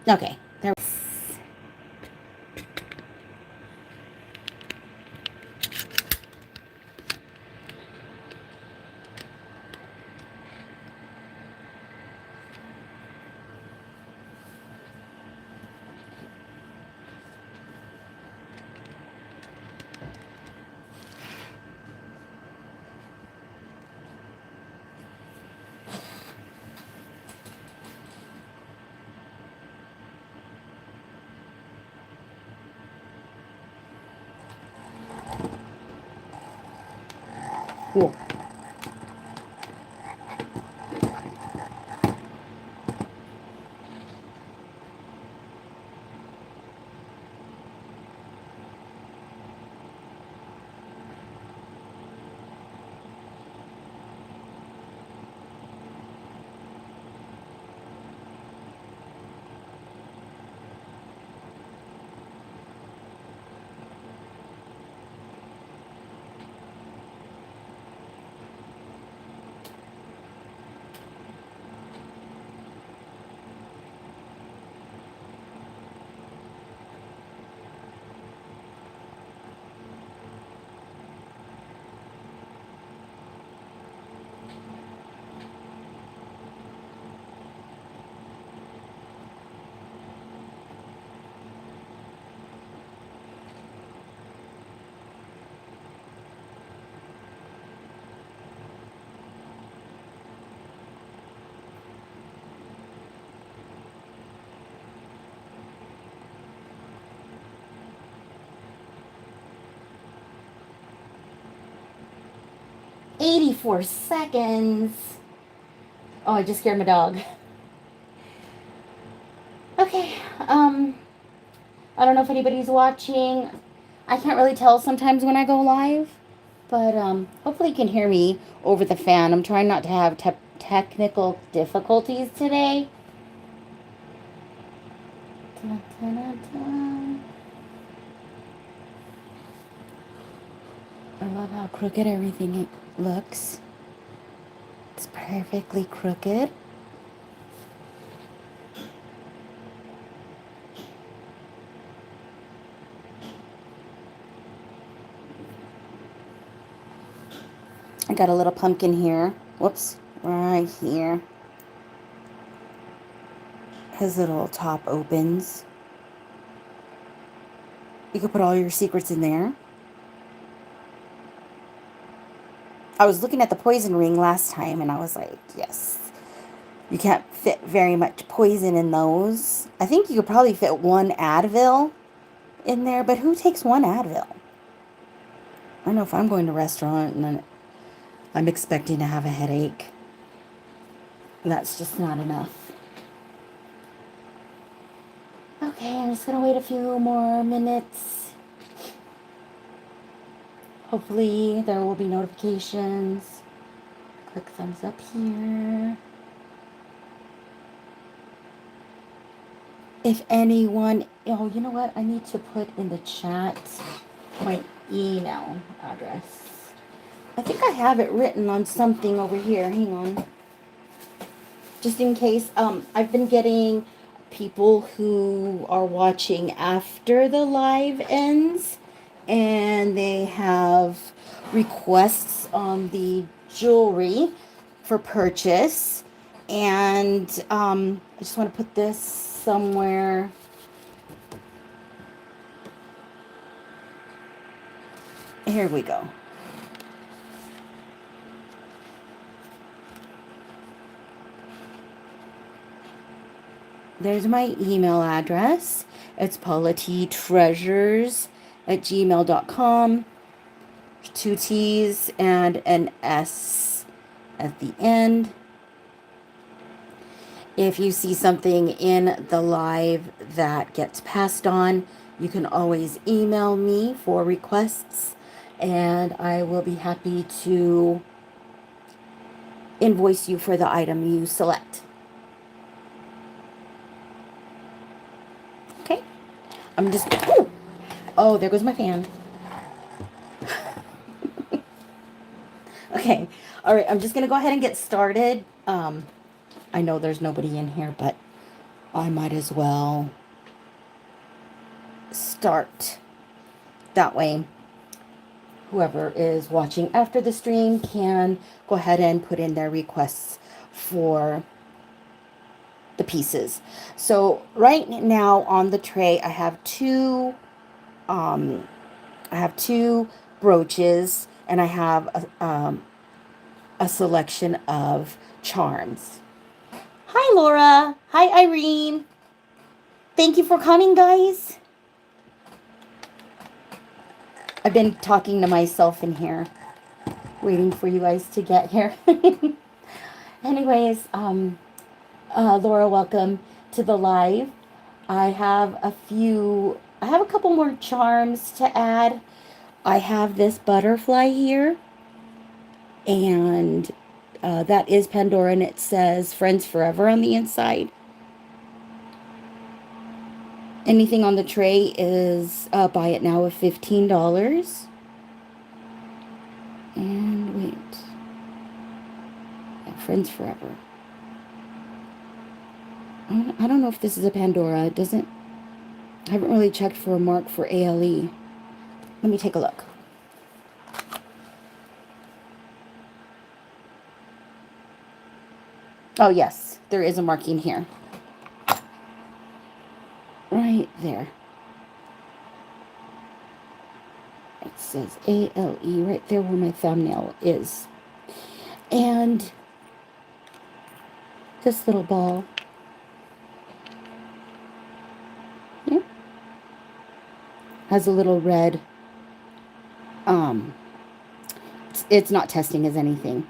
Okay. There. Cool. "84 seconds." Oh, I just scared my dog. Okay. I don't know if anybody's watching. I can't really tell sometimes when I go live, but hopefully you can hear me over the fan. I'm trying not to have technical difficulties today. Dun, dun, dun, dun. I love how crooked everything looks. It's perfectly crooked. I got a little pumpkin here. Whoops, right here. His little top opens. You could put all your secrets in there. I was looking at the poison ring last time and I was like, yes. You can't fit very much poison in those. I think you could probably fit one Advil in there, but who takes one Advil? I know if I'm going to a restaurant and then I'm expecting to have a headache, that's just not enough. Okay, I'm just going to wait a few more minutes. Hopefully there will be notifications. Click thumbs up here. If anyone, oh, you know what? I need to put in the chat my email address. I think I have it written on something over here. Hang on. Just in case. I've been getting people who are watching after the live ends, and they have requests on the jewelry for purchase. And I just want to put this somewhere. Here we go. There's my email address. It's paulatreasures@gmail.com. 2 T's and an S at the end. If you see something in the live that gets passed on, you can always email me for requests, and I will be happy to invoice you for the item you select. Okay, I'm just, oh, there goes my fan. Okay, all right, I'm just gonna go ahead and get started. I know there's nobody in here, but I might as well start. That way, whoever is watching after the stream can go ahead and put in their requests for the pieces. So right now on the tray, I have two brooches, and I have a selection of charms. Hi, Laura. Hi, Irene. Thank you for coming, guys. I've been talking to myself in here, waiting for you guys to get here. Anyways, Laura, welcome to the live. I have a couple more charms to add. I have this butterfly here, and that is Pandora, and it says Friends Forever on the inside. Anything on the tray is buy it now of $15. And wait. Yeah, Friends Forever. I don't know if this is a Pandora. It doesn't. I haven't really checked for a mark for ALE. Let me take a look. Oh, yes. There is a marking here. Right there. It says ALE right there where my thumbnail is. And this little ball. Yeah. Has a little red. It's not testing as anything.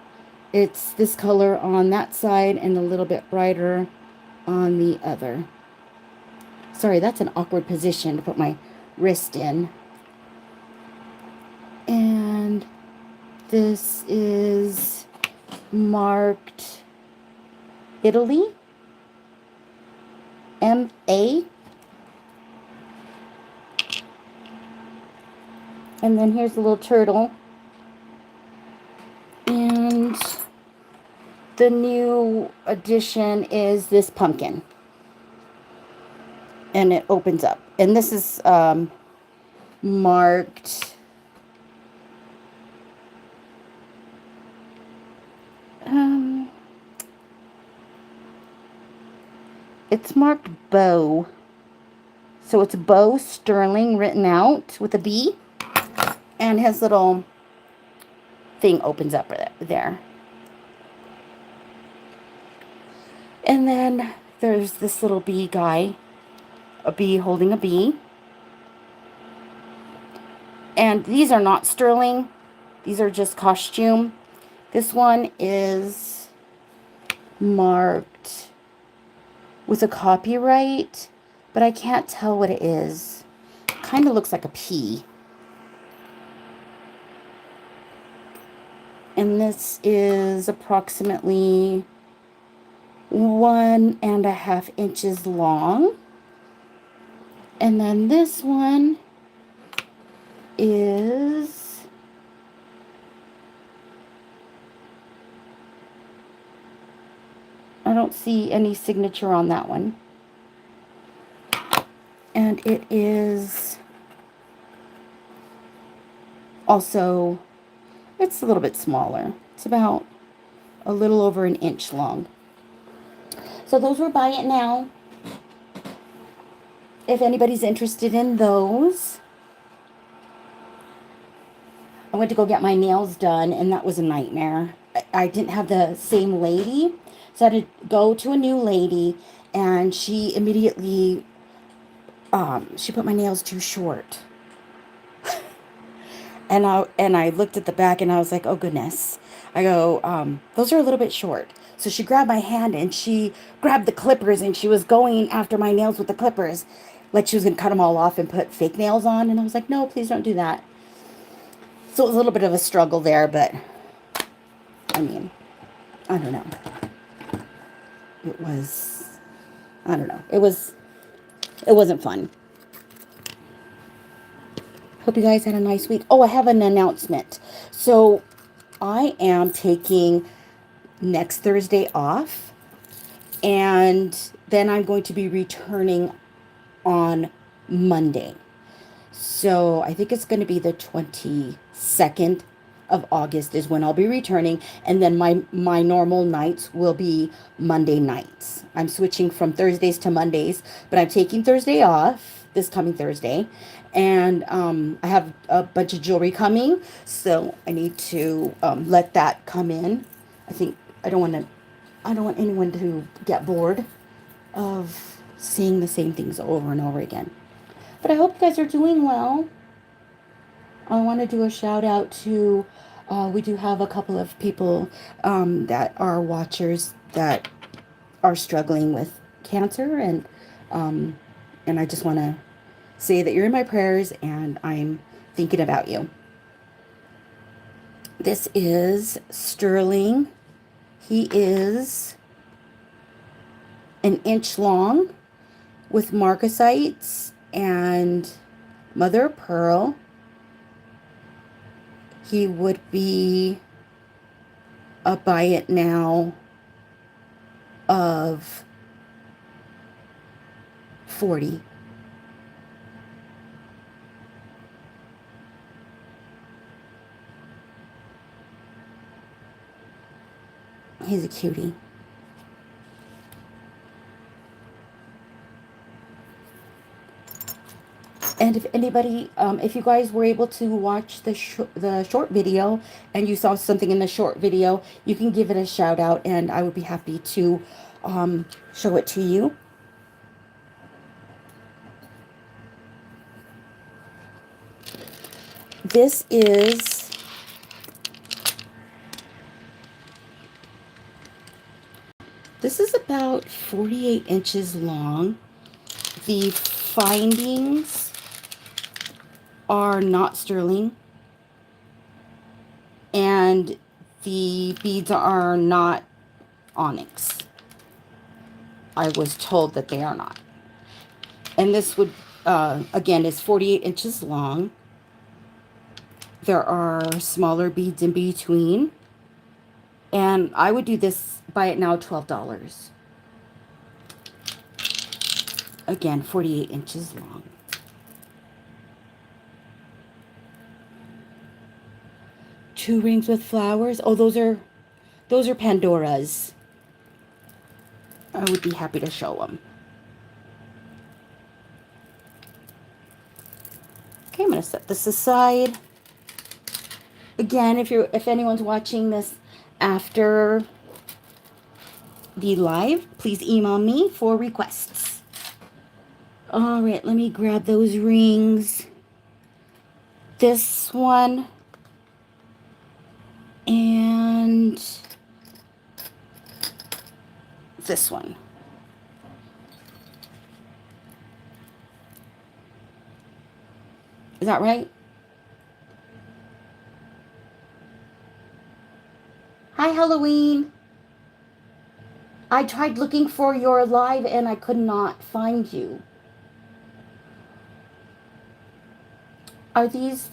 It's this color on that side and a little bit brighter on the other. Sorry, that's an awkward position to put my wrist in. And this is marked Italy. MA. And then here's a little turtle. And the new addition is this pumpkin. And it opens up. And this is marked it's marked bow. So it's Bow Sterling written out with a B. And his little thing opens up there. And then there's this little bee guy. A bee holding a bee. And these are not sterling. These are just costume. This one is marked with a copyright, but I can't tell what it is. Kind of looks like a pea. And this is approximately 1.5 inches long. And then this one is I don't see any signature on that one. And it is also, it's a little bit smaller. It's about a little over 1 inch long. So those were buy it now. If anybody's interested in those. I went to go get my nails done, and that was a nightmare. I didn't have the same lady, so I had to go to a new lady, and she immediately, she put my nails too short. And I looked at the back, and I was like, oh goodness. I go, those are a little bit short. So she grabbed my hand, and she grabbed the clippers, and she was going after my nails with the clippers. Like she was going to cut them all off and put fake nails on. And I was like, no, please don't do that. So it was a little bit of a struggle there, but I mean, I don't know. It was, I don't know. It wasn't fun. Hope you guys had a nice week. Oh, I have an announcement. So I am taking next Thursday off, and then I'm going to be returning on Monday. So I think it's going to be the 22nd of August is when I'll be returning. And then my normal nights will be Monday nights. I'm switching from Thursdays to Mondays, but I'm taking Thursday off this coming Thursday. And I have a bunch of jewelry coming, so I need to let that come in. I think I don't want anyone to get bored of seeing the same things over and over again. But I hope you guys are doing well. I want to do a shout out to, we do have a couple of people that are watchers that are struggling with cancer, and I just want to say that you're in my prayers and I'm thinking about you. This is Sterling. He is an inch long with marcasites and mother of pearl. He would be a buy it now of 40. He's a cutie. And if anybody, if you guys were able to watch the short video and you saw something in the short video, you can give it a shout out and I would be happy to show it to you. This is about 48 inches long. The findings are not sterling, and the beads are not onyx. I was told that they are not. And this would, again, is 48 inches long. There are smaller beads in between. And I would do this, buy it now, $12. Again, 48 inches long. Two rings with flowers. Oh, those are Pandoras. I would be happy to show them. Okay, I'm going to set this aside. Again, if anyone's watching this after the live, please email me for requests. All right, let me grab those rings. This one and this one. Is that right? Hi, Halloween. I tried looking for your live and I could not find you. Are these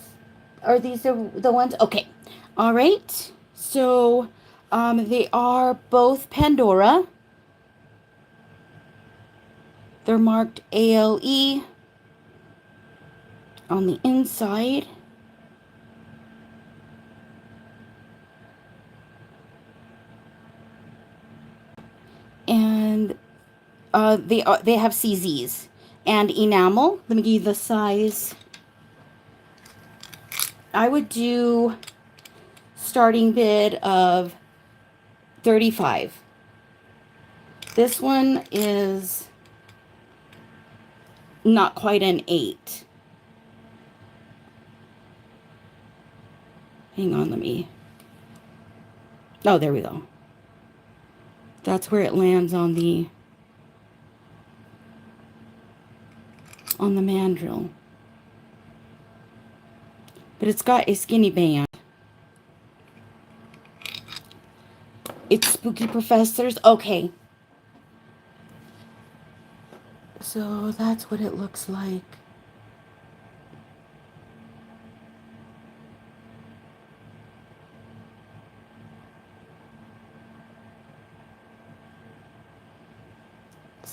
the ones? Okay. All right. So they are both Pandora. They're marked ALE on the inside. And they have CZs and enamel. Let me give you the size. I would do starting bid of 35. This one is not quite an 8. Hang on, let me. Oh, there we go. That's where it lands on the mandrel. But it's got a skinny band. It's Spooky Professors. Okay. So that's what it looks like.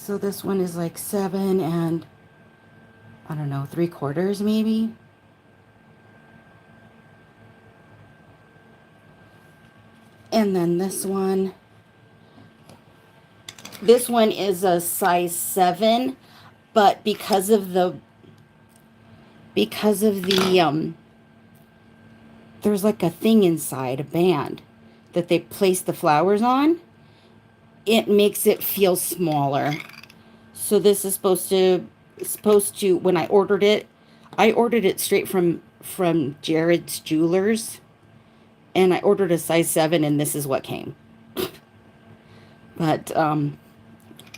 So this one is like 7 and, I don't know, 3/4 maybe. And then this one is a size 7, but because of the there's like a thing inside, a band that they place the flowers on, it makes it feel smaller. So this is supposed to when I ordered it straight from Jared's Jewelers, and I ordered a size 7, and this is what came. But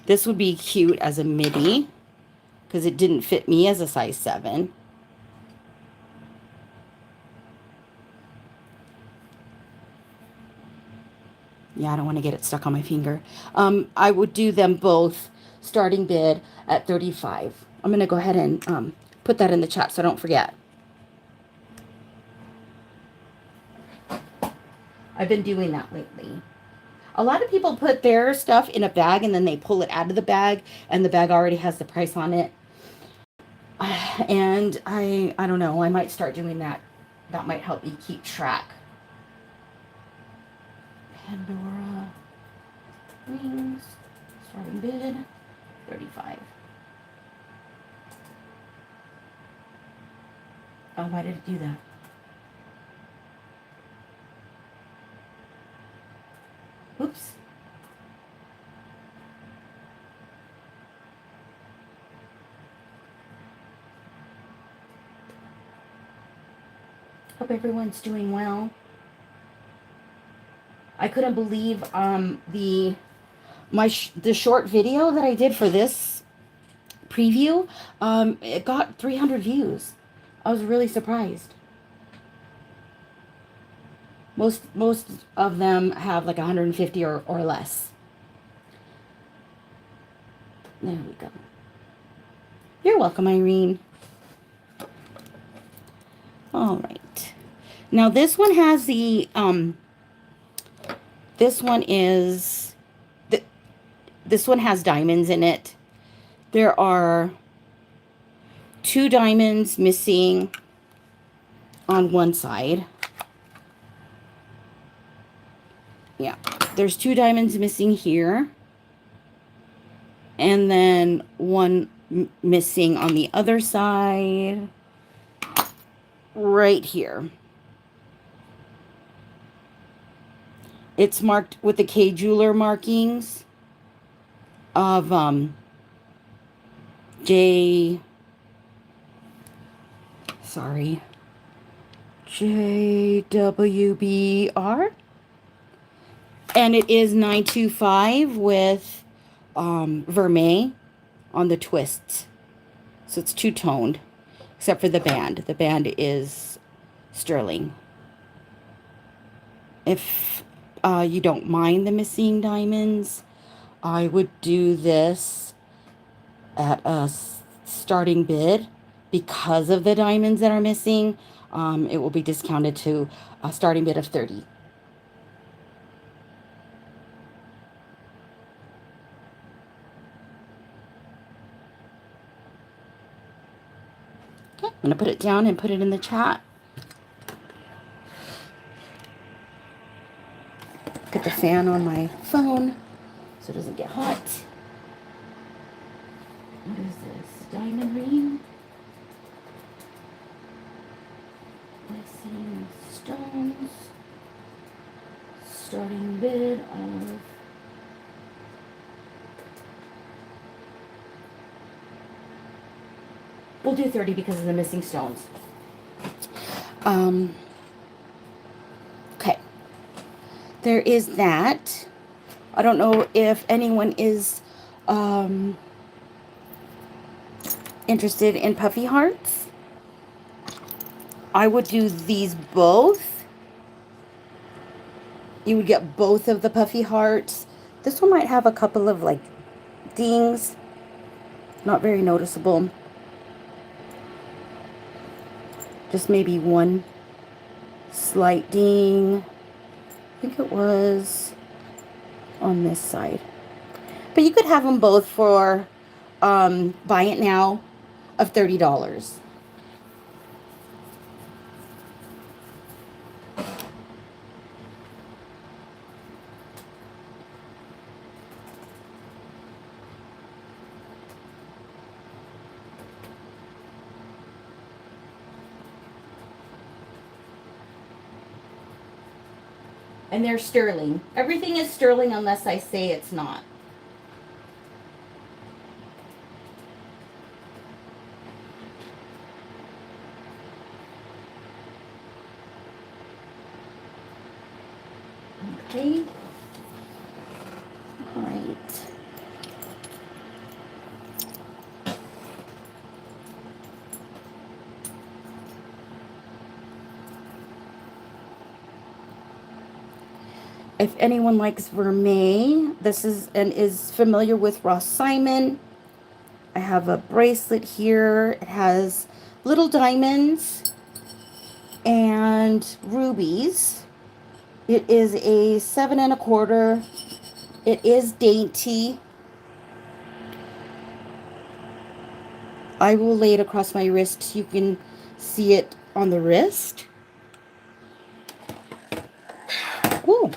this would be cute as a midi because it didn't fit me as a size 7. Yeah, I don't want to get it stuck on my finger. I would do them both starting bid at $35. I'm going to go ahead and put that in the chat so I don't forget. I've been doing that lately. A lot of people put their stuff in a bag and then they pull it out of the bag and the bag already has the price on it. And I don't know, I might start doing that. That might help me keep track. Pandora rings, starting bid, 35. Oh, why did it do that? Oops. Hope everyone's doing well. I couldn't believe the short video that I did for this preview. It got 300 views. I was really surprised. Most of them have like 150 or less. There we go. You're welcome, Irene. All right. Now this one has the this one has diamonds in it. There are 2 diamonds missing on one side. Yeah, there's 2 diamonds missing here. And then 1 missing on the other side. Right here. It's marked with the K Jeweler markings of JWBR. And it is 925 with vermeil on the twists. So it's 2-toned, except for the band. The band is sterling. If you don't mind the missing diamonds, I would do this at a starting bid. Because of the diamonds that are missing, it will be discounted to a starting bid of $30. Okay, I'm going to put it down and put it in the chat. Get the fan on my phone so it doesn't get hot. What is this? Diamond ring? Missing stones. Starting bid of we'll do 30 because of the missing stones. Okay. There is that. I don't know if anyone is interested in puffy hearts. I would do these both. You would get both of the puffy hearts. This one might have a couple of like dings. Not very noticeable. Just maybe one slight ding. I think it was on this side. But you could have them both for buy it now of $30. And they're sterling. Everything is sterling unless I say it's not. Okay. All right. If anyone likes vermeil, this is familiar with Ross Simon. I have a bracelet here. It has little diamonds and rubies. It is a 7 1/4. It is dainty. I will lay it across my wrist so you can see it on the wrist. Woo.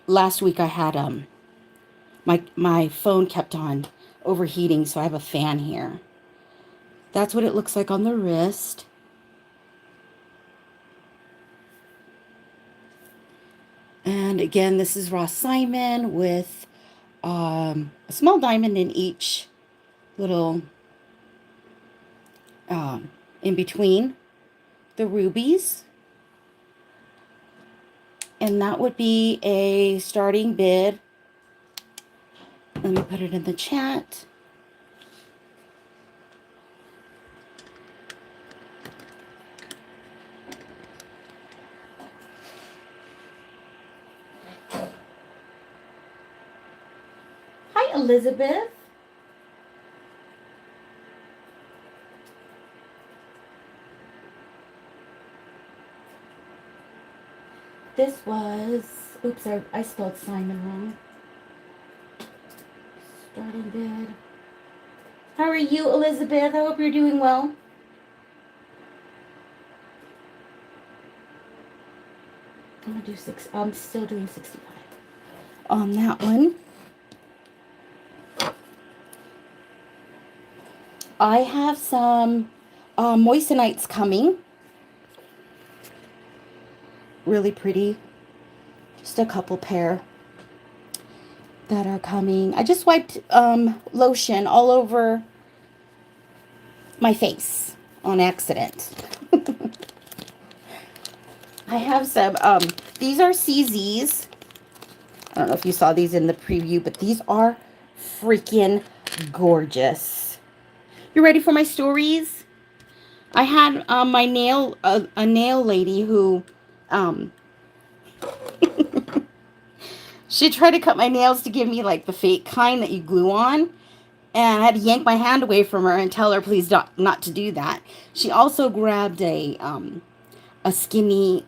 Last week I had my phone kept on overheating, so I have a fan here. That's what it looks like on the wrist. And again, this is Ross Simon with a small diamond in each little in between the rubies. And that would be a starting bid. Let me put it in the chat. Hi, Elizabeth. This was, oops, I spelled Simon wrong. Starting bid. How are you, Elizabeth? I hope you're doing well. I'm gonna do I'm still doing 65 on that one. I have some moissanites coming. Really pretty. Just a couple pair that are coming. I just wiped lotion all over my face on accident. I have some, these are CZs. I don't know if you saw these in the preview, but these are freaking gorgeous. You ready for my stories? I had my nail, a nail lady who, she tried to cut my nails to give me like the fake kind that you glue on. And I had to yank my hand away from her and tell her please not to do that. She also grabbed a skinny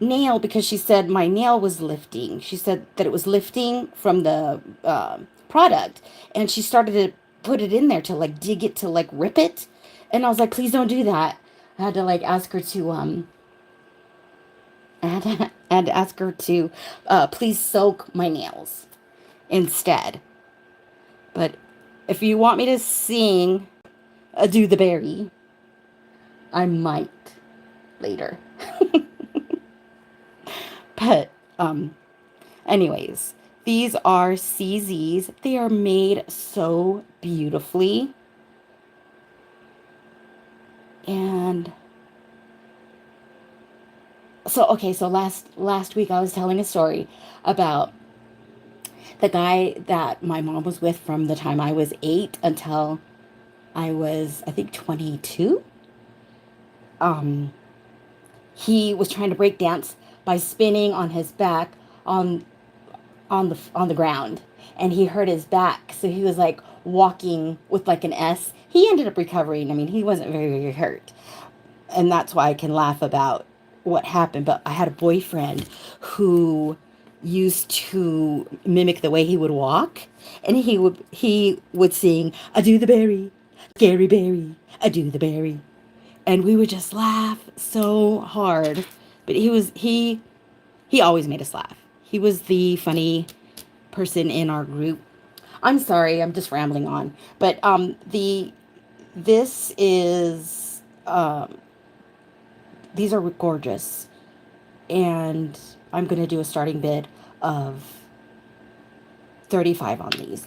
nail because she said my nail was lifting. She said that it was lifting from the product. And she started to put it in there to like dig it to like rip it. And I was like, please don't do that. I had to like ask her to I had to ask her to please soak my nails instead. But if you want me to sing Do the Berry, I might later. But anyways, these are CZs. They are made so beautifully. And so okay, so last week I was telling a story about the guy that my mom was with from the time I was 8 until I was, I think, 22. He was trying to break dance by spinning on his back on the ground, and he hurt his back, so he was like walking with like an S. He ended up recovering. I mean, he wasn't very hurt, and that's why I can laugh about what happened. But I had a boyfriend who used to mimic the way he would walk, and he would sing "Adieu the berry, Gary Berry, Adieu the berry," and we would just laugh so hard. But he always made us laugh. He was the funny person in our group. I'm sorry, I'm just rambling on. But the this is these are gorgeous, and I'm gonna do a starting bid of 35 on these.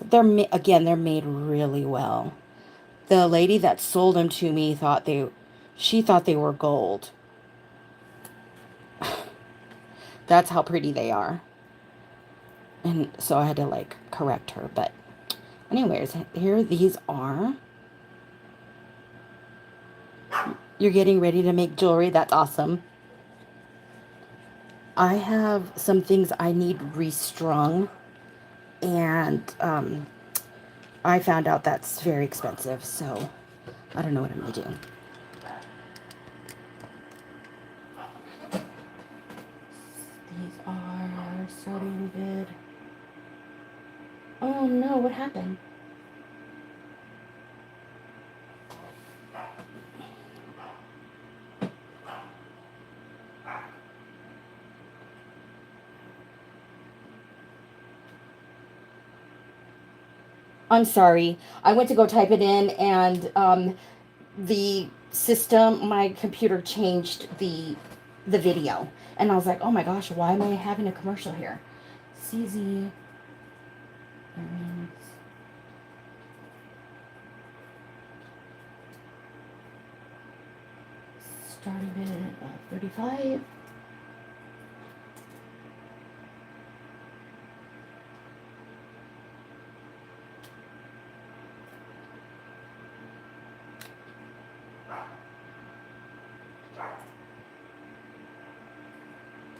Again, they're made really well. The lady that sold them to me she thought they were gold. That's how pretty they are. And so I had to like correct her. But anyways, here these are. You're getting ready to make jewelry. That's awesome. I have some things I need restrung, and I found out that's very expensive, so I don't know what I'm gonna do. These are starting bid. Oh no, what happened? I'm sorry. I went to go type it in, and the system, my computer changed the video, and I was like, oh my gosh, why am I having a commercial here? CZ earrings. Starting bid at 35.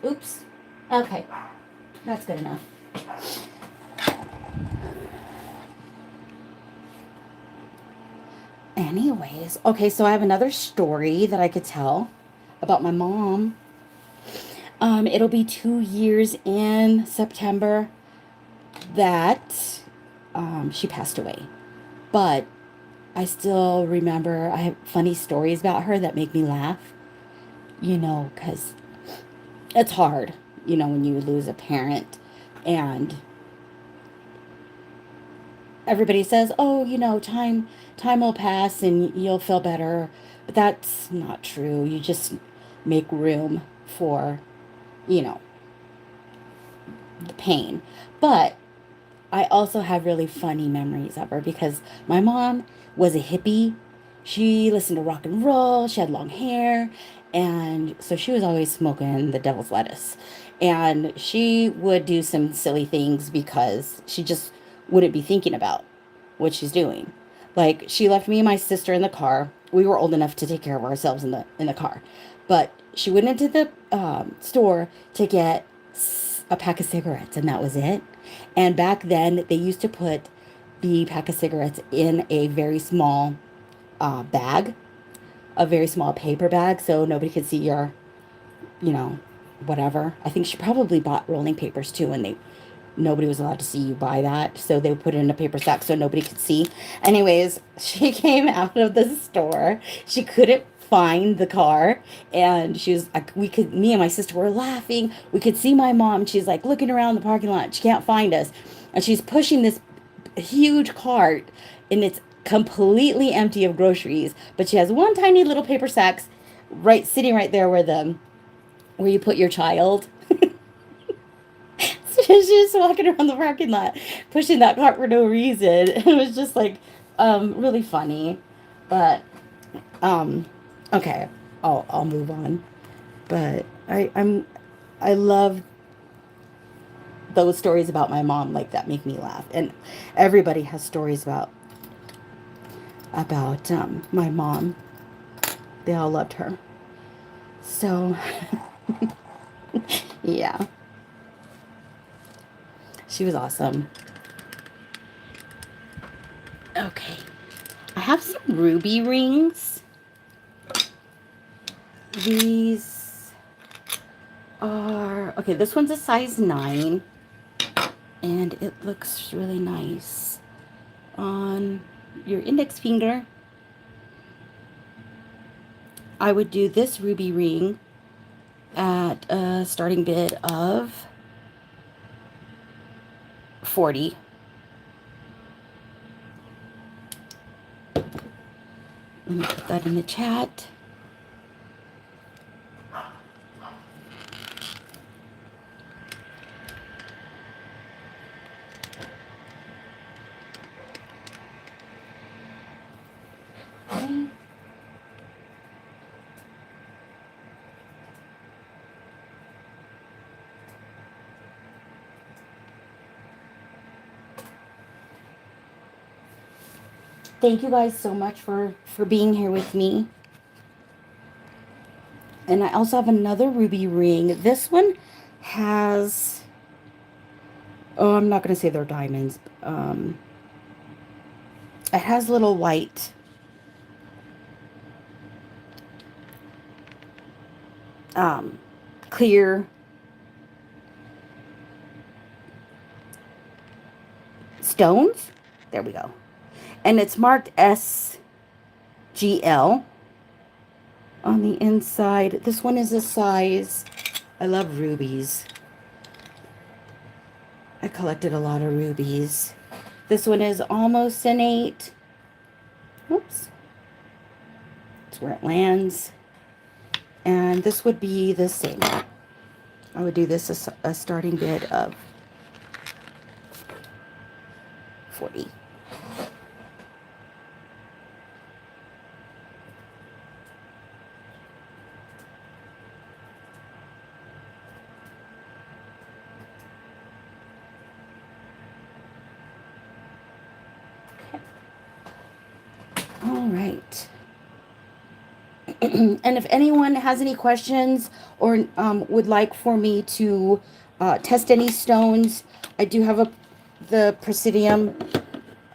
Oops. Okay. That's good enough. Anyways, okay, so I have another story that I could tell about my mom. It'll be 2 years in September that she passed away. But I still remember, I have funny stories about her that make me laugh, because it's hard, when you lose a parent, and everybody says, oh, time will pass and you'll feel better. But that's not true. You just make room for, you know, the pain. But I also have really funny memories of her because my mom was a hippie. She listened to rock and roll. She had long hair. And so she was always smoking the devil's lettuce. And she would do some silly things because she just wouldn't be thinking about what she's doing. Like she left me and my sister in the car. We were old enough to take care of ourselves in the car. But she went into the store to get a pack of cigarettes, and that was it. And back then, they used to put the pack of cigarettes in a very small bag, a very small paper bag, so nobody could see your, you know, whatever. I think she probably bought rolling papers too, and nobody was allowed to see you buy that, so they would put it in a paper sack so nobody could see. Anyways, she came out of the store. She couldn't find the car, and she was like, me and my sister were laughing. We could see my mom. She's like looking around the parking lot. She can't find us, and she's pushing this huge cart, and it's completely empty of groceries, but she has one tiny little paper sack sitting right there where you put your child. She's just walking around the parking lot, pushing that cart for no reason. It was just like really funny, but okay, I'll move on. But I love those stories about my mom like that make me laugh, and everybody has stories about my mom. They all loved her. So yeah, she was awesome. Okay. I have some ruby rings. These are, okay, this one's a size 9. And it looks really nice on your index finger. I would do this ruby ring at a starting bid of 40. Let me put that in the chat. Okay. Thank you guys so much for being here with me. And I also have another ruby ring. This one has, oh, I'm not going to say they're diamonds. It has little white clear stones. There we go. And it's marked SGL on the inside. This one is a size, I love rubies. I collected a lot of rubies. This one is almost an 8. Whoops. That's where it lands. And this would be the same. I would do this a starting bid of 40. All right. And if anyone has any questions or would like for me to test any stones, I do have the Presidium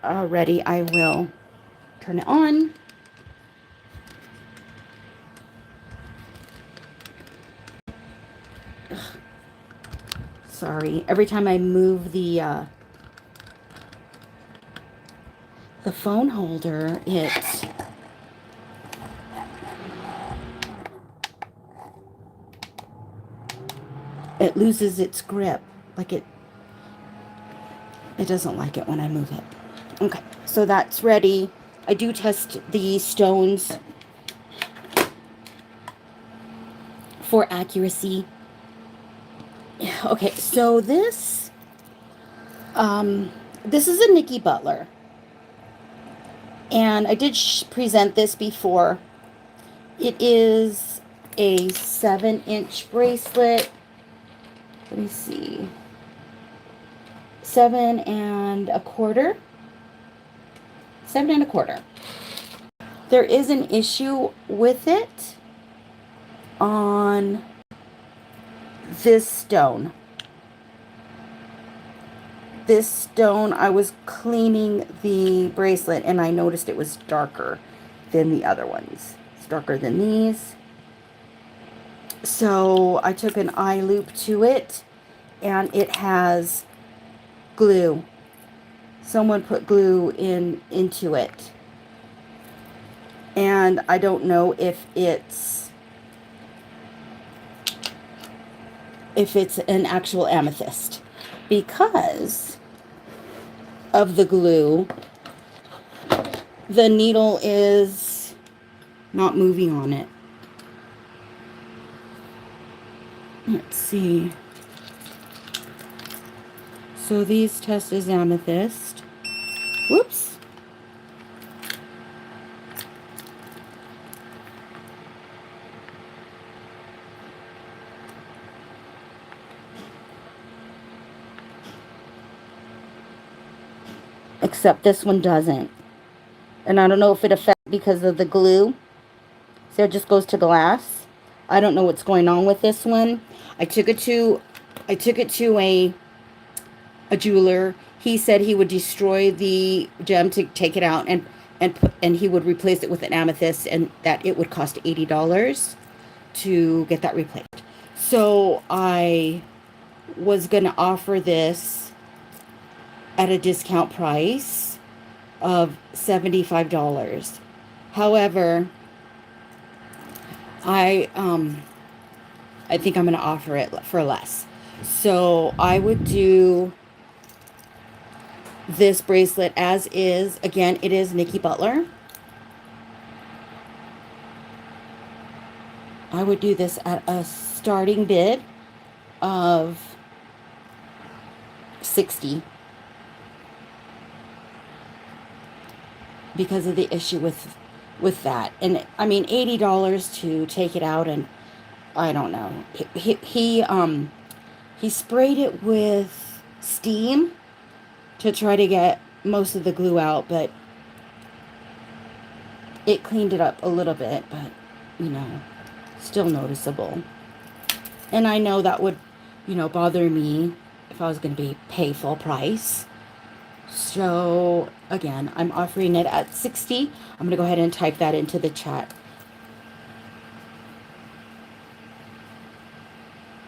ready. I will turn it on. Ugh. Sorry, every time I move the phone holder, it loses its grip. Like it doesn't like it when I move it. Okay, so that's ready. I do test the stones for accuracy. Okay, so this is a Nikki Butler. And I did present this before. It is a 7-inch bracelet. Let me see. 7 1/4. 7 1/4. There is an issue with it on this stone. This stone, I was cleaning the bracelet and I noticed it was darker than the other ones. It's darker than these. So I took an eye loop to it and it has glue. Someone put glue into it. And I don't know if it's an actual amethyst because of the glue. The needle is not moving on it. Let's see. So these test as amethyst. Whoops. Except this one doesn't. And I don't know if it affects because of the glue. So it just goes to glass. I don't know what's going on with this one. I took it to a jeweler. He said he would destroy the gem to take it out and he would replace it with an amethyst and that it would cost $80 to get that replaced. So I was going to offer this at a discount price of $75. However, I think I'm going to offer it for less. So I would do this bracelet as is. Again, it is Nikki Butler. I would do this at a starting bid of 60 because of the issue with that. And I mean $80 to take it out, and I don't know. He sprayed it with steam to try to get most of the glue out, but it cleaned it up a little bit, but you know, still noticeable. And I know that would, bother me if I was going to pay full price. So again, I'm offering it at 60. I'm going to go ahead and type that into the chat.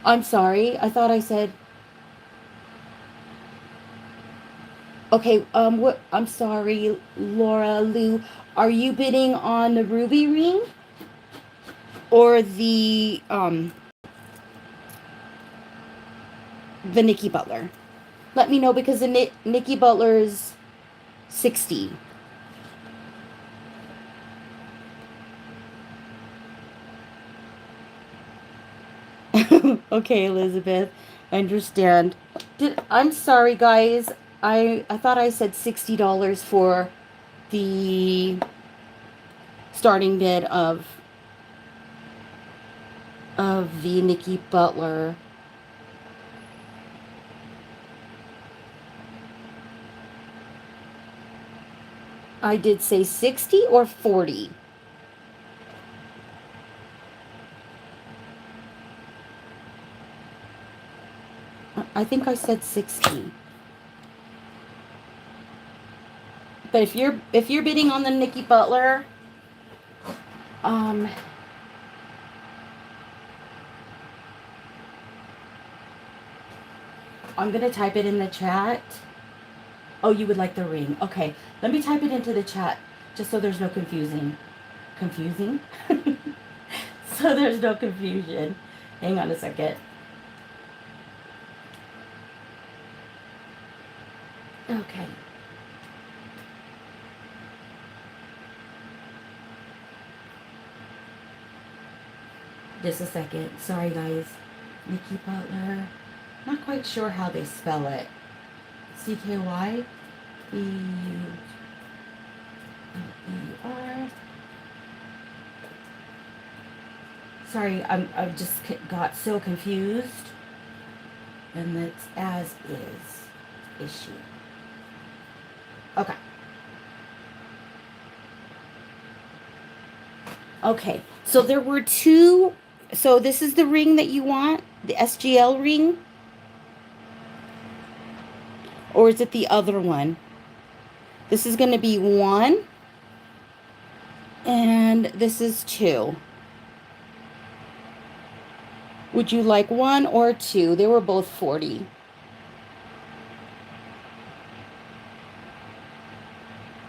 I'm sorry. I thought I said. Okay, what? I'm sorry, Laura Lou. Are you bidding on the ruby ring or the Nikki Butler? Let me know, because the Nikki Butler's 60. Okay, Elizabeth, I understand. I'm sorry, guys. I thought I said $60 for the starting bid of the Nikki Butler. I did say 60 or 40. I think I said 60. But if you're bidding on the Nikki Butler, I'm gonna type it in the chat. Oh, you would like the ring. Okay, let me type it into the chat just so there's no confusing. So there's no confusion. Hang on a second. Okay. Just a second. Sorry, guys. Nikki Butler. Not quite sure how they spell it. CKY BULER. Sorry, I've just got so confused. And that's as is issue. Okay. Okay. So there were two. So this is the ring that you want, the SGL ring, or is it the other one? This is going to be 1, and this is 2. Would you like 1 or 2? They were both 40.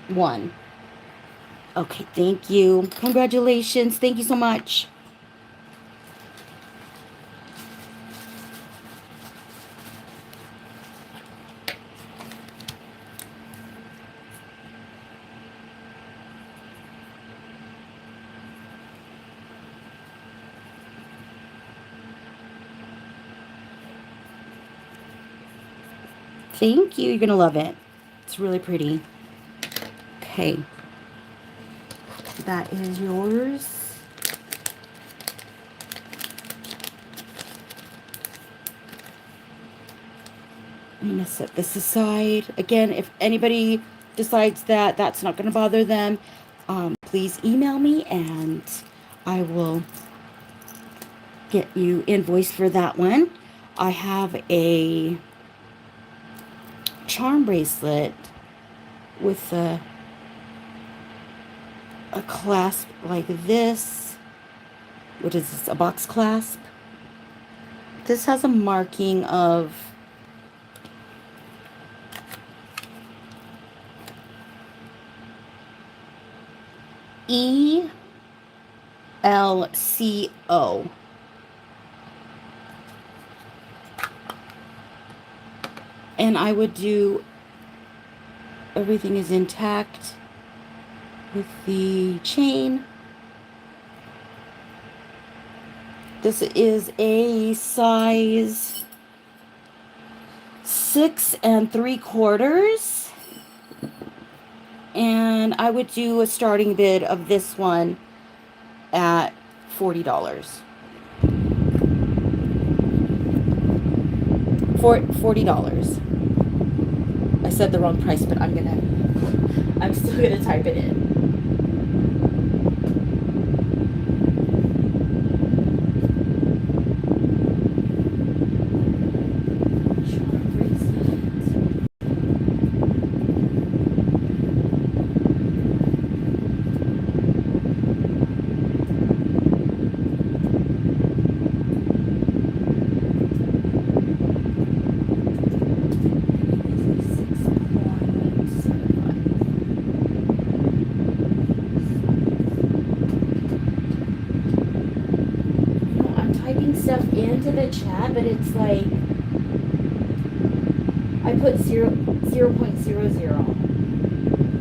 One. Okay, thank you. Congratulations. Thank you so much. Thank you. You're going to love it. It's really pretty. Okay. That is yours. I'm going to set this aside. Again, if anybody decides that that's not going to bother them, please email me and I will get you invoiced for that one. I have a charm bracelet with a clasp like this. What is this? A box clasp. This has a marking of ELCO. And I would do, everything is intact with the chain. This is a size 6 3/4. And I would do a starting bid of this one at $40. For $40. I said the wrong price, but I'm still gonna type it in. Stuff into the chat, but it's like I put 0.00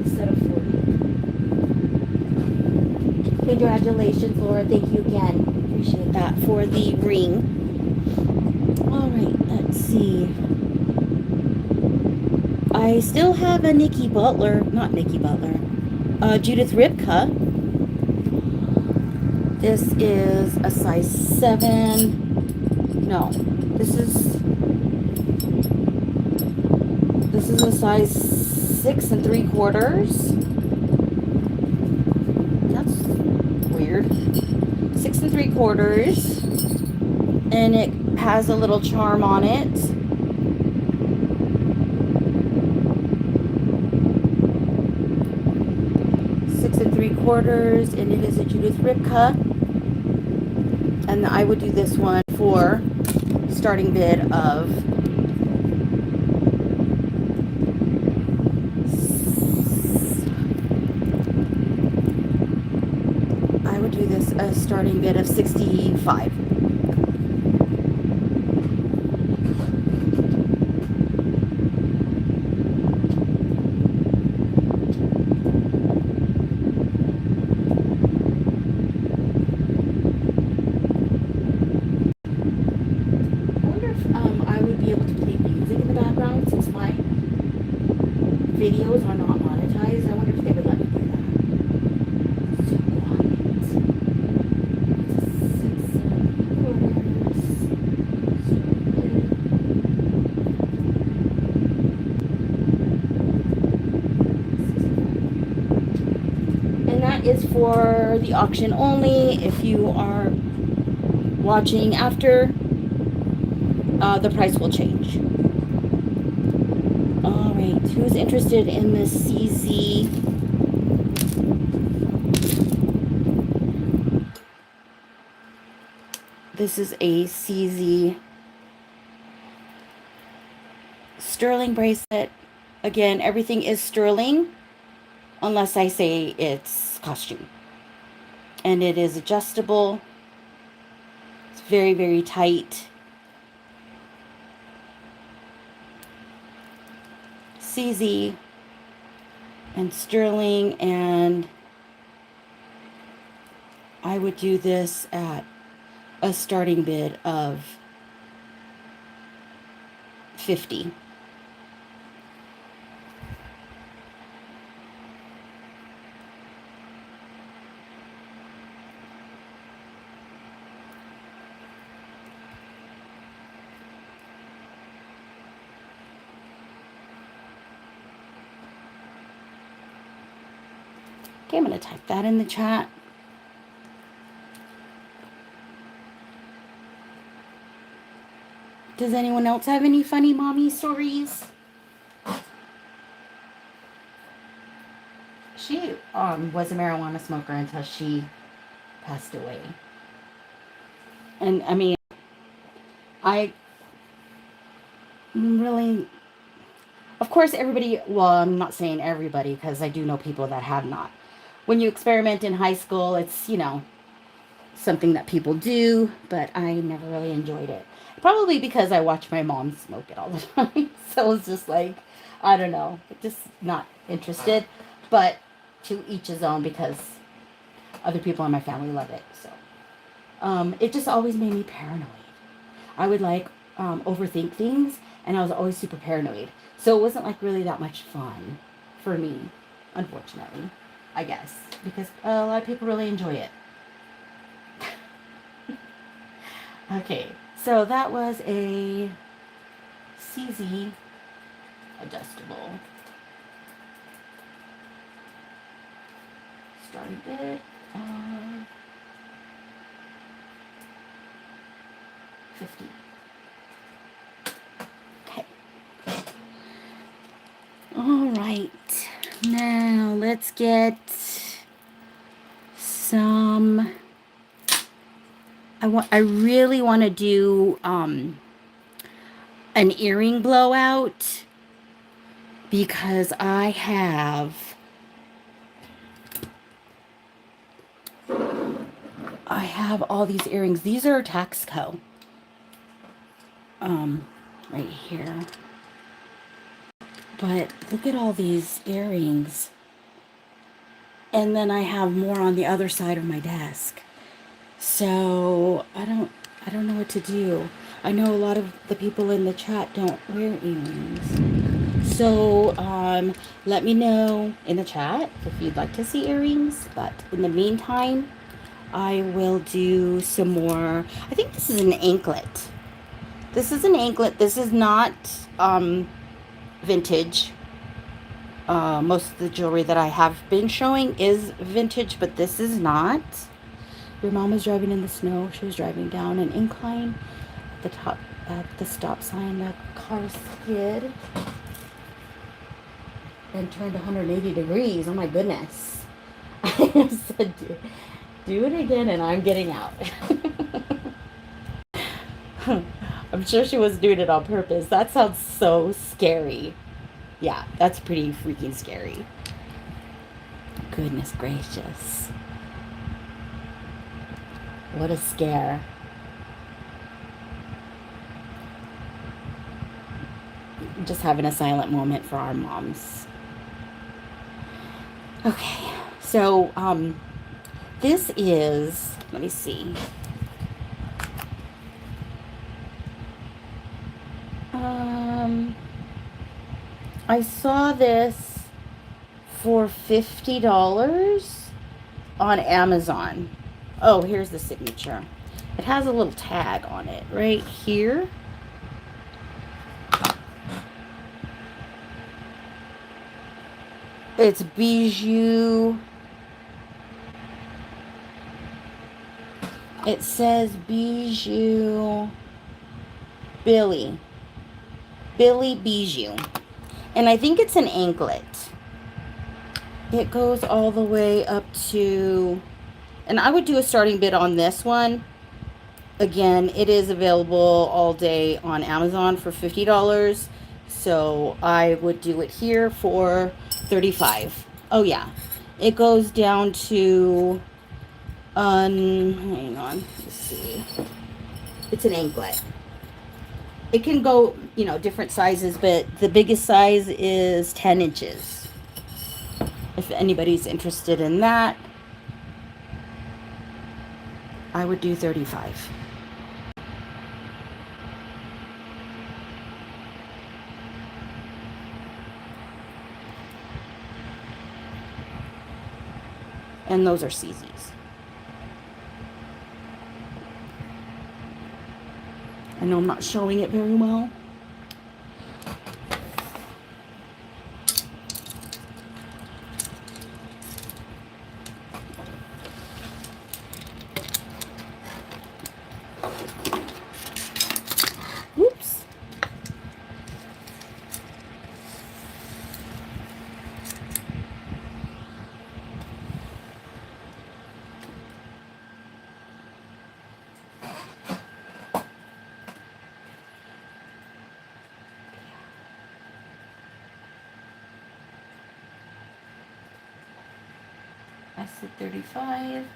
instead of 40. Congratulations, Laura. Thank you again. Appreciate that for the ring. All right, let's see. I still have a Judith Ripka. This is a size 7. No, this is a size 6 3/4. That's weird. 6 3/4, and it has a little charm on it. Six and 3/4, and it is a Judith Ripka. And I would do this one for starting bid of a starting bid of $65. Videos are not monetized. I wonder if they would let me do that. So quiet. And that is for the auction only. If you are watching after, the price will change. Who's interested in this CZ? This is a CZ sterling bracelet. Again, everything is sterling unless I say it's costume. And it is adjustable. It's very, very tight. CZ and sterling, and I would do this at a starting bid of $50. Okay, I'm going to type that in the chat. Does anyone else have any funny mommy stories? She was a marijuana smoker until she passed away. And I mean, I really, of course, everybody, well, I'm not saying everybody because I do know people that have not. When you experiment in high school, it's, something that people do, but I never really enjoyed it. Probably because I watched my mom smoke it all the time. So it's just like, I don't know, just not interested. But to each his own because other people in my family love it. So it just always made me paranoid. I would like overthink things, and I was always super paranoid. So it wasn't like really that much fun for me, unfortunately, I guess, because a lot of people really enjoy it. Okay, so that was a CZ adjustable. Starting bid, 50. Okay. All right. Now let's get some. I really want to do an earring blowout because I have all these earrings. These are Taxco. Right here. But look at all these earrings. And then I have more on the other side of my desk. So I don't know what to do. I know a lot of the people in the chat don't wear earrings. So let me know in the chat if you'd like to see earrings. But in the meantime, I will do some more. I think this is an anklet. This is an anklet. This is not vintage. Most of the jewelry that I have been showing is vintage, but this is not. Your mom was driving in the snow. She was driving down an incline at the stop sign. The car skid and turned 180 degrees. Oh my goodness. I said, do it again, and I'm getting out. I'm sure she was doing it on purpose. That sounds so scary. Yeah, that's pretty freaking scary. Goodness gracious. What a scare. Just having a silent moment for our moms. Okay, so this is, let me see. I saw this for $50 on Amazon. Oh, here's the signature. It has a little tag on it right here. It's Bijou. It says Bijou Billy Bijou. And I think it's an anklet. It goes all the way up to, and I would do a starting bid on this one. Again, it is available all day on Amazon for $50. So I would do it here for $35. Oh yeah. It goes down to, hang on, let's see. It's an anklet. It can go, different sizes, but the biggest size is 10 inches. If anybody's interested in that, I would do $35. And those are CZs. I know I'm not showing it very well. Oops. I said 35.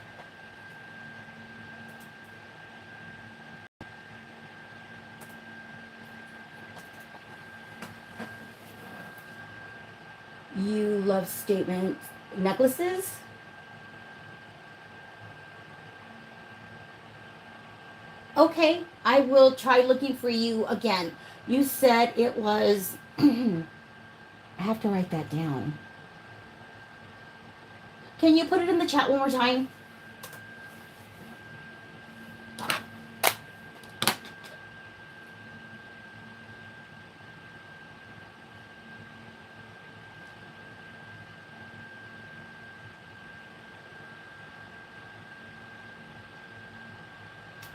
You love statement necklaces? Okay, I will try looking for you again. You said it was. I have to write that down. Can you put it in the chat one more time?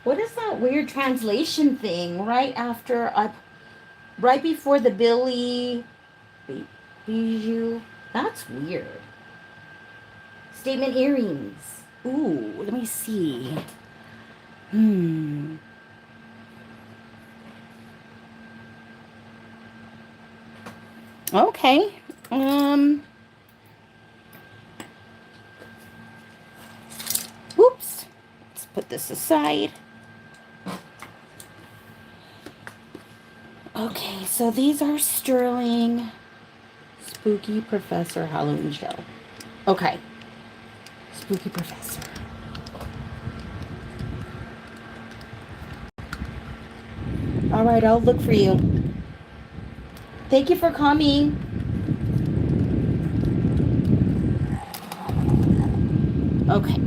What is that weird translation thing right before the Billy bijou? That's weird. Statement earrings. Ooh, let me see. Okay. Oops. Let's put this aside. Okay, so these are sterling Spooky Professor Halloween show. Okay. Spooky Professor. All right, I'll look for you. Thank you for coming. Okay,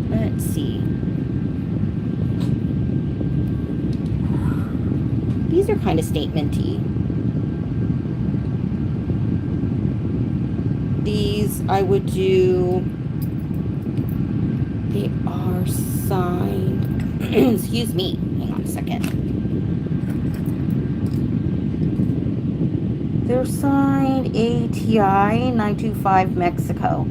let's see. These are kind of statementy. These I would do. They are signed. Excuse me. Hang on a second. They're signed ATI 925 Mexico.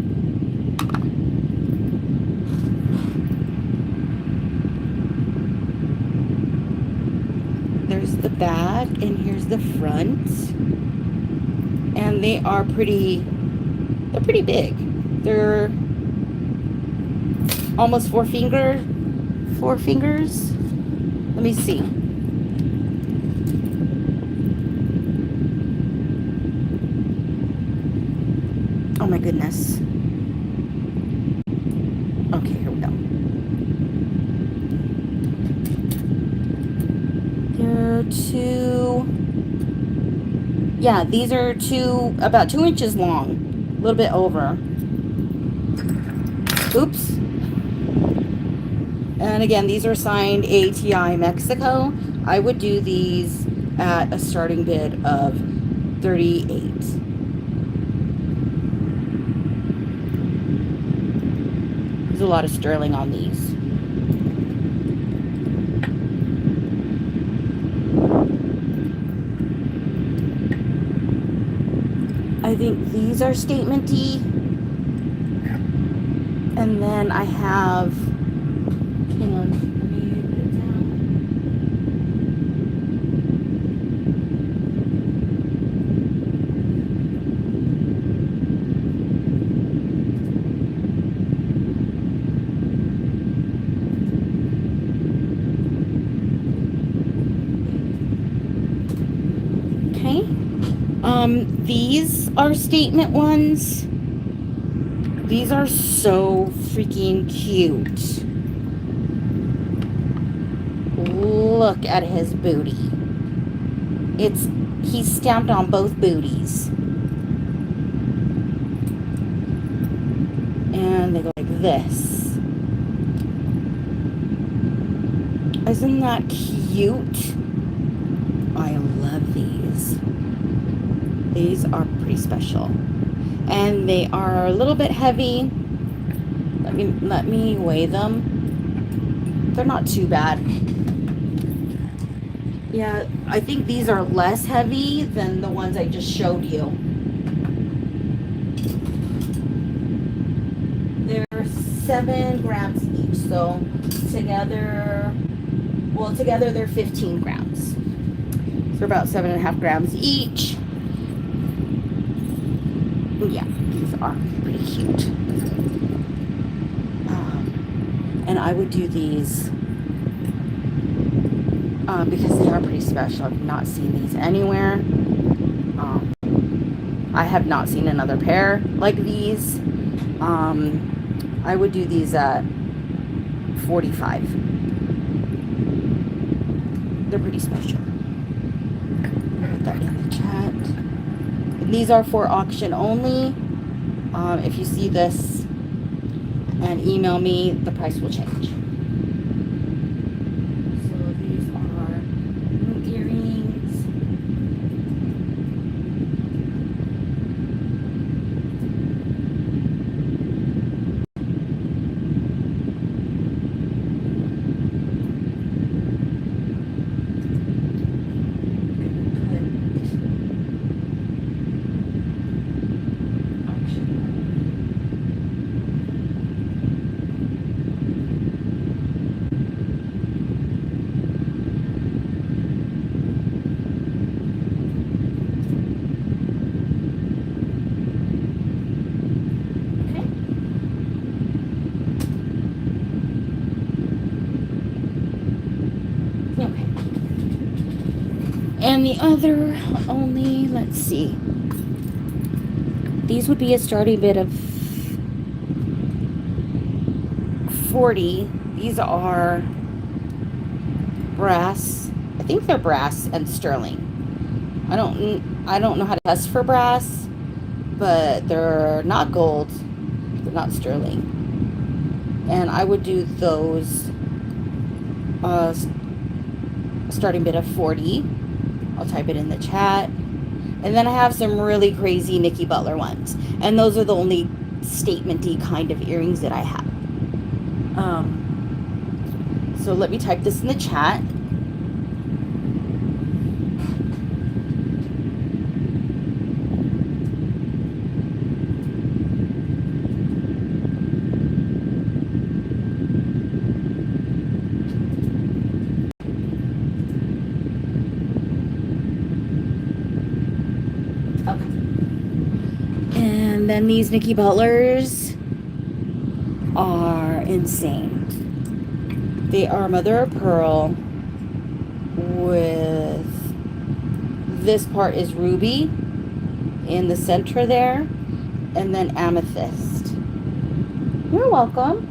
There's the back and here's the front. And they are pretty big. They're almost 4 fingers. Let me see. Oh my goodness. Okay, here we go. They're these are about 2 inches long. A little bit over. Oops. And again, these are signed ATI Mexico. I would do these at a starting bid of 38. There's a lot of sterling on these. I think these are statementy. And then I have, hang on, let me put it down. Okay. These are statement ones. These are so freaking cute. Look at his booty. He's stamped on both booties. And they go like this. Isn't that cute? I love these. These are pretty special. And they are a little bit heavy. Let me weigh them. They're not too bad. Yeah, I think these are less heavy than the ones I just showed you. They're 7 grams each, so together they're 15 grams. So about 7.5 grams each. Yeah, these are pretty cute. And I would do these because they are pretty special. I've not seen these anywhere. I have not seen another pair like these. I would do these at 45. They're pretty special. Put that in the chat. And these are for auction only. If you see this and email me, the price will change. So these are new earrings. And the other only, let's see. These would be a starting bid of 40. These are brass. I think they're brass and sterling. I don't know how to test for brass, but they're not gold. They're not sterling. And I would do those starting bid of 40. I'll type it in the chat. And then I have some really crazy Nikki Butler ones. And those are the only statement-y kind of earrings that I have. So let me type this in the chat. And then these Nikki Butlers are insane. They are mother of pearl with, this part is ruby in the center there, and then amethyst. You're welcome.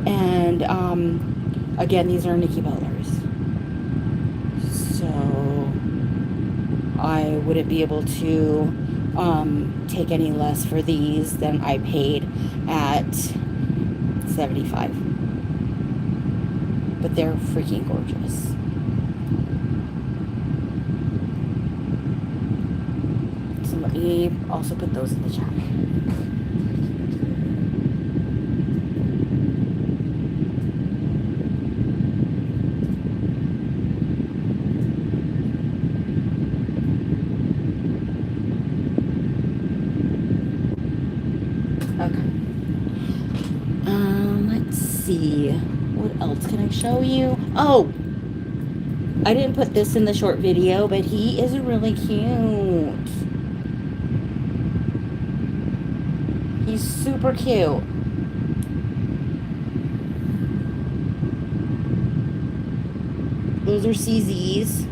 And again, these are Nikki Butlers. So I wouldn't be able to take any less for these than I paid at 75. But they're freaking gorgeous. So let me also put those in the chat. See, what else can I show you? Oh, I didn't put this in the short video, but he is really cute. He's super cute. Those are CZs.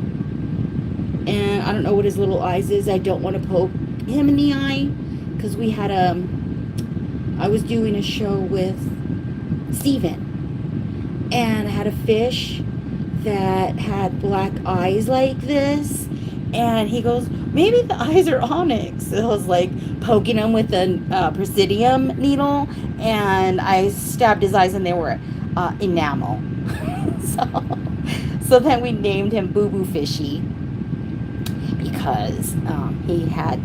And I don't know what his little eyes is. I don't want to poke him in the eye because we had I was doing a show with Steven, and I had a fish that had black eyes like this, and he goes, maybe the eyes are onyx. So I was like poking him with a presidium needle, and I stabbed his eyes, and they were enamel. so then we named him Boo Boo Fishy because he had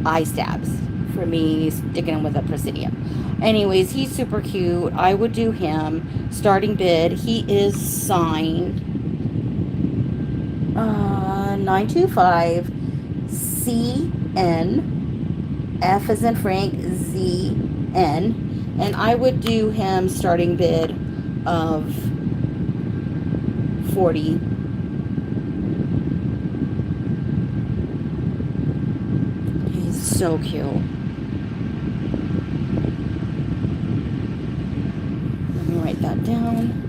eye stabs for me sticking him with a presidium. Anyways, he's super cute. I would do him. Starting bid. He is signed 925 CN F as in Frank ZN, and I would do him starting bid of 40. He's so cute. down.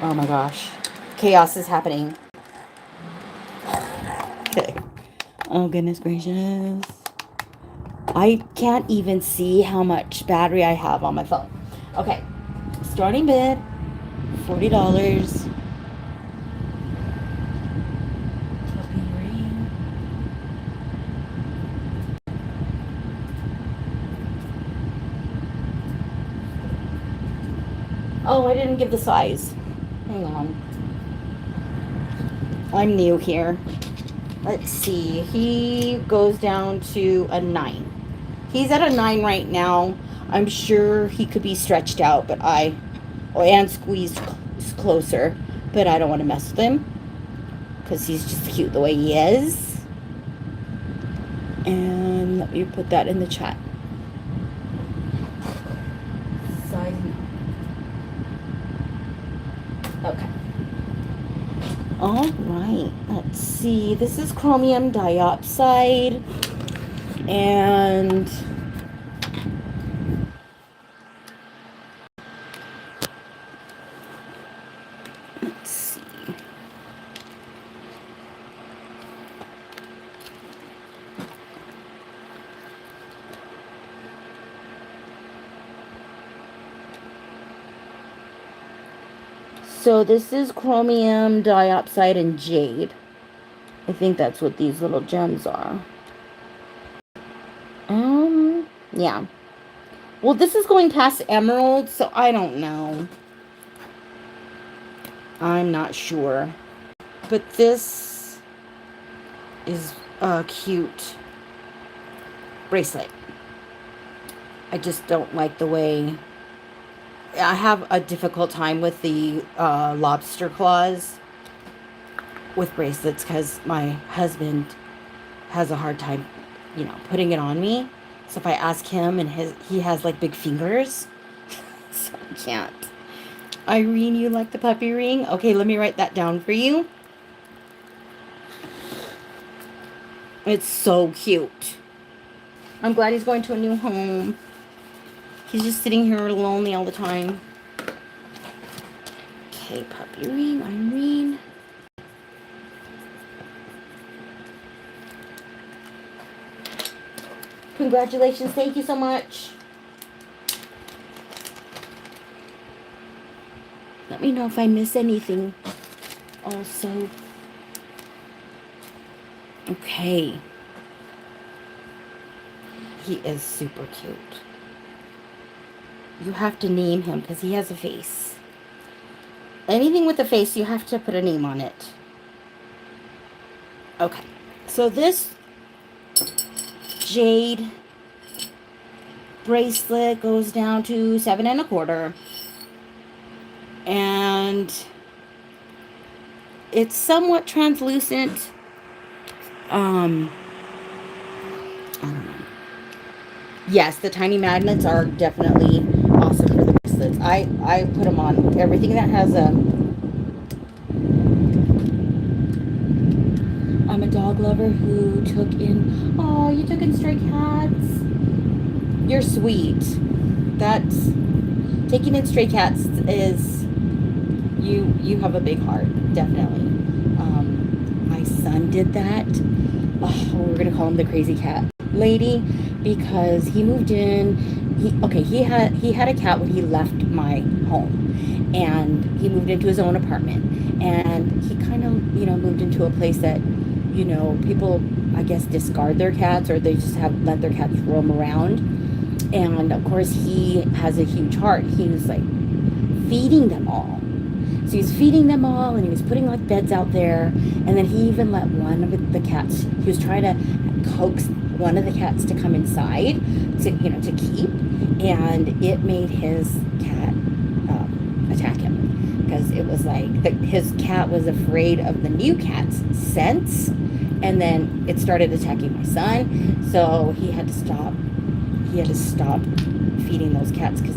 Oh my gosh. Chaos is happening. Okay. Oh goodness gracious. I can't even see how much battery I have on my phone. Okay. Starting bid, $40. Oh, I didn't give the size. Hang on. I'm new here. Let's see. He goes down to a 9. He's at a 9 right now. I'm sure he could be stretched out, but and squeezed closer, but I don't want to mess with him because he's just cute the way he is. And let me put that in the chat. Size. Okay. All right. Let's see. This is chromium diopside, and let's see. So this is chromium diopside and jade. I think that's what these little gems are. Yeah. Well, this is going past emerald, so I don't know. I'm not sure. But this is a cute bracelet. I just don't like the way... I have a difficult time with the lobster claws with bracelets because my husband has a hard time, putting it on me. So if I ask him, and he has like big fingers, so I can't. Irene, you like the puppy ring? Okay, let me write that down for you. It's so cute. I'm glad he's going to a new home. He's just sitting here lonely all the time. Okay, puppy ring, Irene. Congratulations. Thank you so much. Let me know if I miss anything. Also. Okay. He is super cute. You have to name him because he has a face. Anything with a face, you have to put a name on it. Okay. So this jade bracelet goes down to 7 1/4. And it's somewhat translucent. I don't know. Yes, the tiny magnets are definitely awesome for the bracelets. I put them on everything that has a... I'm a dog lover who took in... Oh, you took in stray cats. You're sweet. That's... Taking in stray cats is... You have a big heart, definitely. My son did that. Oh, we're gonna call him the crazy cat lady because he moved in. He had a cat when he left my home, and he moved into his own apartment, and he kind of moved into a place that people, I guess, discard their cats, or they just let their cats roam around. And of course he has a huge heart. He was like feeding them all. So he's feeding them all, and he was putting like beds out there, and then he even let one of the cats, he was trying to coax one of the cats to come inside to keep, and it made his cat attack him because it was like his cat was afraid of the new cat's scents, and then it started attacking my son. So he had to stop feeding those cats because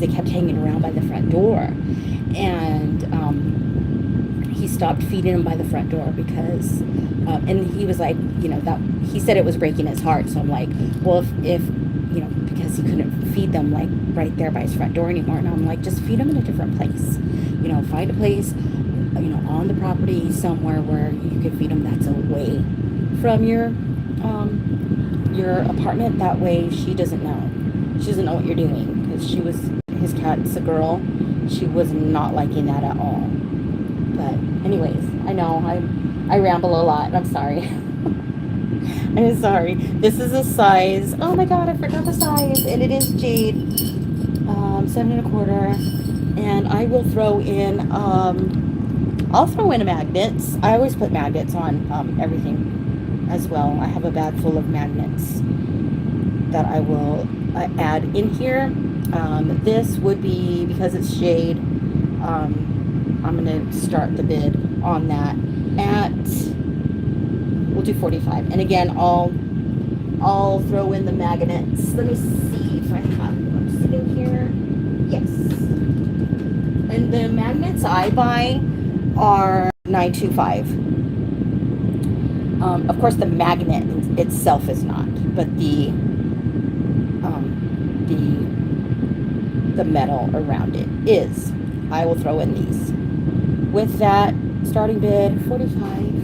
they kept hanging around by the front door. And he stopped feeding them by the front door because And he was like, you know, that he said it was breaking his heart. So I'm like, well, if you know, because he couldn't feed them like right there by his front door anymore. And I'm like, just feed them in a different place. You know, find a place, you know, on the property somewhere where you can feed them that's away from your apartment. That way she doesn't know. She doesn't know what you're doing because she was his cat's a girl. She was not liking that at all. But anyways, I know I ramble a lot. I'm sorry. I'm sorry. This is a size. Oh my god, I forgot the size, and it is jade, 7 1/4. And I will throw in. I'll throw in magnets. I always put magnets on everything as well. I have a bag full of magnets that I will add in here. This would be because it's shade. I'm gonna start the bid on that at, we'll do 45. And again, I'll throw in the magnets. Let me see if I have them sitting here. Yes. And the magnets I buy are 925. Of course, the magnet itself is not, but the metal around it is. I will throw in these. With that, starting bid 45.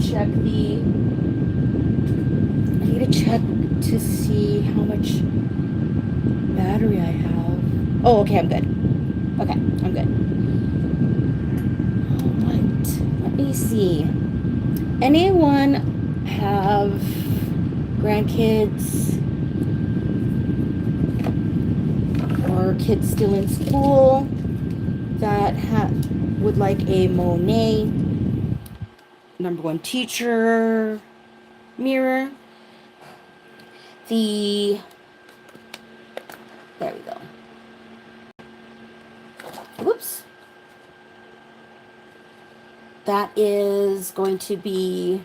Check the, I need to check to see how much battery I have. Oh, okay, I'm good. Okay, I'm good. All right, let me see. Anyone have grandkids or kids still in school that would like a Monet #1 teacher mirror? There we go. Whoops. That is going to be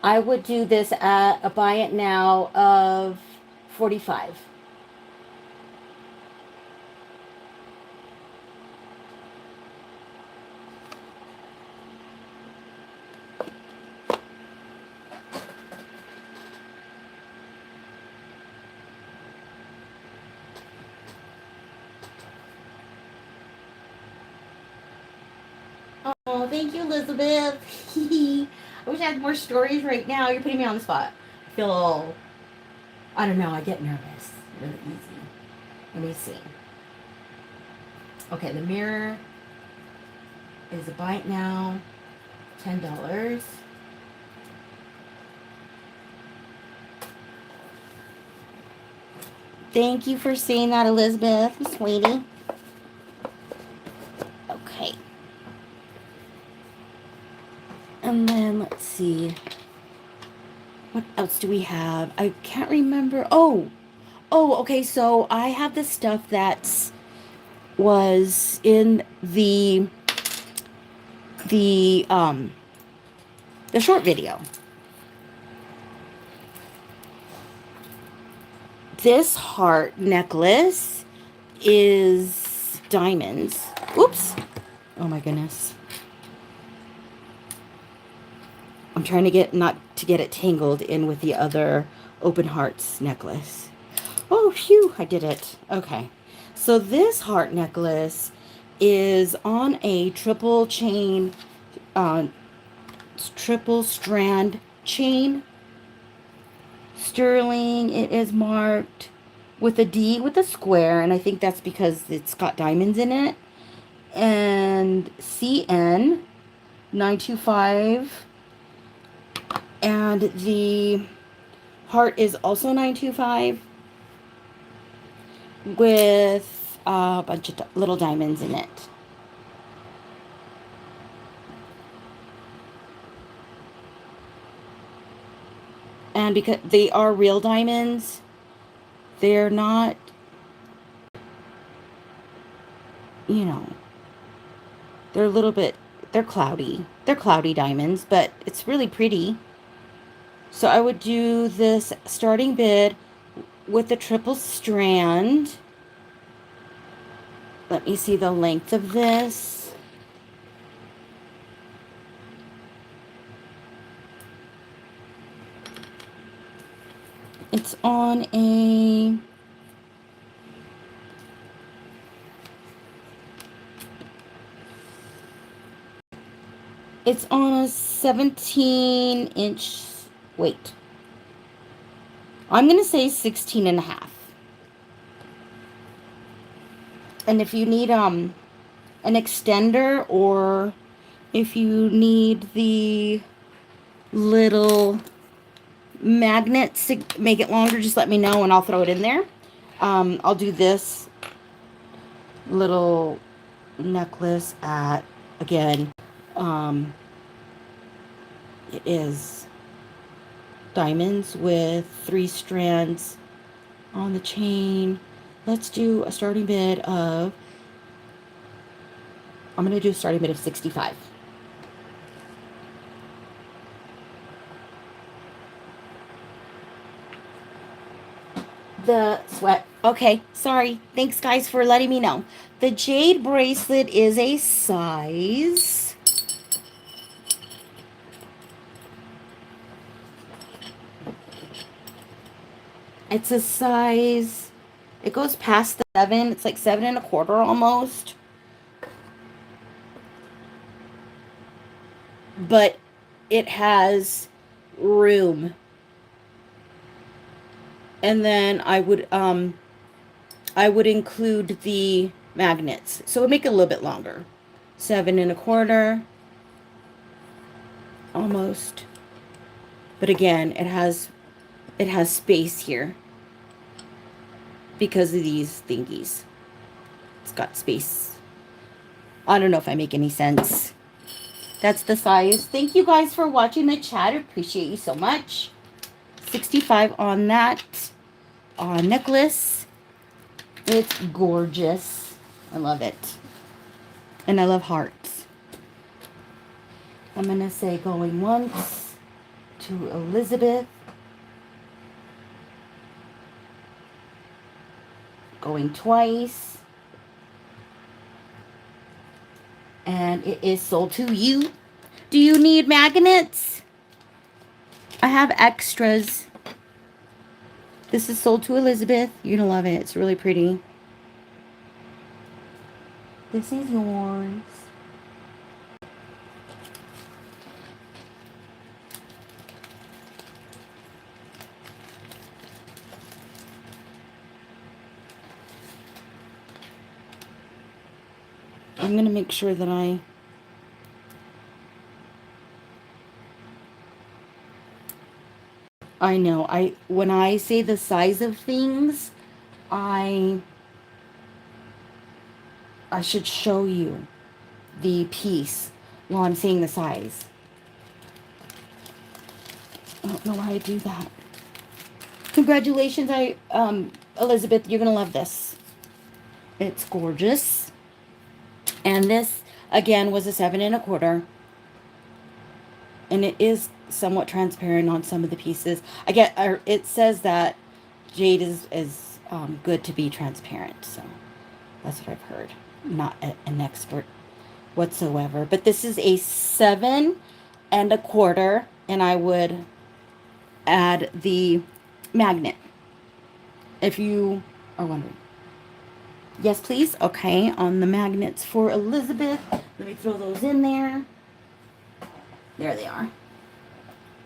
I would do this at a buy it now of 45. Oh, thank you, Elizabeth. I wish I had more stories right now. You're putting me on the spot. I feel all, I don't know, I get nervous really easy. Let me see. Okay, the mirror is a buy it now, $10. Thank you for saying that, Elizabeth, sweetie. Okay. And then let's see. What else do we have? I can't remember. Oh, okay. So I have the stuff that was in the short video. This heart necklace is diamonds. Oops. Oh my goodness. I'm trying to get not to get it tangled in with the other open hearts necklace. Oh, phew, I did it. Okay. So this heart necklace is on a triple strand chain. Sterling. It is marked with a D with a square, and I think that's because it's got diamonds in it. And CN 925. And the heart is also 925 with a bunch of little diamonds in it. And because they are real diamonds, They're not, you know, they're a little bit, they're cloudy. They're cloudy diamonds, but it's really pretty. So I would do this starting bid with the triple strand. Let me see the length of this. It's on a It's on a 17-inch, wait. I'm going to say 16 and a half. And if you need an extender, or if you need the little magnets to make it longer, just let me know and I'll throw it in there. I'll do this little necklace at, again, it is diamonds with 3 strands on the chain. Let's do a starting bid of, I'm going to do a starting bid of 65. The sweat. Okay, sorry. Thanks, guys, for letting me know. The jade bracelet is a size. It's a size. It goes past the 7. It's like 7 and a quarter almost. But it has room. And then I would include the magnets, so it would make it a little bit longer. 7 and a quarter, almost. But again, it has space here because of these thingies. It's got space. I don't know if I make any sense. That's the size. Thank you guys for watching the chat. I appreciate you so much. 65 on that necklace. It's gorgeous. I love it. And I love hearts. I'm going to say going once to Elizabeth. Going twice. And it is sold to you. Do you need magnets? I have extras. This is sold to Elizabeth. You're going to love it. It's really pretty. This is yours. I'm going to make sure that I know, when I say the size of things, I should show you the piece while I'm saying the size. I don't know why I do that. Congratulations, Elizabeth, you're going to love this. It's gorgeous. And this, again, was a 7 and a quarter. And it is somewhat transparent on some of the pieces. It says that jade is good to be transparent. So that's what I've heard. I'm not an expert whatsoever. But this is a 7 and a quarter. And I would add the magnet, if you are wondering. Yes, please. Okay, on the magnets for Elizabeth. Let me throw those in there. There they are.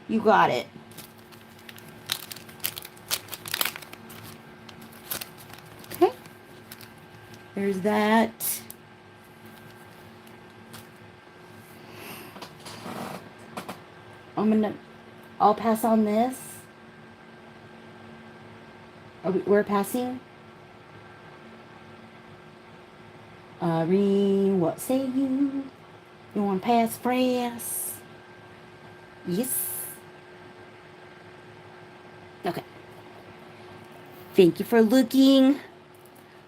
You got it. Okay. There's that. I'll pass on this. We're passing? Irene, what say you? You want to pass press? Yes. Okay. Thank you for looking.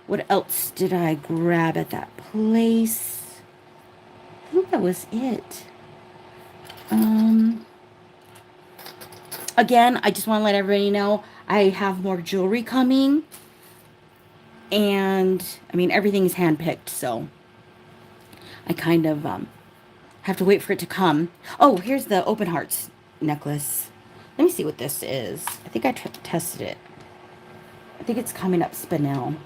What else did I grab at that place? I think that was it. Again, I just want to let everybody know I have more jewelry coming. And, I mean, everything's handpicked, so I kind of have to wait for it to come. Oh, here's the open hearts necklace. Let me see what this is. I think I tested it. I think it's coming up spinel.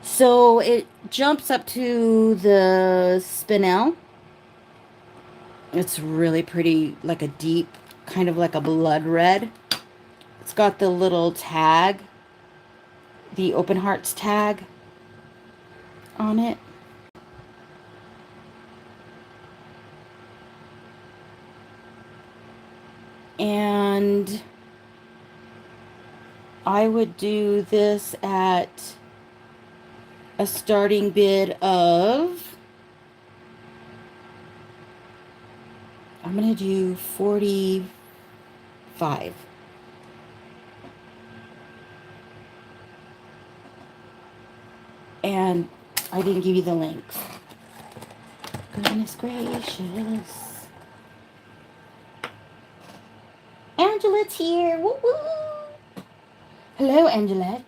So it jumps up to the spinel. It's really pretty, like a deep, kind of like a blood red. It's got the little tag, the open hearts tag on it. And I would do this at a starting bid of, I'm going to do 45. And I didn't give you the links. Goodness gracious. Angelette's here. Woo woo. Hello, Angelette.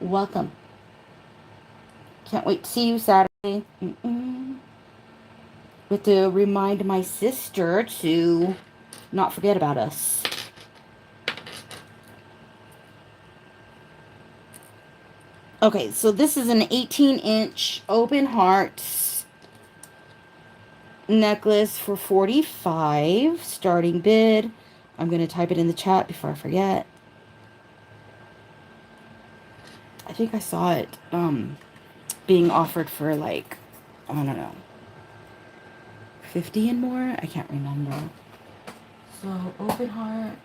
Welcome. Can't wait to see you Saturday. Have to remind my sister to not forget about us. Okay, so this is an 18-inch open heart necklace for 45. Starting bid. I'm going to type it in the chat before I forget. I think I saw it being offered for like, I don't know, 50 and more? I can't remember. So, open heart.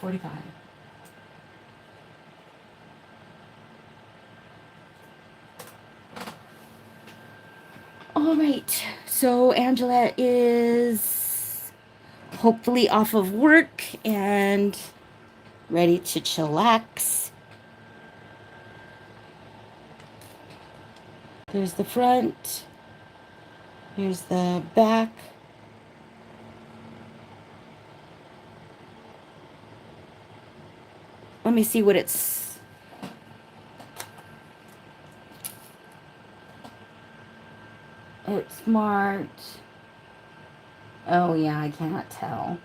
$45. All right. So Angela is hopefully off of work and ready to chillax. Here's the front. Here's the back. Let me see what it's. It's marked. Oh yeah, I can't tell.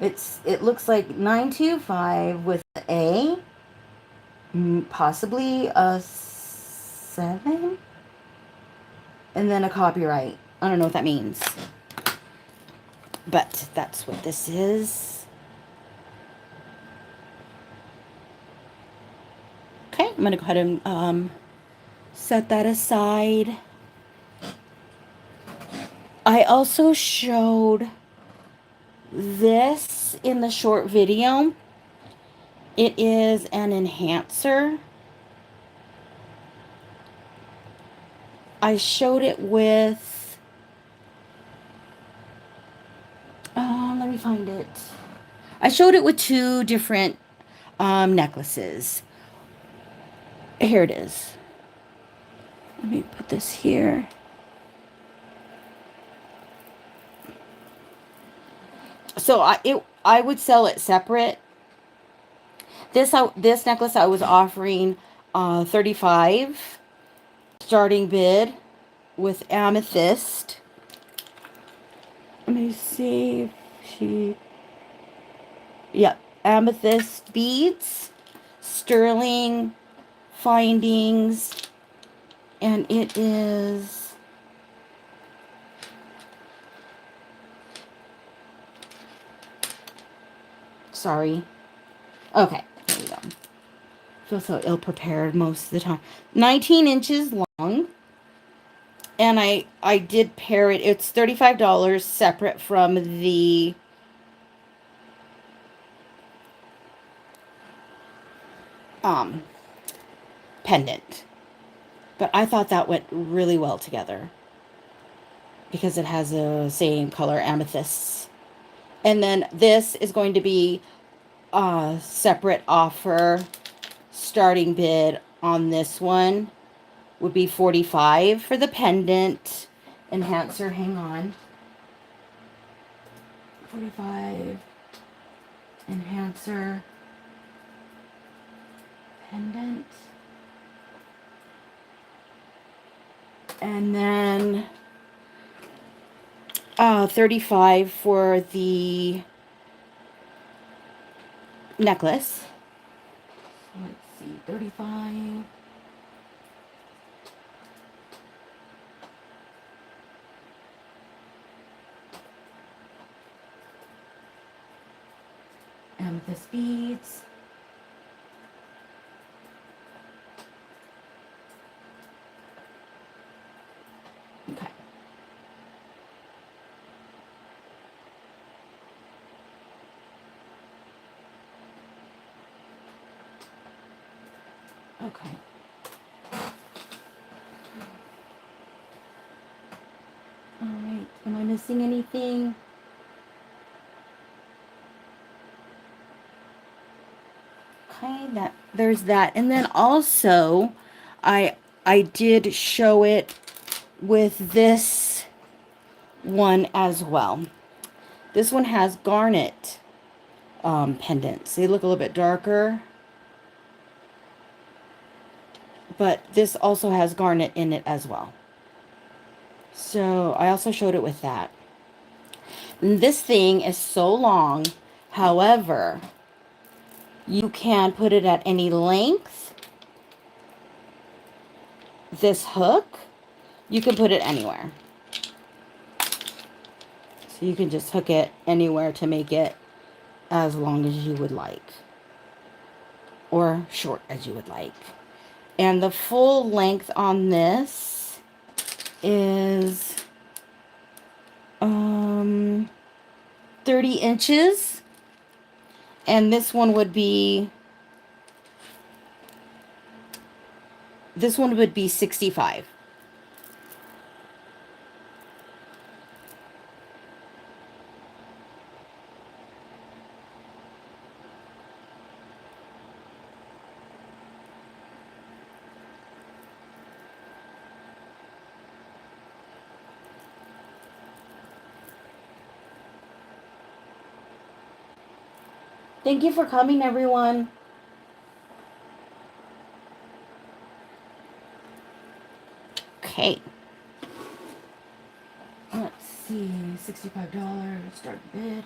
It looks like 925 with A, possibly a 7, and then a copyright. I don't know what that means, but that's what this is. Okay, I'm gonna go ahead and set that aside. I also showed this in the short video. It is an enhancer. I showed it with, let me find it. I showed it with 2 different necklaces. Here it is. Let me put this here. So I would sell it separate. This necklace I was offering $35 starting bid with amethyst. Let me see if she. Yep, amethyst beads, sterling findings, and it is. Sorry. Okay, there we go. Feel so ill-prepared most of the time. 19 inches long. And I did pair it. It's $35 separate from the um pendant. But I thought that went really well together because it has the same color amethysts. And then this is going to be a separate offer. Starting bid on this one would be $45 for the pendant enhancer. Hang on. 45 enhancer pendant. And then 35 for the necklace. Let's see, 35. Amethyst beads. Okay. Okay. All right. Am I missing anything? Okay, there's that. And then also I did show it with this one as well. This one has garnet pendants. They look a little bit darker. But this also has garnet in it as well. So I also showed it with that. And this thing is so long. However, you can put it at any length. This hook, you can put it anywhere. So you can just hook it anywhere to make it as long as you would like. Or short as you would like. And the full length on this is 30 inches. And this one would be 65. Thank you for coming, everyone. Okay. Let's see. $65. Start bid.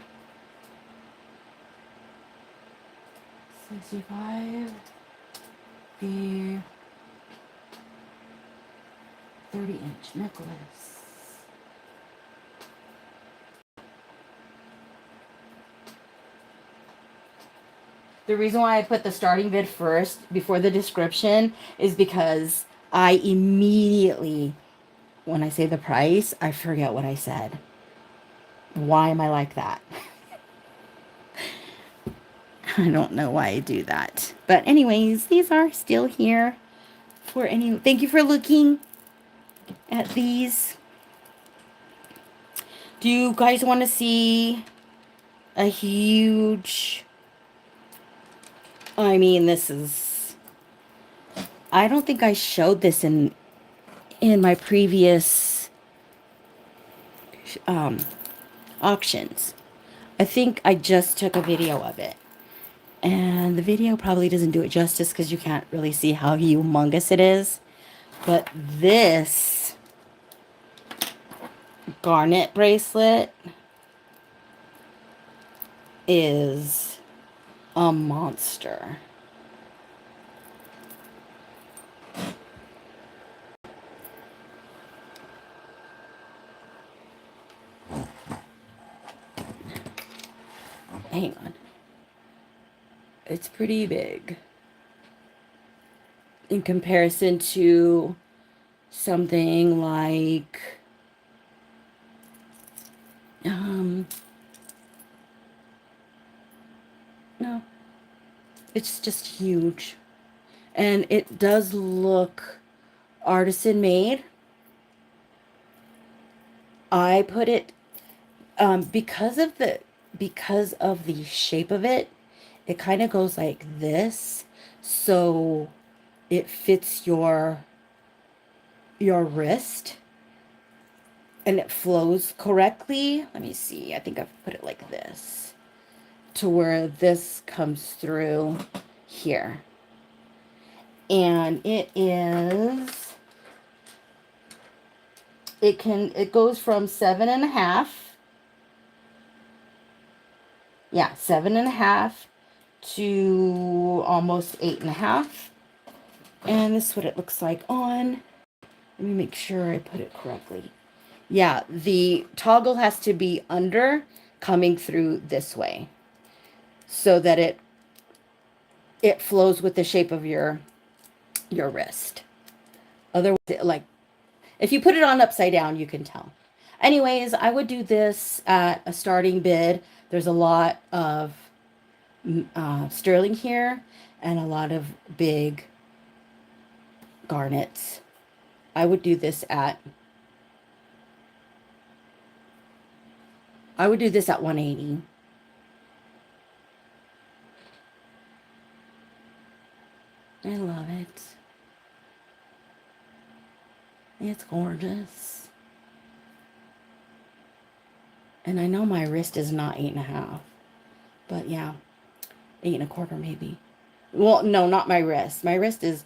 65. The 30-inch necklace. The reason why I put the starting bid first before the description is because I immediately, when I say the price, I forget what I said. Why am I like that? I don't know why I do that. But anyways, these are still here for any. Thank you for looking at these. Do you guys want to see a huge... I mean, this is... I don't think I showed this in my previous auctions. I think I just took a video of it. And the video probably doesn't do it justice because you can't really see how humongous it is. But this garnet bracelet is a monster. Hang on. It's pretty big in comparison to something like, no, it's just huge. And it does look artisan made. I put it, because of the shape of it, it kind of goes like this. So it fits your wrist and it flows correctly. Let me see. I think I've put it like this to where this comes through here. And it goes from 7.5. Yeah, 7.5 to almost 8.5. And this is what it looks like on. Let me make sure I put it correctly. Yeah, the toggle has to be under, coming through this way, so that it flows with the shape of your wrist. Otherwise, like, if you put it on upside down, you can tell. Anyways, I would do this at a starting bid. There's a lot of sterling here and a lot of big garnets. I would do this at 180. I love it. It's gorgeous. And I know my wrist is not 8.5, but yeah, 8.25 maybe. Well, no, not my wrist. My wrist is,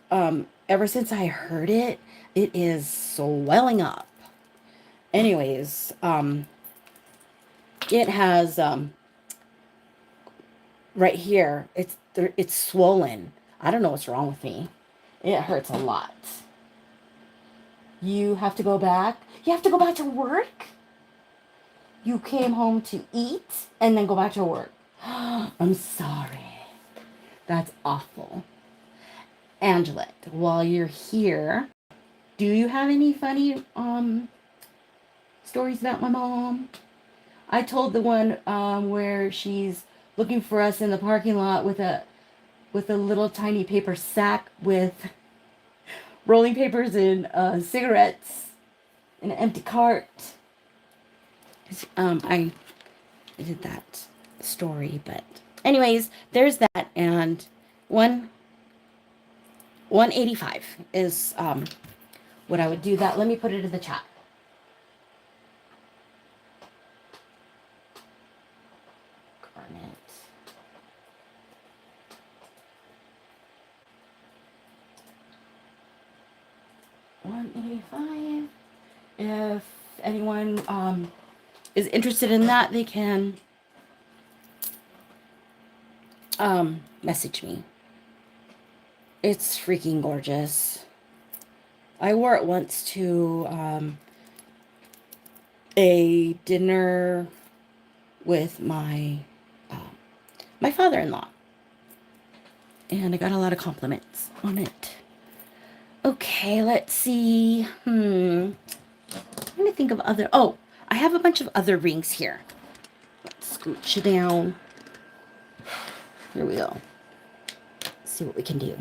ever since I heard it, it is swelling up. Anyways, it has, right here, it's swollen. I don't know what's wrong with me. It hurts a lot. You have to go back. You have to go back to work? You came home to eat and then go back to work. I'm sorry. That's awful. Angelette, while you're here, do you have any funny stories about my mom? I told the one where she's looking for us in the parking lot with a little tiny paper sack with rolling papers and cigarettes in an empty cart. I did that story, but anyways, there's that. And 185 is what I would do that. Let me put it in the chat. Garnet. $185. If anyone is interested in that, they can message me. It's freaking gorgeous. I wore it once to a dinner with my father-in-law, and I got a lot of compliments on it. Okay, let's see. I'm trying to think of other. Oh, I have a bunch of other rings here. Let's scooch it down. Here we go. Let's see what we can do.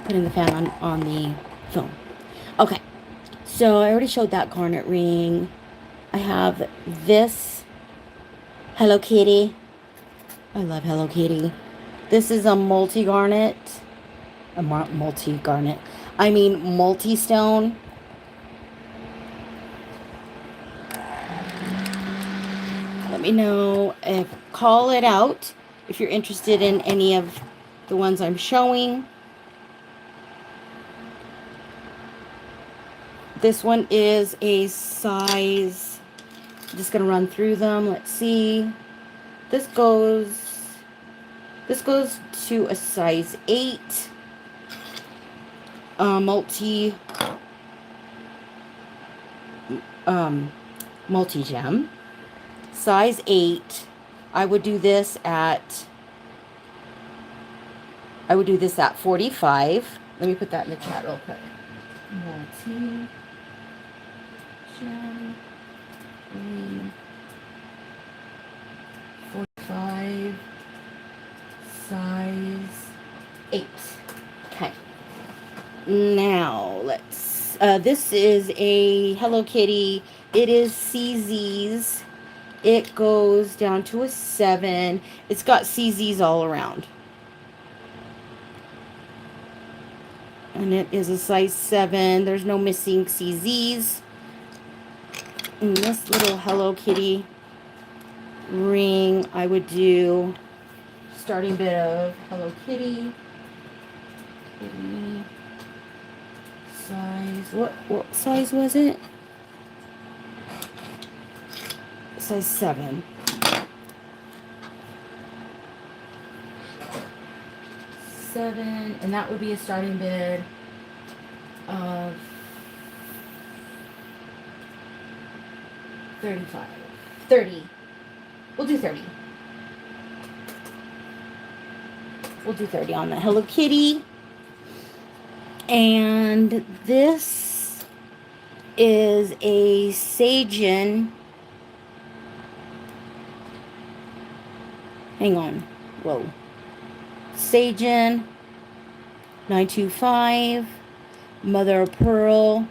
Putting the fan on the film. Okay, so I already showed that garnet ring. I have this Hello Kitty. I love Hello Kitty. This is a multi-garnet. Multi-garnet. I mean multi-stone. Let me know if call it out if you're interested in any of the ones I'm showing. This one is a size. I'm just gonna run through them. Let's see. This goes to a size 8. Multi-gem. Size 8. I would do this at 45. Let me put that in the chat real quick. Multi gem ring 45 size 8. Okay. Now let's. This is a Hello Kitty. It is CZ's. It goes down to a 7. It's got CZ's all around. And it is a size 7. There's no missing CZ's. And this little Hello Kitty ring, I would do starting bit of Hello Kitty. Kitty size. What size was it? Size 7. 7, and that would be a starting bid of 35. 30. We'll do 30. We'll do 30 on the Hello Kitty. And this is a Sajin. Hang on. Whoa. Sajin 925, Mother of Pearl,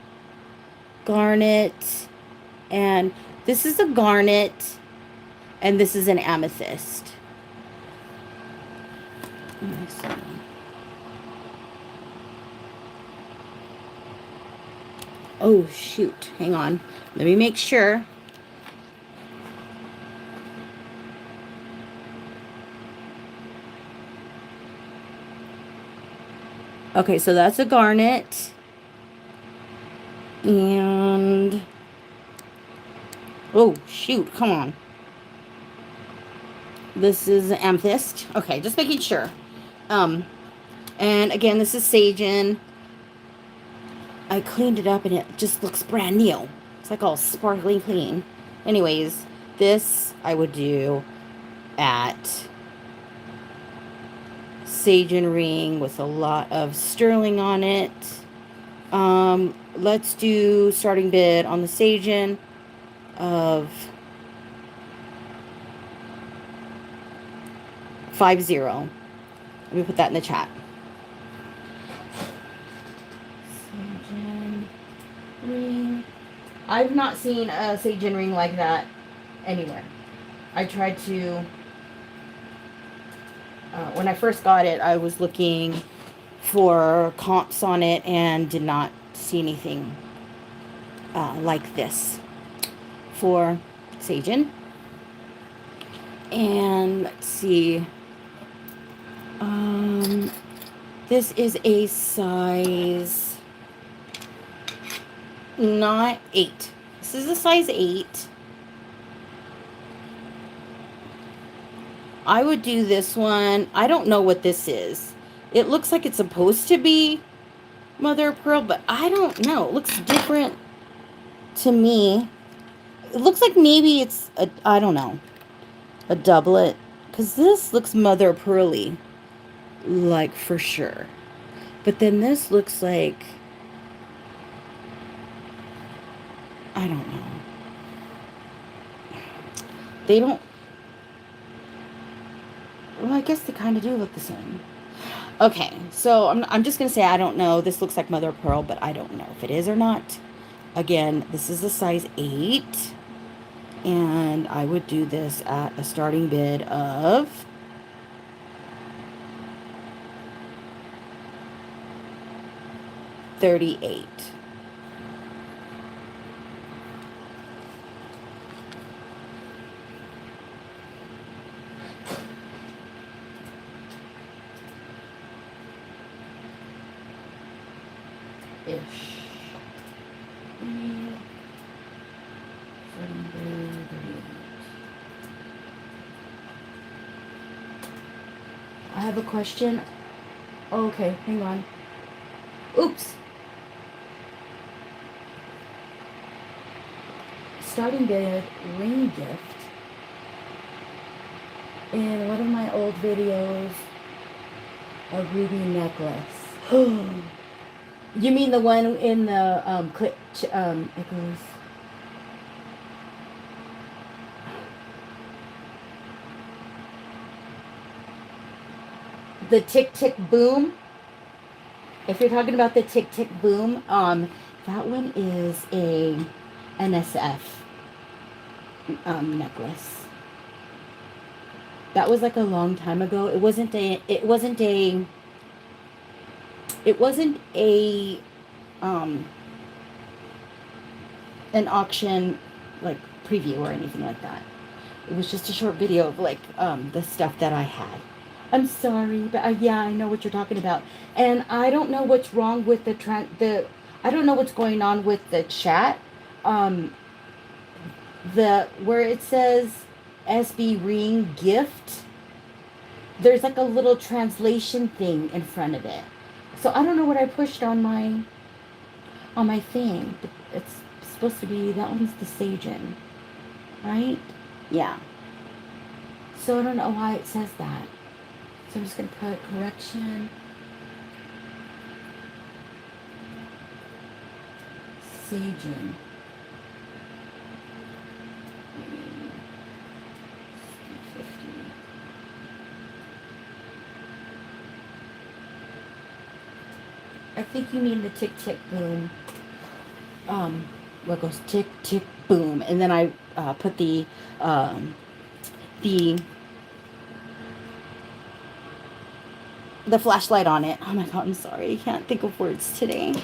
Garnet, and this is a garnet, and this is an amethyst. Oh, shoot. Hang on. Let me make sure. Okay, so that's a garnet. And... oh, shoot. Come on. This is an amethyst. Okay, just making sure. And again, this is Sajin. I cleaned it up and it just looks brand new. It's like all sparkly clean. Anyways, this I would do at Sajin ring with a lot of sterling on it. Let's do starting bid on the Sajin of 50. Let me put that in the chat. Sajin ring. I've not seen a Sajin ring like that anywhere. I tried to... when I first got it, I was looking for comps on it and did not see anything like this for Sajin. And let's see. This is a size not 8. This is a size 8. I would do this one. I don't know what this is. It looks like it's supposed to be Mother of Pearl, but I don't know. It looks different to me. It looks like maybe it's a, I don't know, a doublet. Because this looks Mother of Pearly, like for sure. But then this looks like, I don't know. They don't, well, I guess they kind of do look the same. Okay, so I'm just going to say I don't know. This looks like Mother of Pearl, but I don't know if it is or not. Again, this is a size 8. And I would do this at a starting bid of 38. Ish. I have a question. Oh, okay, hang on. Oops. Starting bid ring gift. In one of my old videos, a ruby necklace. You mean the one in the it goes the tick tick boom. If you're talking about the tick tick boom, that one is a NSF necklace. That was like a long time ago. It wasn't a um an auction like preview or anything like that. It was just a short video of like the stuff that I had. I'm sorry, but yeah, I know what you're talking about. And I don't know what's wrong with the I don't know what's going on with the chat. Um the where it says SB ring gift, there's like a little translation thing in front of it. So I don't know what I pushed on my thing. It's supposed to be that one's the Sagen, right? Yeah. So I don't know why it says that. So I'm just going to put correction. Sagen. I think you mean the tick tick boom. What goes tick tick boom, and then I put the the flashlight on it. Oh my god, I'm sorry, I can't think of words today.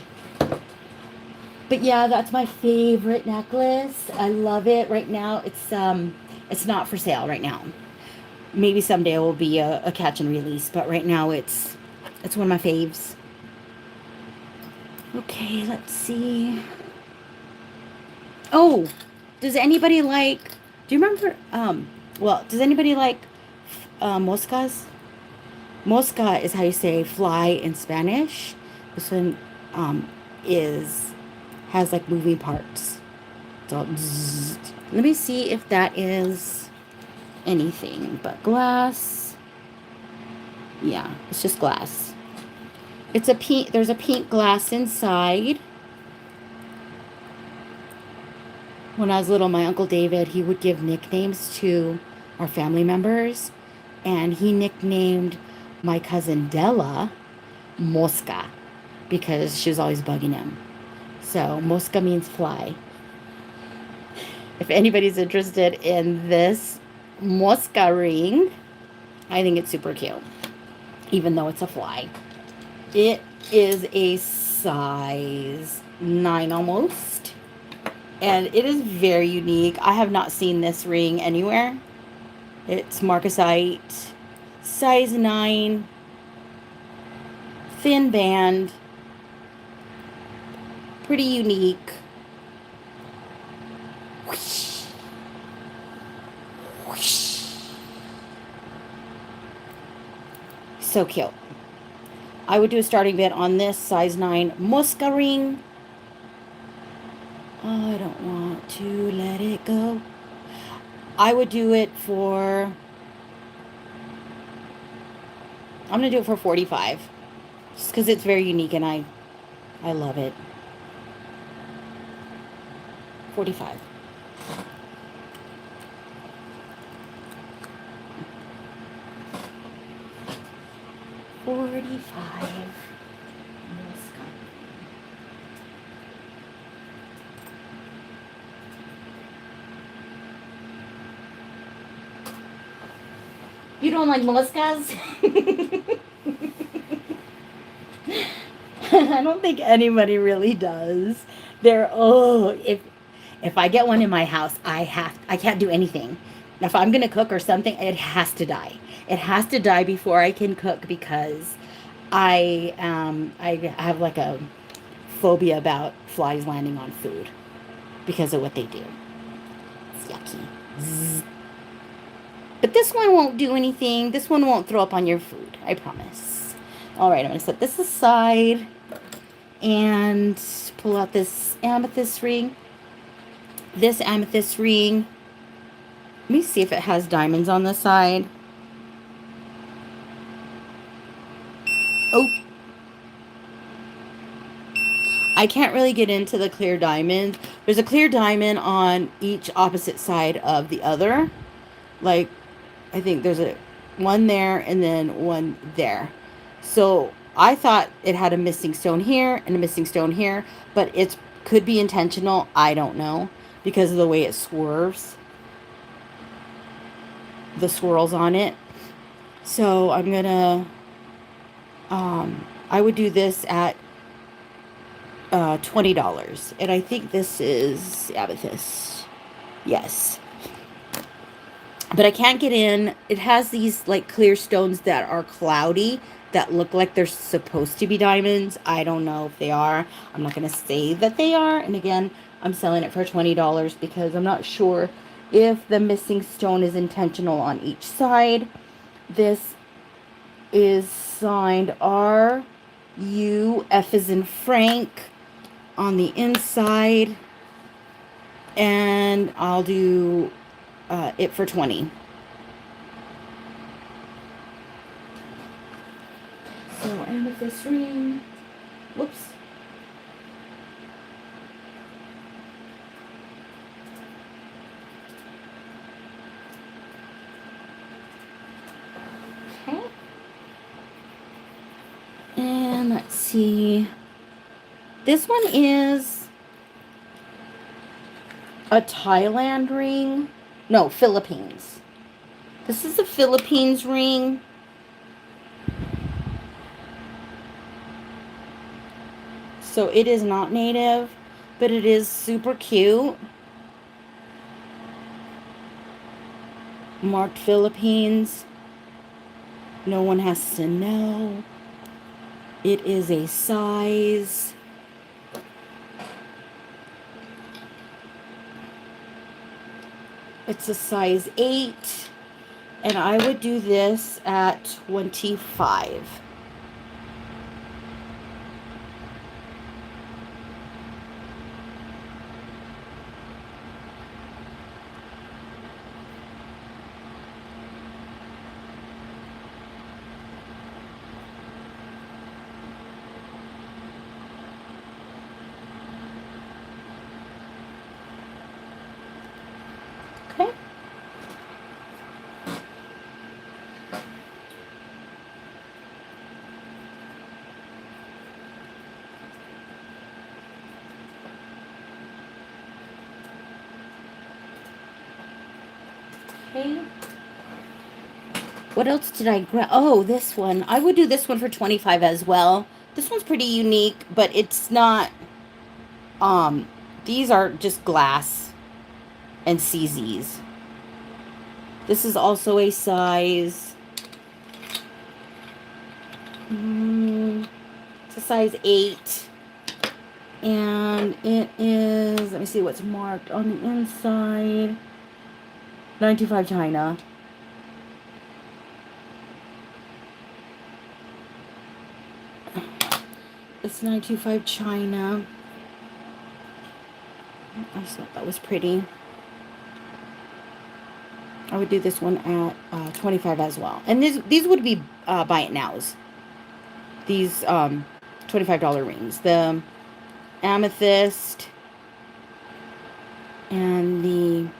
But yeah, that's my favorite necklace. I love it. Right now, it's not for sale right now. Maybe someday it will be a catch and release, but right now it's one of my faves. Okay, let's see. Oh, does anybody like? Do you remember? Well, does anybody like moscas? Mosca is how you say fly in Spanish. This one is has like moving parts. So zzz. Let me see if that is anything but glass. Yeah, it's just glass. It's a pink. There's a pink glass inside. When I was little, my Uncle David, he would give nicknames to our family members, and he nicknamed my cousin Della Mosca because she was always bugging him. So Mosca means fly. If anybody's interested in this Mosca ring, I think it's super cute, even though it's a fly. It is a size 9 almost. And it is very unique. I have not seen this ring anywhere. It's marcasite, size 9, thin band, pretty unique. Whoosh. Whoosh. So cute. I would do a starting bid on this size 9 Mosca ring. I don't want to let it go. I would do it for, I'm going to do it for 45. Just because it's very unique and I love it. 45. You don't like molluscas? I don't think anybody really does. If I get one in my house, I can't do anything. If I'm gonna cook or something, it has to die. It has to die before I can cook because I have like a phobia about flies landing on food because of what they do. It's yucky. Zzz. But this one won't do anything. This one won't throw up on your food. I promise. All right, I'm going to set this aside and pull out this amethyst ring. This amethyst ring. Let me see if it has diamonds on the side. Oh. I can't really get into the clear diamond. There's a clear diamond on each opposite side of the other. Like, I think there's a one there and then one there. So I thought it had a missing stone here and a missing stone here, but it could be intentional. I don't know because of the way it swerves, the swirls on it. So I'm gonna, I would do this at $20, and I think this is amethyst. Yes. But I can't get in. It has these like clear stones that are cloudy that look like they're supposed to be diamonds. I don't know if they are. I'm not going to say that they are. And again, I'm selling it for $20 because I'm not sure if the missing stone is intentional on each side. This is signed R U, F is in Frank on the inside. And I'll do it for 20. So amethyst ring. Whoops. Okay. And let's see. This one is a Thailand ring. No, Philippines. This is a Philippines ring. So it is not native, but it is super cute. Marked Philippines. No one has to know. It is a size. It's a size 8. And I would do this at 25. Okay. Okay. What else did I grab? Oh, this one. I would do this one for 25 as well. This one's pretty unique, but it's not, these are just glass and CZs. This is also a size, it's a size 8. And it is, let me see what's marked on the inside. 925 China. It's 925 China. I just thought that was pretty. I would do this one at 25 as well. And these would be buy it nows. These $25 rings. The amethyst and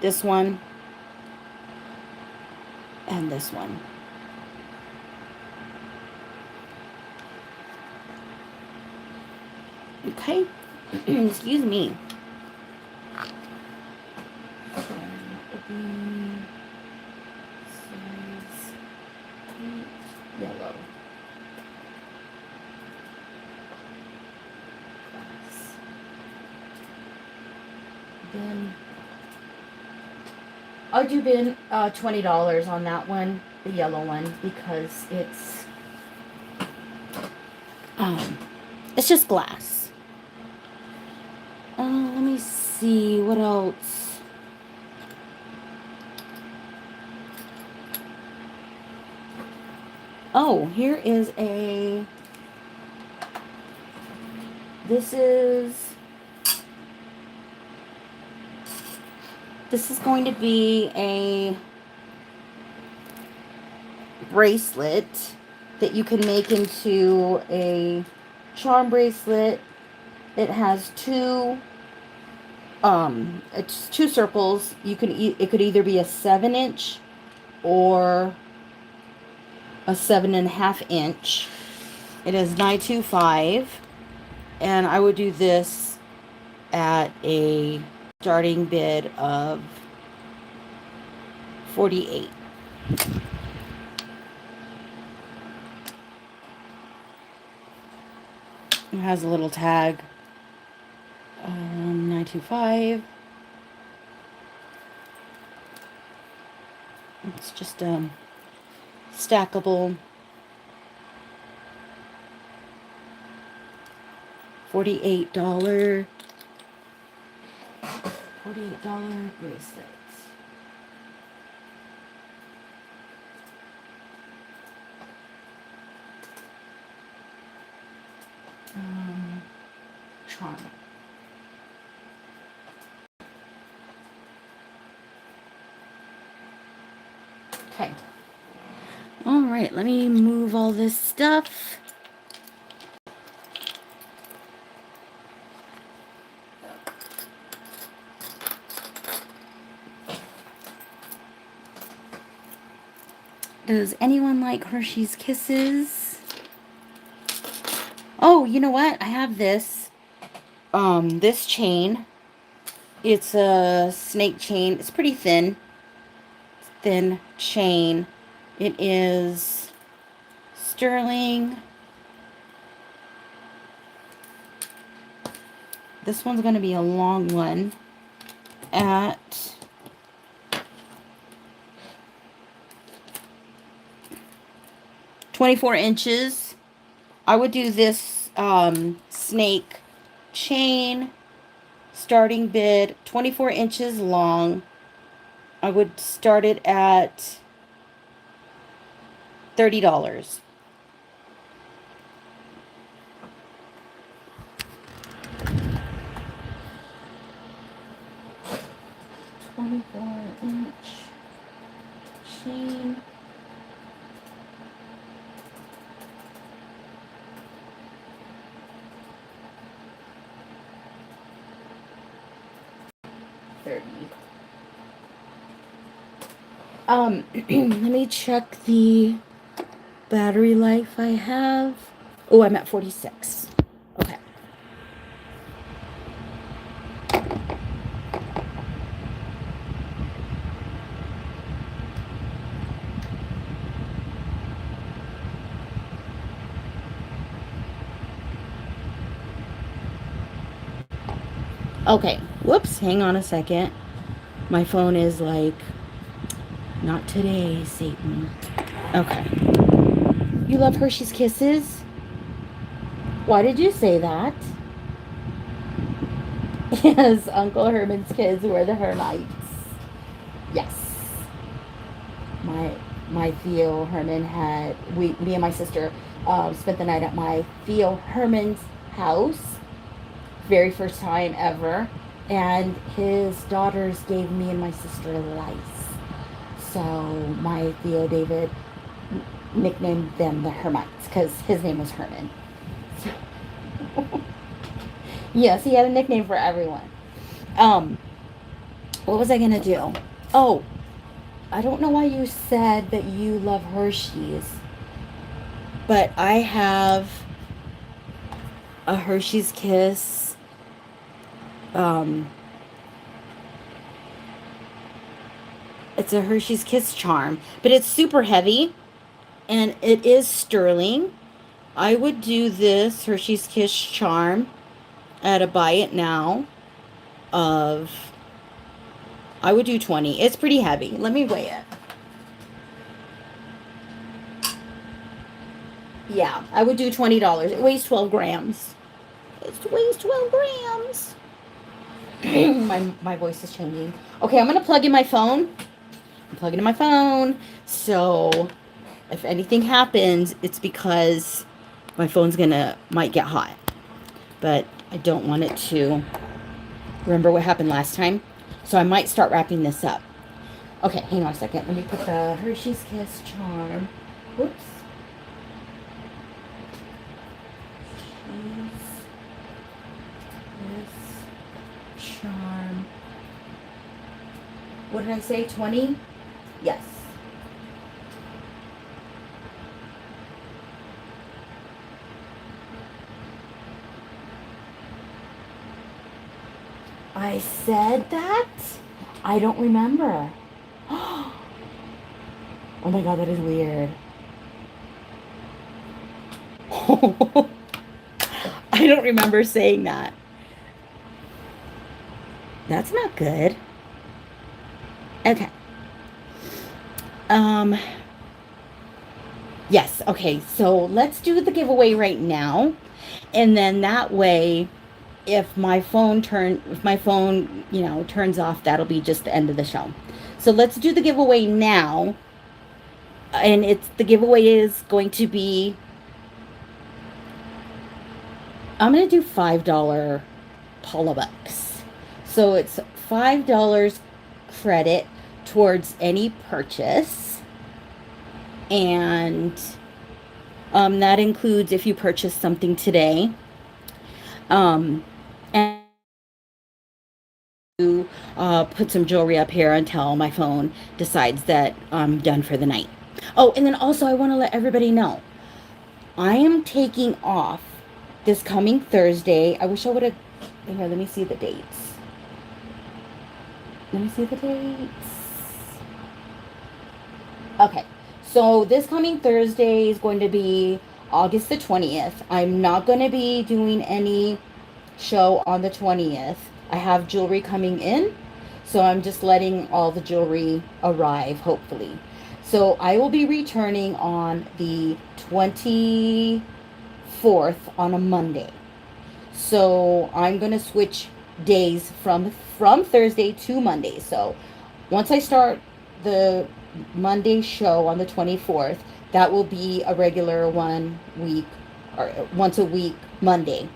this one and this one. Okay. Excuse me. Yellow. Then I'll do bin $20 on that one, the yellow one, because it's just glass. Let me see what else. Oh, here is this is going to be a bracelet that you can make into a charm bracelet It has it's two circles. You can it could either be a 7-inch or a 7.5 inch. It is 925, and I would do this at a starting bid of 48. It has a little tag. 925. It's just stackable. $48 bracelets. Charm. Okay. All right, let me move all this stuff. Does anyone like Hershey's Kisses? Oh, you know what? I have this. This chain. It's a snake chain. It's pretty thin. Thin chain. It is sterling. This one's going to be a long one at $24. I would do this snake chain starting bid 24 inches long. I would start it at $30. $24-inch chain. Let me check the battery life I have. Oh, I'm at 46. Okay. Okay. Whoops. Hang on a second. My phone is like, not today, Satan. Okay. You love Hershey's Kisses? Why did you say that? Yes, Uncle Herman's kids were the Hermites. Yes. My Theo Herman had, me and my sister spent the night at my Theo Herman's house. Very first time ever. And his daughters gave me and my sister lice. So my Theo David nicknamed them the Hermites because his name was Herman. So yes, he had a nickname for everyone. What was I gonna do? Oh, I don't know why you said that you love Hershey's, but I have a Hershey's Kiss. It's a Hershey's Kiss charm, but it's super heavy, and it is sterling. I would do this Hershey's Kiss charm at a buy it now of, I would do 20. It's pretty heavy. Let me weigh it. Yeah, I would do $20. It weighs 12 grams. It weighs 12 grams. my voice is changing. Okay, I'm going to plug in my phone. I'm plugging in my phone. So if anything happens, it's because my phone's might get hot. But I don't want it to. Remember what happened last time? So I might start wrapping this up. Okay, hang on a second. Let me put the Hershey's Kiss charm. Whoops. What did I say? 20? Yes. I said that? I don't remember. Oh my god, that is weird. I don't remember saying that. That's not good. Okay. Um, yes, okay. So let's do the giveaway right now. And then that way, if my phone, turns off, that'll be just the end of the show. So let's do the giveaway now. And the giveaway is going to be, I'm going to do $5 Paula bucks. So it's $5 credit towards any purchase. And that includes if you purchase something today. And put some jewelry up here until my phone decides that I'm done for the night. Oh, and then also I want to let everybody know I am taking off this coming Thursday. I wish I would have. Here, let me see the dates. Let me see the dates. Okay, so this coming Thursday is going to be August the 20th. I'm not going to be doing any show on the 20th. I have jewelry coming in, so I'm just letting all the jewelry arrive, hopefully. So I will be returning on the 24th on a Monday. So I'm going to switch days from Thursday to Monday. So once I start the Monday show on the 24th, that will be a regular 1 week or once a week Monday.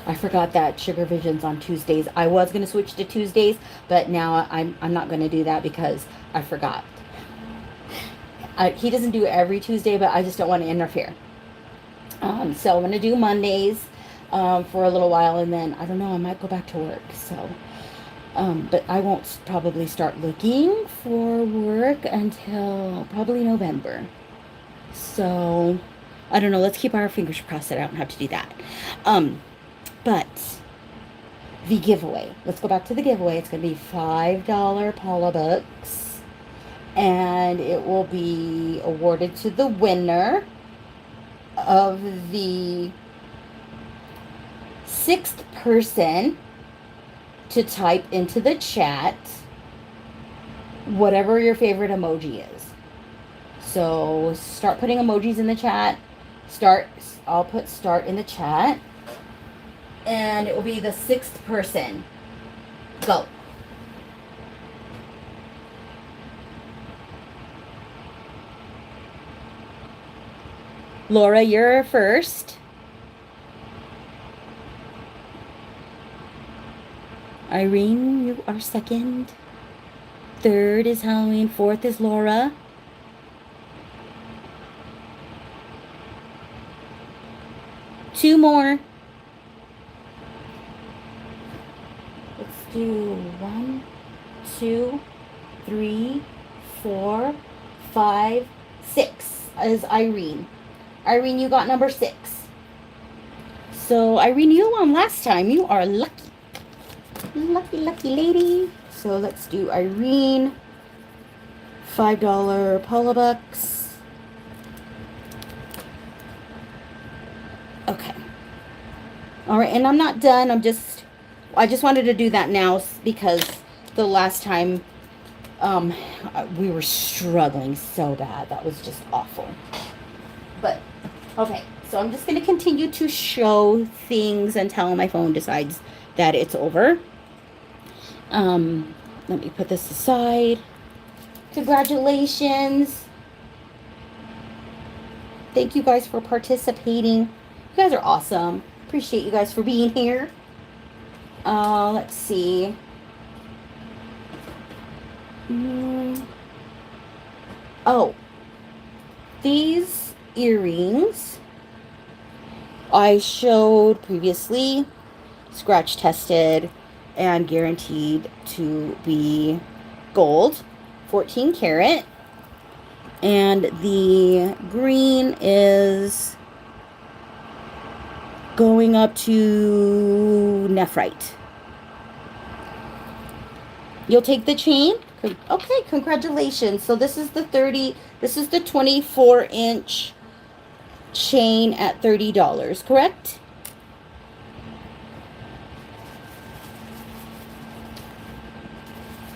I forgot that Sugar Vision's on Tuesdays. I was going to switch to Tuesdays, but now I'm not going to do that because I forgot. He doesn't do it every Tuesday, but I just don't want to interfere. So I'm going to do Mondays for a little while, and then, I don't know, I might go back to work. So, but I won't probably start looking for work until probably November. So, I don't know. Let's keep our fingers crossed that I don't have to do that. But the giveaway. Let's go back to the giveaway. It's going to be $5 Paula books. And it will be awarded to the winner of the 6th person to type into the chat whatever your favorite emoji is. So start putting emojis in the chat. I'll put start in the chat. And it will be the 6th person. Go. Laura, you're first. Irene, you are second. 3rd is Halloween. 4th is Laura. Two more. Let's do 1, 2, 3, 4, 5, 6 is Irene. Irene, you got number 6. So, Irene, you won last time. You are lucky. Lucky, lucky lady. So, let's do Irene. $5 Paula bucks. Okay. All right, and I'm not done. I just wanted to do that now because the last time we were struggling so bad. That was just awful. But, okay. So I'm just going to continue to show things until my phone decides that it's over. Let me put this aside. Congratulations. Thank you guys for participating. You guys are awesome. Appreciate you guys for being here. Let's see. Oh, these earrings I showed previously, scratch tested and guaranteed to be gold, 14 karat. And the green is going up to nephrite. You'll take the chain? Okay, congratulations. So this is the 24-inch chain at $30, correct?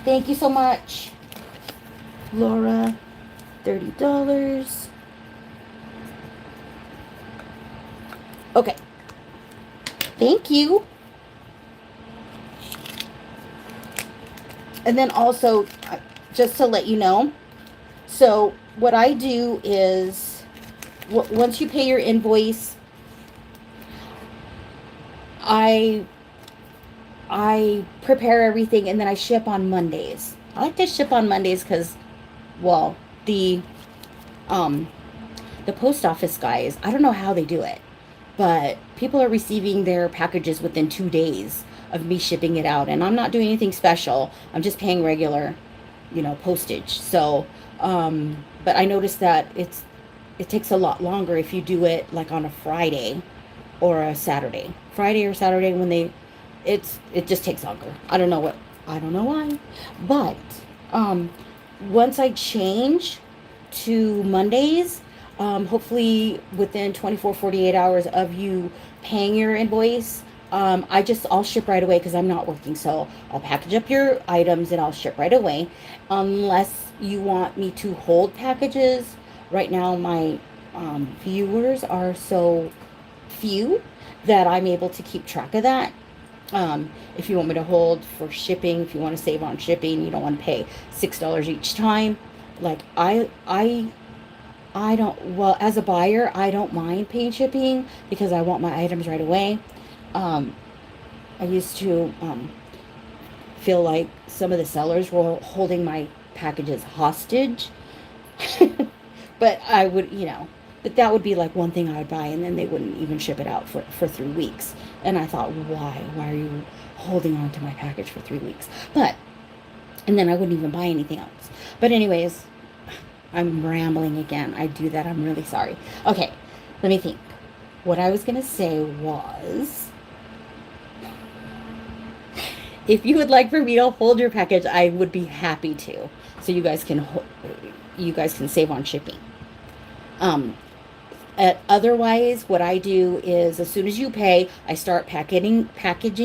Thank you so much, Laura. $30. Okay. Thank you. And then also, just to let you know, so what I do is, once you pay your invoice, I prepare everything and then I ship on Mondays. I like to ship on Mondays because, well, the post office guys, I don't know how they do it, but people are receiving their packages within 2 days of me shipping it out, and I'm not doing anything special. I'm just paying regular, postage. So, but I noticed that it takes a lot longer if you do it like on a Friday or a Saturday. Friday or Saturday it just takes longer. I don't know why. But once I change to Mondays, hopefully within 48 hours of you paying your invoice, I'll ship right away because I'm not working. So I'll package up your items and I'll ship right away. Unless you want me to hold packages. Right now my viewers are so few that I'm able to keep track of that. If you want me to hold for shipping, if you want to save on shipping, you don't want to pay $6 each time. Like I don't, well, as a buyer, I don't mind paying shipping because I want my items right away. I used to feel like some of the sellers were holding my packages hostage. But I would, but that would be like one thing I would buy and then they wouldn't even ship it out for 3 weeks. And I thought, why are you holding on to my package for 3 weeks? And then I wouldn't even buy anything else. But anyways, I'm rambling again. I do that. I'm really sorry. Okay, let me think. What I was going to say was, if you would like for me to hold your package, I would be happy to. So you guys can save on shipping. Otherwise, what I do is as soon as you pay, I start packaging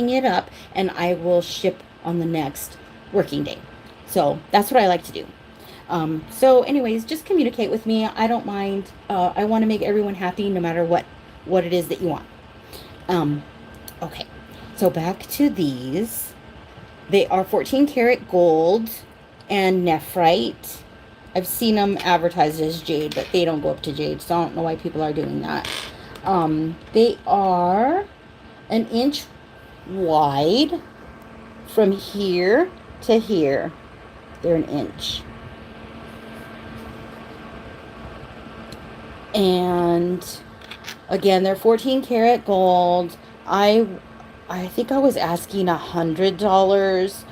it up, and I will ship on the next working day. So that's what I like to do. So anyways, just communicate with me. I don't mind. I want to make everyone happy no matter what it is that you want. Okay. So back to these. They are 14 karat gold and nephrite. I've seen them advertised as jade, but they don't go up to jade, so I don't know why people are doing that. They are 1 inch wide from here to here. They're 1 inch. And again, they're 14 karat gold. I think I was asking $100.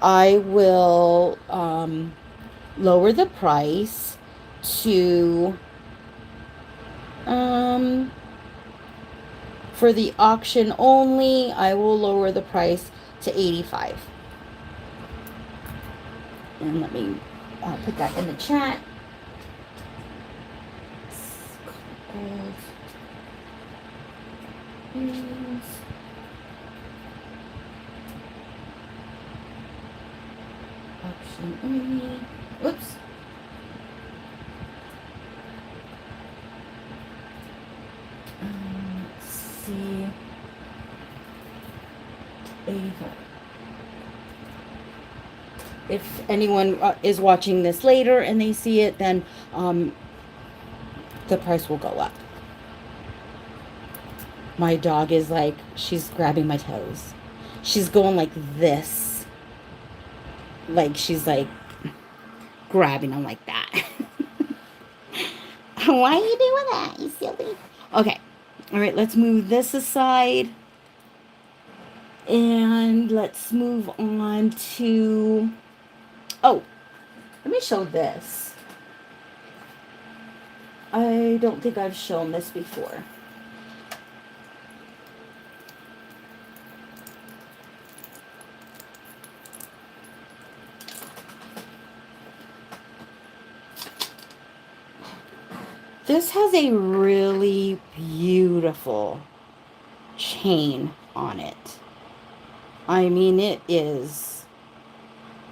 I will lower the price to for the auction only. I will lower the price to $85. And let me put that in the chat. Option only. Oops. Let's see. 85. If anyone is watching this later and they see it, then the price will go up. My dog is like, she's grabbing my toes. She's going like this. Like she's like grabbing them like that. Why are you doing that, you silly? Okay. All right, let's move this aside. And let's move on to Oh, let me show this. I don't think I've shown this before. This has a really beautiful chain on it. I mean, it is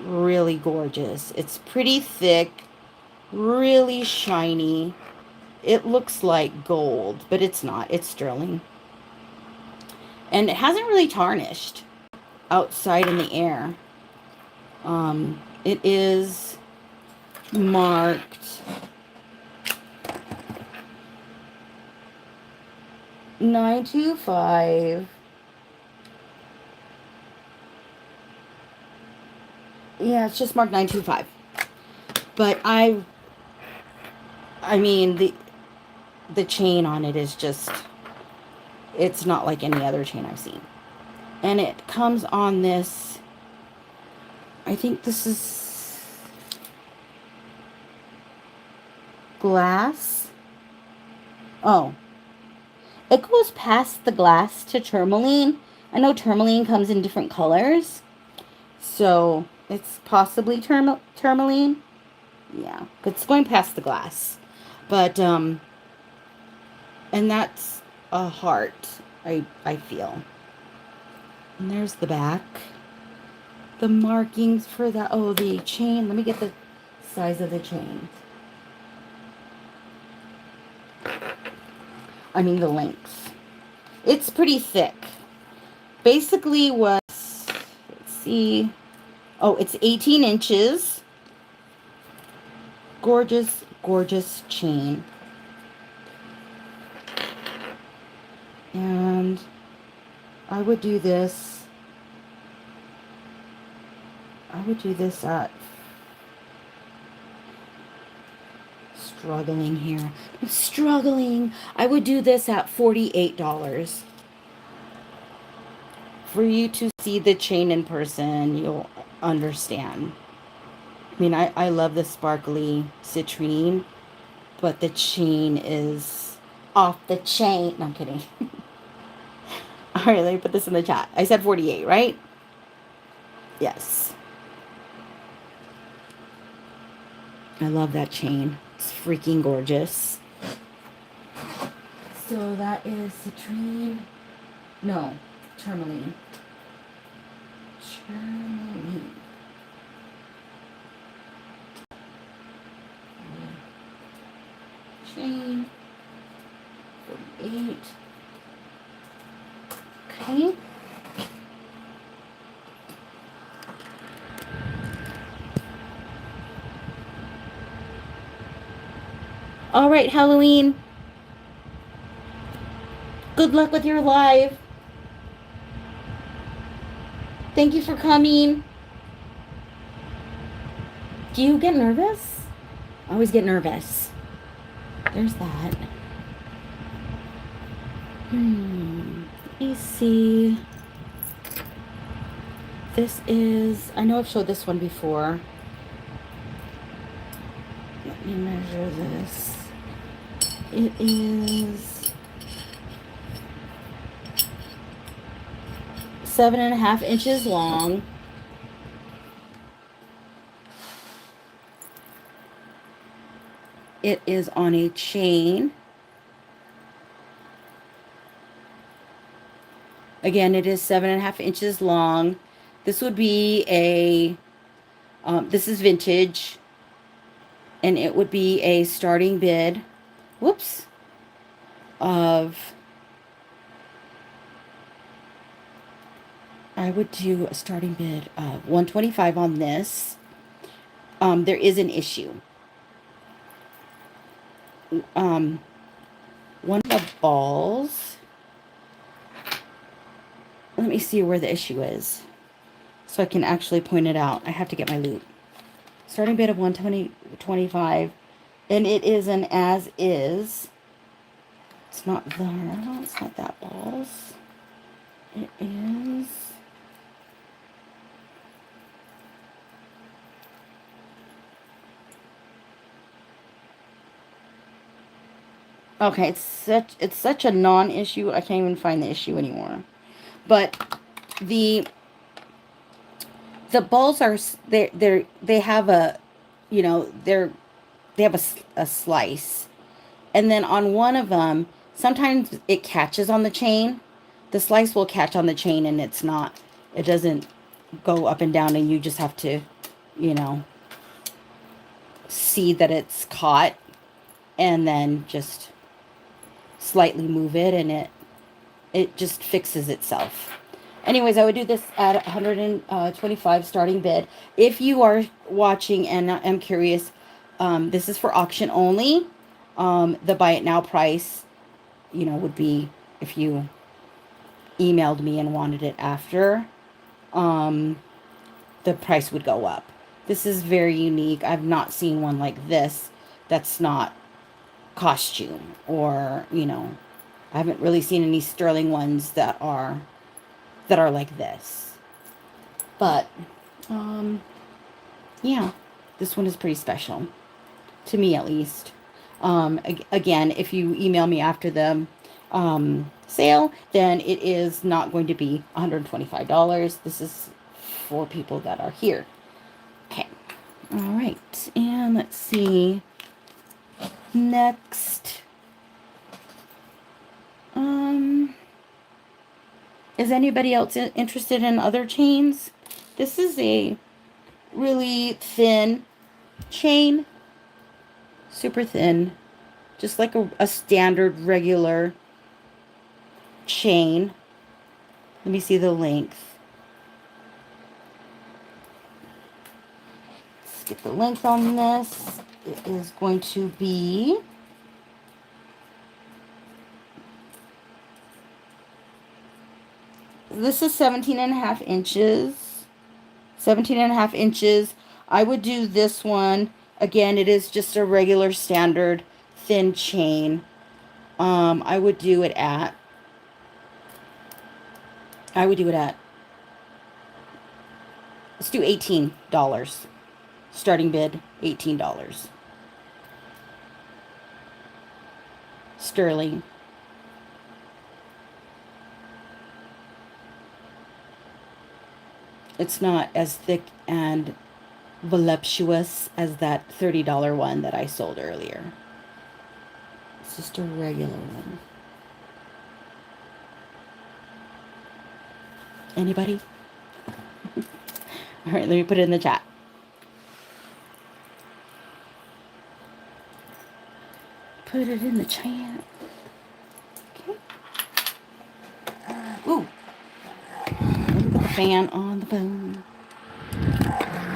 really gorgeous. It's pretty thick, really shiny. It looks like gold, but it's not. It's sterling. And it hasn't really tarnished outside in the air. It is marked 925. Yeah, it's just marked 925. But I mean, the chain on it is just, it's not like any other chain I've seen. And it comes on this, I think this is glass. Oh, it goes past the glass to tourmaline. I know tourmaline comes in different colors, so it's possibly tourmaline. Yeah, it's going past the glass. But, and that's a heart, I feel. And there's the back. The markings for that. Oh, the chain. Let me get the size of the chain. I mean the length. It's pretty thick. Basically let's see. Oh, it's 18 inches. Gorgeous, gorgeous chain. And I would do this at, struggling here. I'm struggling. I would do this at $48. For you to see the chain in person, you'll understand. I mean, I love the sparkly citrine, but the chain is off the chain. No, I'm kidding. All right, let me put this in the chat. I said 48, right? Yes. I love that chain. It's freaking gorgeous. So that is citrine. No, tourmaline. Tourmaline. Chain. 48. Okay. All right, Halloween. Good luck with your live. Thank you for coming. Do you get nervous? I always get nervous. There's that. Let me see. This is, I know I've showed this one before. Let me measure this. It is 7.5 inches long. It is on a chain. Again, it is 7.5 inches long. This would be a, this is vintage, and it would be a starting bid, whoops, of, I would do a starting bid of $125 on this. There is an issue. One of the balls, let me see where the issue is so I can actually point it out. I have to get my loop. Starting bid of $125, and it is an as is. It's not there. It's not that balls. It is Okay, it's such a non-issue. I can't even find the issue anymore. But the the balls are they have a, they have a slice, and then on one of them, sometimes it catches on the chain. The slice will catch on the chain, and it doesn't go up and down, and you just have to, you know, see that it's caught, and then just slightly move it, and it just fixes itself. Anyways, I would do this at 125 starting bid. If you are watching and am curious, this is for auction only. The buy it now price, would be if you emailed me and wanted it after, um, the price would go up. This is very unique. I've not seen one like this that's not costume, or, I haven't really seen any sterling ones that are like this. But yeah, this one is pretty special to me, at least. Again, if you email me after the sale, then it is not going to be $125. This is for people that are here. Okay. All right. And let's see. Next. Is anybody else interested in other chains? This is a really thin chain. Super thin. Just like a standard regular chain. Let me see the length. Let's get the length on this. It is going to be this is 17 and a half inches. 17 and a half inches. I would do this one. Again, it is just a regular standard thin chain. I would do it at let's do $18. Starting bid, $18. Sterling. It's not as thick and voluptuous as that $30 one that I sold earlier. It's just a regular one. Anybody? All right, let me put it in the chat. Put it in the chat. Okay. Ooh. Let me put the fan on the phone.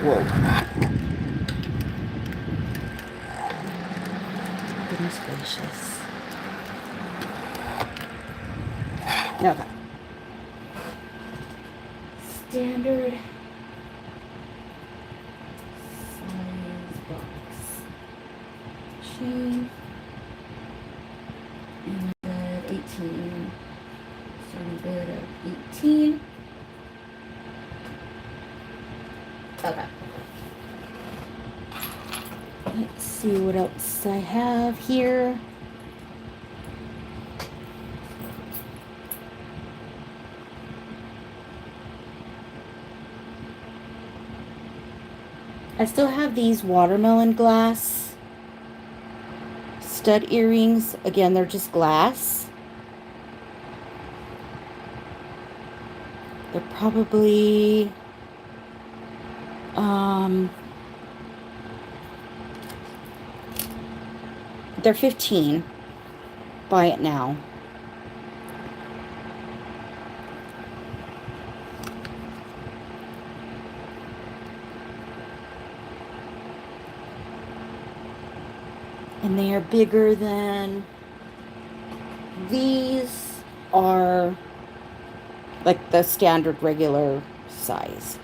Whoa. Goodness gracious. Okay. Standard size box. Chain. And 18. Starting bid of 18. Okay. Let's see what else I have here. I still have these watermelon glass stud earrings. Again, they're just glass. They're probably they're 15. Buy it now. And they are bigger than these are, like the standard regular size.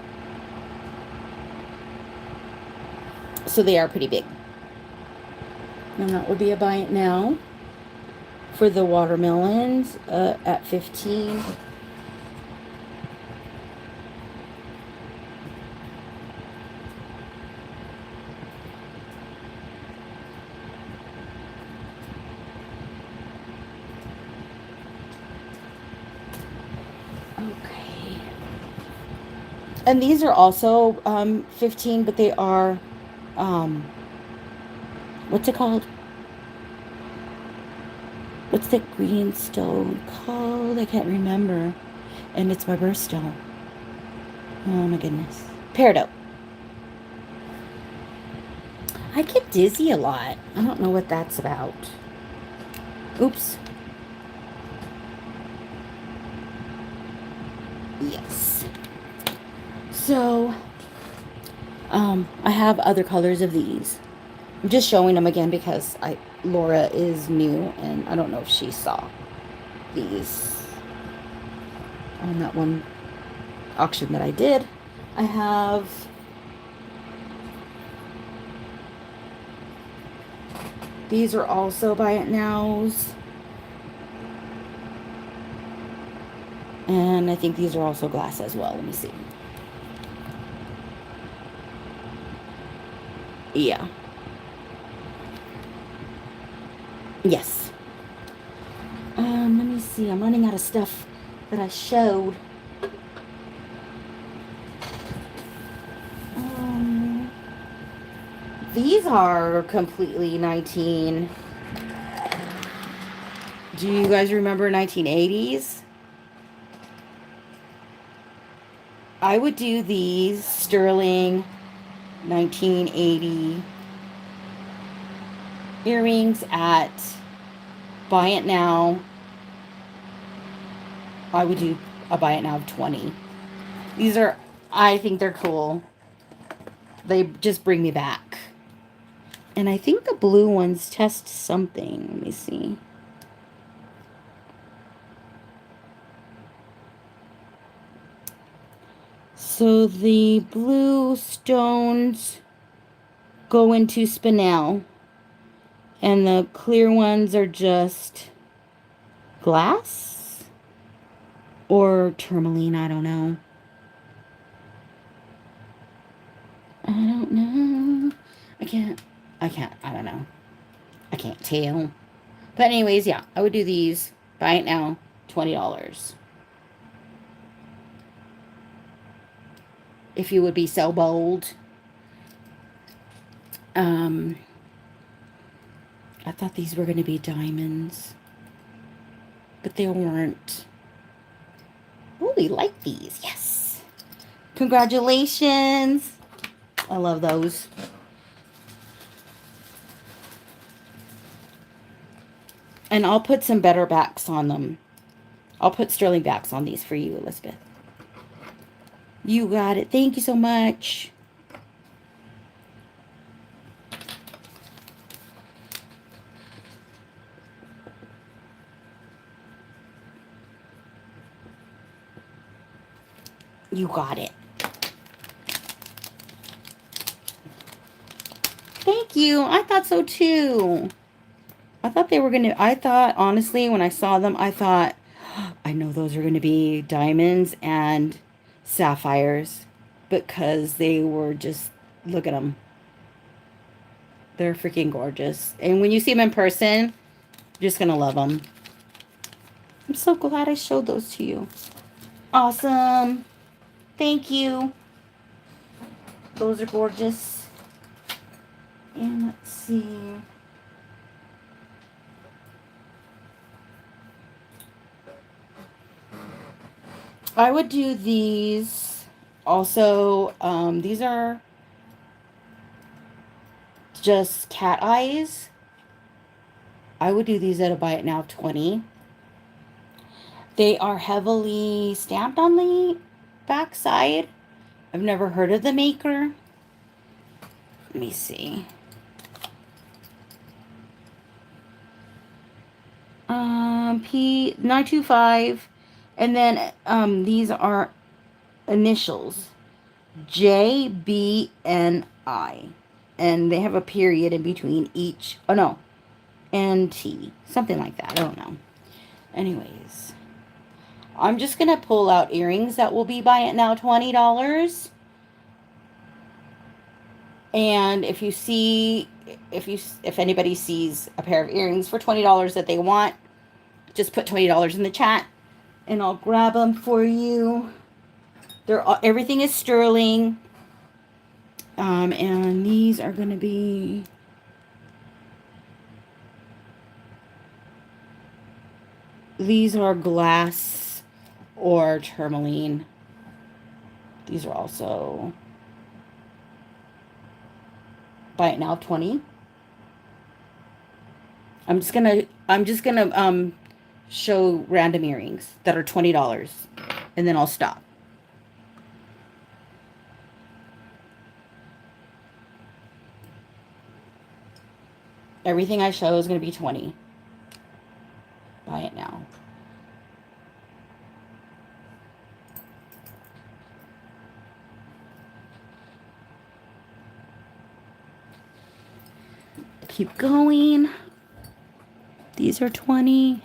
So they are pretty big. And that would be a buy it now for the watermelons at 15. And these are also 15, but they are, what's it called? What's the green stone called? I can't remember. And it's my birthstone. Oh my goodness. Peridot. I get dizzy a lot. I don't know what that's about. Oops. Yes. So, I have other colors of these. I'm just showing them again because Laura is new and I don't know if she saw these on that one auction that I did. I have these are also Buy It Nows. And I think these are also glass as well. Let me see. Yeah. Yes. Let me see. I'm running out of stuff that I showed. These are completely 19. Do you guys remember 1980s? I would do these sterling 1980 earrings at Buy It Now. I would do a Buy It Now of 20. These are, I think they're cool. They just bring me back. And I think the blue ones test something. Let me see. So the blue stones go into spinel. And the clear ones are just glass or tourmaline. I don't know. I don't know. I don't know. I can't tell. But anyways, yeah, I would do these. Buy it now, $20. If you would be so bold. I thought these were going to be diamonds. But they weren't. Oh, we like these. Yes. Congratulations. I love those. And I'll put some better backs on them. I'll put sterling backs on these for you, Elizabeth. You got it. Thank you so much. You got it. Thank you. I thought so too. I thought they were going to, I thought, honestly, when I saw them, I thought, I know those are going to be diamonds and sapphires because they were just, look at them. They're freaking gorgeous. And when you see them in person, you're just going to love them. I'm so glad I showed those to you. Awesome. Thank you. Those are gorgeous. And let's see. I would do these also. These are just cat eyes. I would do these at a Buy It Now 20. They are heavily stamped on the back side. I've never heard of the maker. Let me see. P925. And then these are initials. J, B, and I. And they have a period in between each. Oh, no. And T. Something like that. I don't know. Anyways. I'm just going to pull out earrings that will be Buy It Now $20. And if you see, if anybody sees a pair of earrings for $20 that they want, just put $20 in the chat and I'll grab them for you. Everything is sterling. And these are going to be... These are glass or tourmaline. These are also... Buy it now, 20. I'm just gonna show random earrings that are $20, and then I'll stop. Everything I show is gonna be 20. Buy it now. Keep going. These are 20.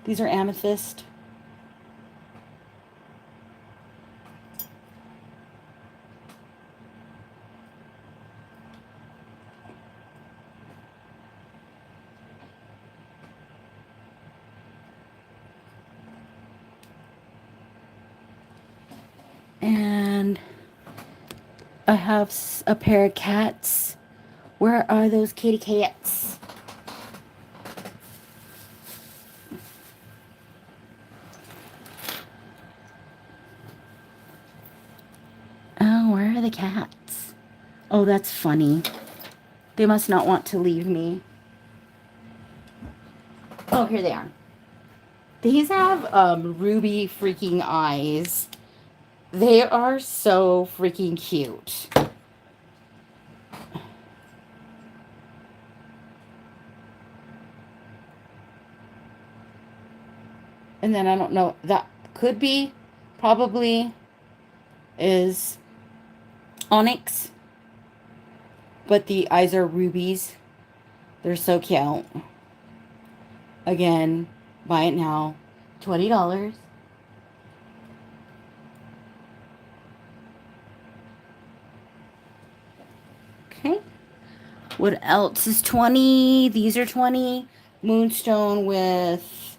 These are amethyst. And I have a pair of cats. Where are those kitty cats? Oh, where are the cats? Oh, that's funny. They must not want to leave me. Oh, here they are. These have ruby freaking eyes. They are so freaking cute. And then I don't know, that could be, probably is onyx. But the eyes are rubies. They're so cute. Again, buy it now. $20. Okay. What else is 20? These are 20. Moonstone with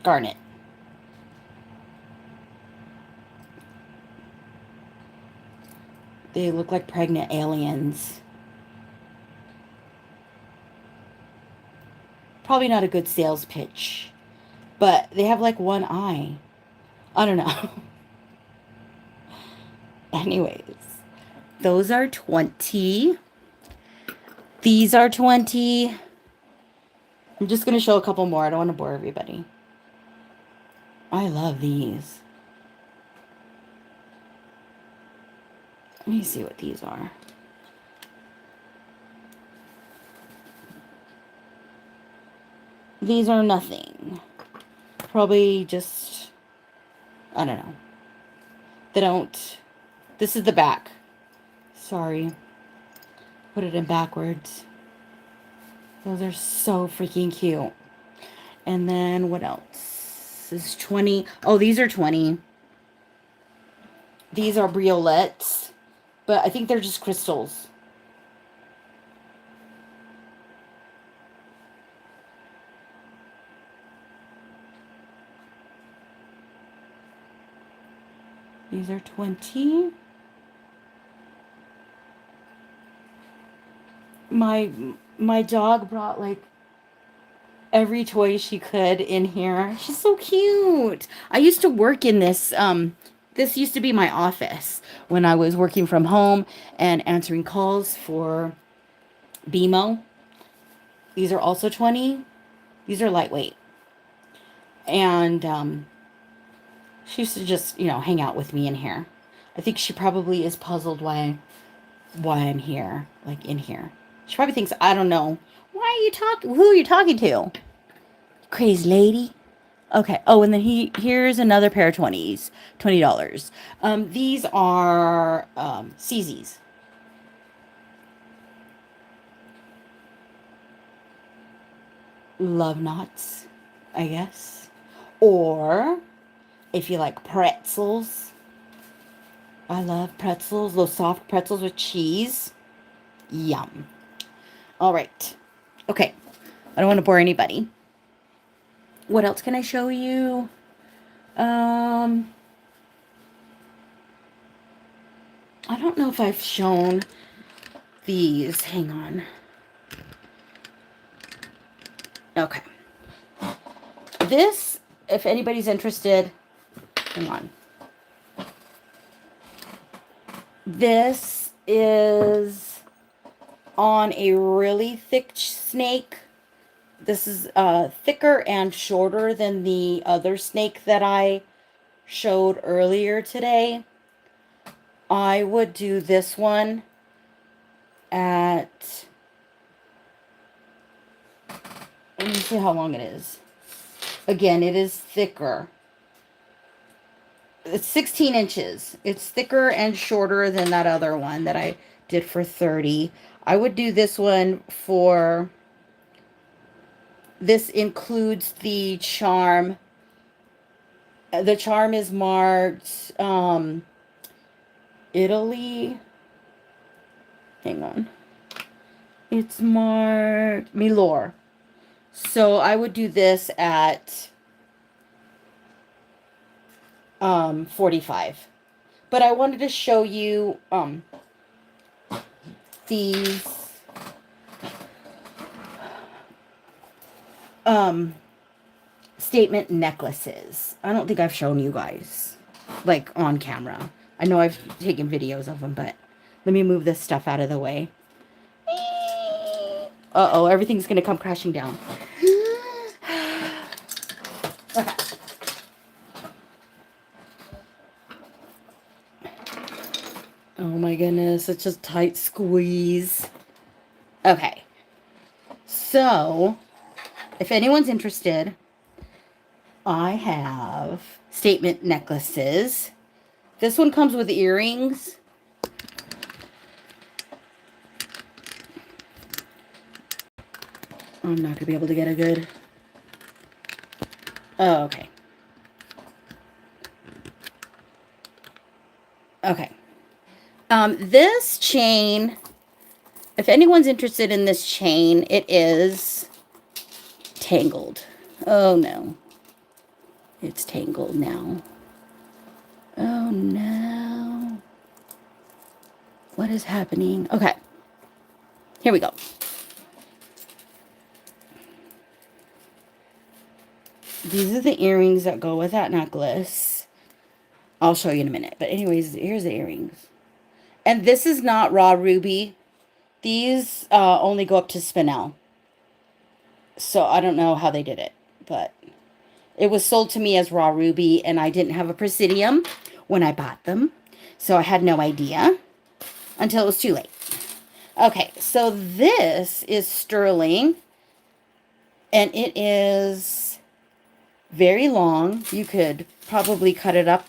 garnet. They look like pregnant aliens. Probably not a good sales pitch. But they have like one eye. I don't know. Anyways, those are 20. These are 20. I'm just going to show a couple more. I don't want to bore everybody. I love these. Let me see what these are. These are nothing. Probably just, I don't know. They don't, this is the back. Sorry. Put it in backwards. Those are so freaking cute. And then what else? This is 20. Oh, these are 20. These are briolettes. But I think they're just crystals. These are 20. My dog brought like every toy she could in here. She's so cute. I used to work in this this used to be my office when I was working from home and answering calls for BMO. These are also 20. These are lightweight. And she used to just, hang out with me in here. I think she probably is puzzled why I'm here, like in here. She probably thinks, I don't know. Why are you talking? Who are you talking to? Crazy lady. Okay. Oh, and then here's another pair of 20s. $20. These are CZs. Love knots, I guess. Or if you like pretzels. I love pretzels. Those soft pretzels with cheese. Yum. All right. Okay. I don't want to bore anybody. What else can I show you? I don't know if I've shown these. Hang on. Okay. This, if anybody's interested, hang on. This is on a really thick snake. This is thicker and shorter than the other snake that I showed earlier today. I would do this one at, let me see how long it is. Again, it is thicker. It's 16 inches. It's thicker and shorter than that other one that I did for 30. I would do this one for, this includes the charm. The charm is marked Italy. Hang on. It's marked Milor. So I would do this at 45. But I wanted to show you these statement necklaces. I don't think I've shown you guys like on camera. I know I've taken videos of them, but let me move this stuff out of the way. Uh-oh, everything's gonna come crashing down. Okay. Oh my goodness, such a tight squeeze. Okay. So, if anyone's interested, I have statement necklaces. This one comes with earrings. I'm not going to be able to get a good... Oh, okay. Okay. This chain, if anyone's interested in this chain, it is tangled. Oh, no. It's tangled now. Oh, no. What is happening? Okay. Here we go. These are the earrings that go with that necklace. I'll show you in a minute. But anyways, here's the earrings. And this is not raw ruby. These only go up to spinel. So I don't know how they did it. But it was sold to me as raw ruby. And I didn't have a presidium when I bought them. So I had no idea until it was too late. Okay, so this is sterling. And it is very long. You could probably cut it up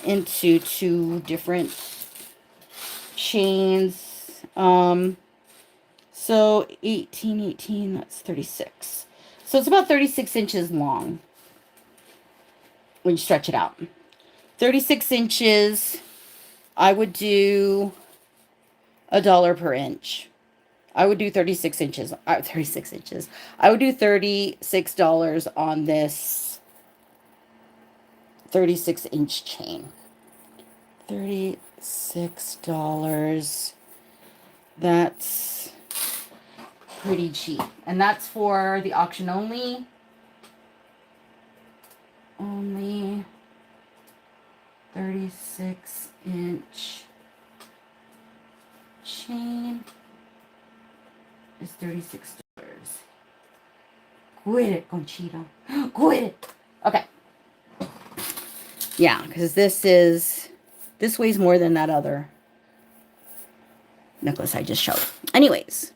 into 2 different chains. So 18, that's 36. So it's about 36 inches long when you stretch it out. 36 inches, I would do $1 per inch. I would do 36 inches. 36 inches. I would do $36 on this 36-inch chain. $36. That's pretty cheap. And that's for the auction only. Only 36-inch chain is $36. Quit it, Conchita. Quit it. Okay. Yeah, because this weighs more than that other necklace I just showed. Anyways,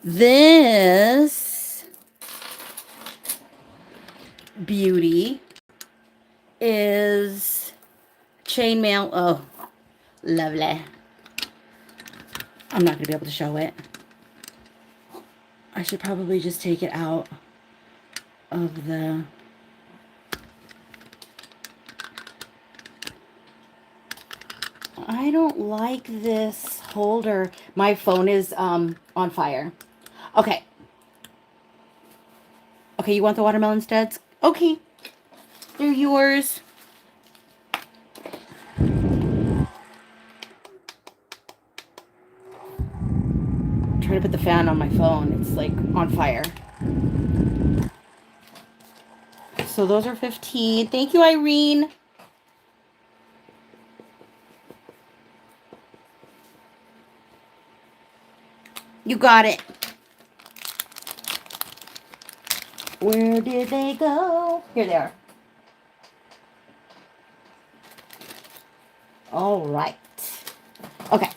this beauty is chainmail. Oh, lovely. I'm not going to be able to show it. I should probably just take it out of the... I don't like this holder. My phone is on fire. Okay. Okay, you want the watermelon studs? Okay. They're yours. I'm trying to put the fan on my phone. It's like on fire. So those are 15. Thank you, Irene. You got it. Where did they go? Here they are. All right. Okay.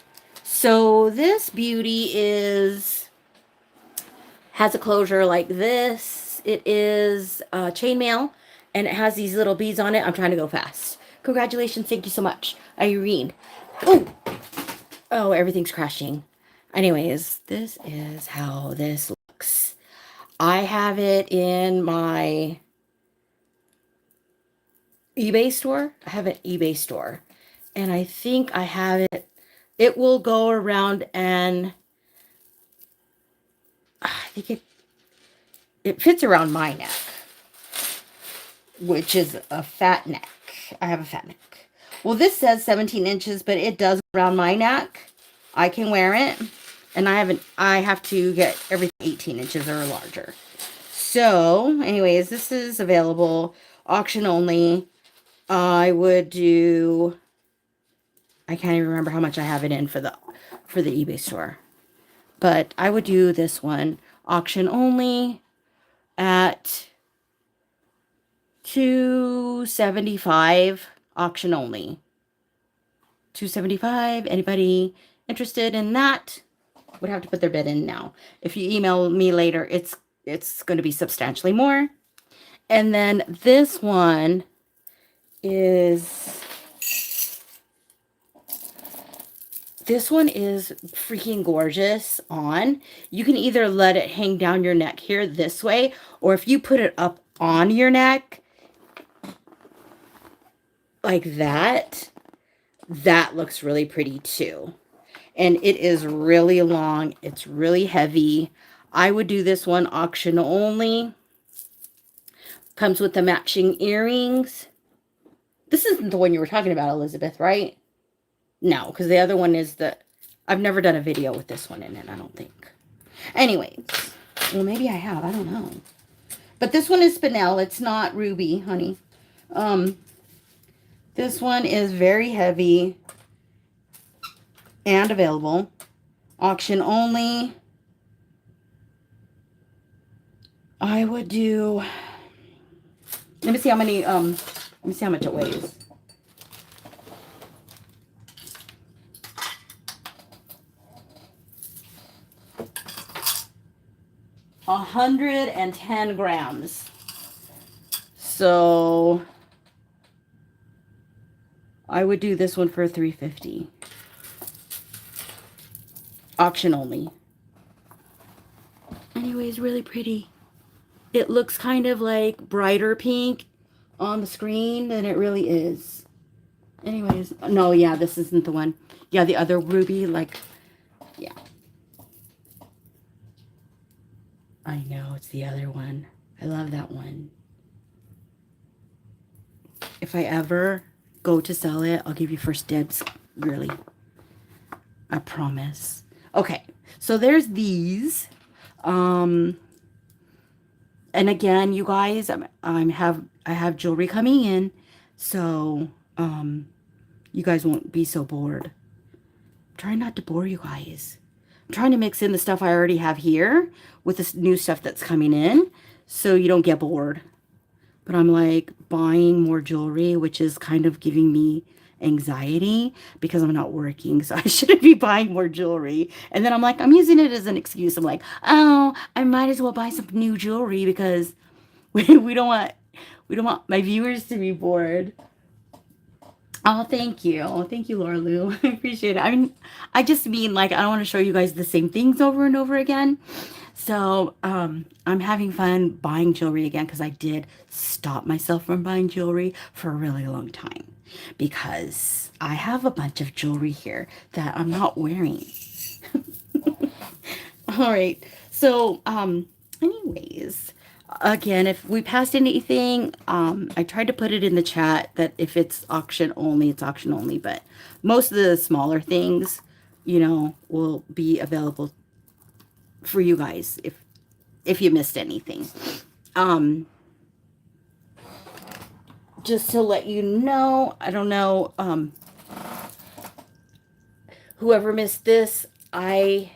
So this beauty has a closure like this. It is chainmail, and it has these little beads on it. I'm trying to go fast. Congratulations. Thank you so much, Irene. Oh, oh, everything's crashing. Anyways, this is how this looks. I have it in my eBay store. I have an eBay store. And I think I have it. It will go around, and I think it fits around my neck, which is a fat neck. I have a fat neck. Well, this says 17 inches, but it does around my neck. I can wear it. And I have to get everything 18 inches or larger. So, anyways, this is available, auction only. I would do, I can't even remember how much I have it in for the eBay store. But I would do this one, auction only, at $275, auction only. $275. Anybody interested in that would have to put their bid in now. If you email me later, it's going to be substantially more. And then this one is freaking gorgeous on. You can either let it hang down your neck here this way, or if you put it up on your neck like that, that looks really pretty too. And it is really long. It's really heavy. I would do this one auction only. Comes with the matching earrings. This isn't the one you were talking about, Elizabeth, right? No, because the other one is I've never done a video with this one in it, I don't think. Anyways, well, maybe I have. I don't know. But this one is spinel. It's not ruby, honey. This one is very heavy and available. Auction only. I would do, let me see how many, let me see how much it weighs. A 110 grams. So I would do this one for $350. Auction only. Anyways, really pretty. It looks kind of like brighter pink on the screen than it really is. Anyways, no, yeah, this isn't the one. Yeah, the other ruby, like, yeah. I know, it's the other one. I love that one. If I ever go to sell it, I'll give you first dibs, really. I promise. Okay, so there's these. And again, you guys, I have jewelry coming in, so you guys won't be so bored. I'm trying not to bore you guys. I'm trying to mix in the stuff I already have here with this new stuff that's coming in, so you don't get bored. But I'm like buying more jewelry, which is kind of giving me anxiety because I'm not working, so I shouldn't be buying more jewelry. And then I'm like, I'm using it as an excuse. I'm like, oh, I might as well buy some new jewelry because we don't want my viewers to be bored. Oh, thank you. Thank you, Laura Lou. I appreciate it. I mean, I just mean, like, I don't want to show you guys the same things over and over again. So, I'm having fun buying jewelry again because I did stop myself from buying jewelry for a really long time because I have a bunch of jewelry here that I'm not wearing. All right. So, anyways, again, if we passed anything, I tried to put it in the chat that if it's auction only, it's auction only, but most of the smaller things, will be available for you guys if you missed anything. Um, just to let you know, I don't know, whoever missed this, I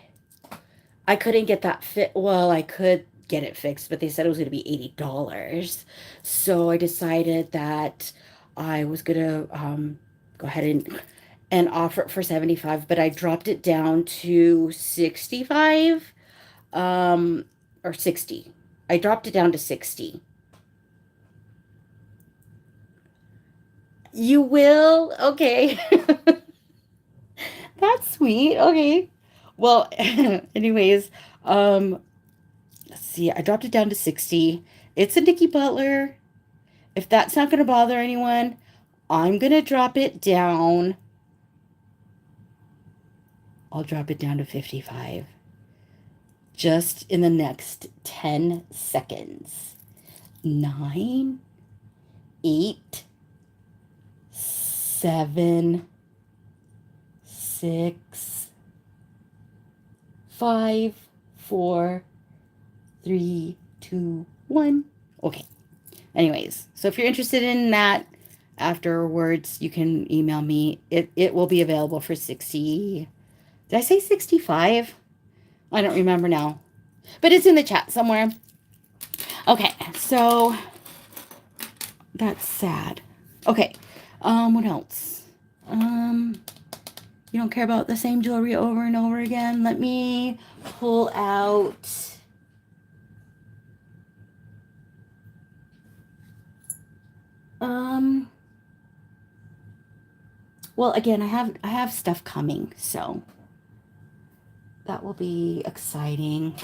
couldn't get that fit. Well, I could get it fixed, but they said it was going to be $80. So I decided that I was going to go ahead and offer it for 75, but I dropped it down to 65 or 60. I dropped it down to 60. You will? Okay. That's sweet. Okay. Well, anyways, let's see. I dropped it down to 60. It's a Nikki Butler. If that's not going to bother anyone, I'm going to drop it down. I'll drop it down to 55. Just in the next 10 seconds. 9, 8, 7, 6, 5, 4, 3, 2, 1. Okay. Anyways, so if you're interested in that afterwards, you can email me. It will be available for 60. Did I say 65? I don't remember now. But it's in the chat somewhere. Okay, so that's sad. Okay. What else? You don't care about the same jewelry over and over again? Let me pull out well, again, I have stuff coming, so that will be exciting.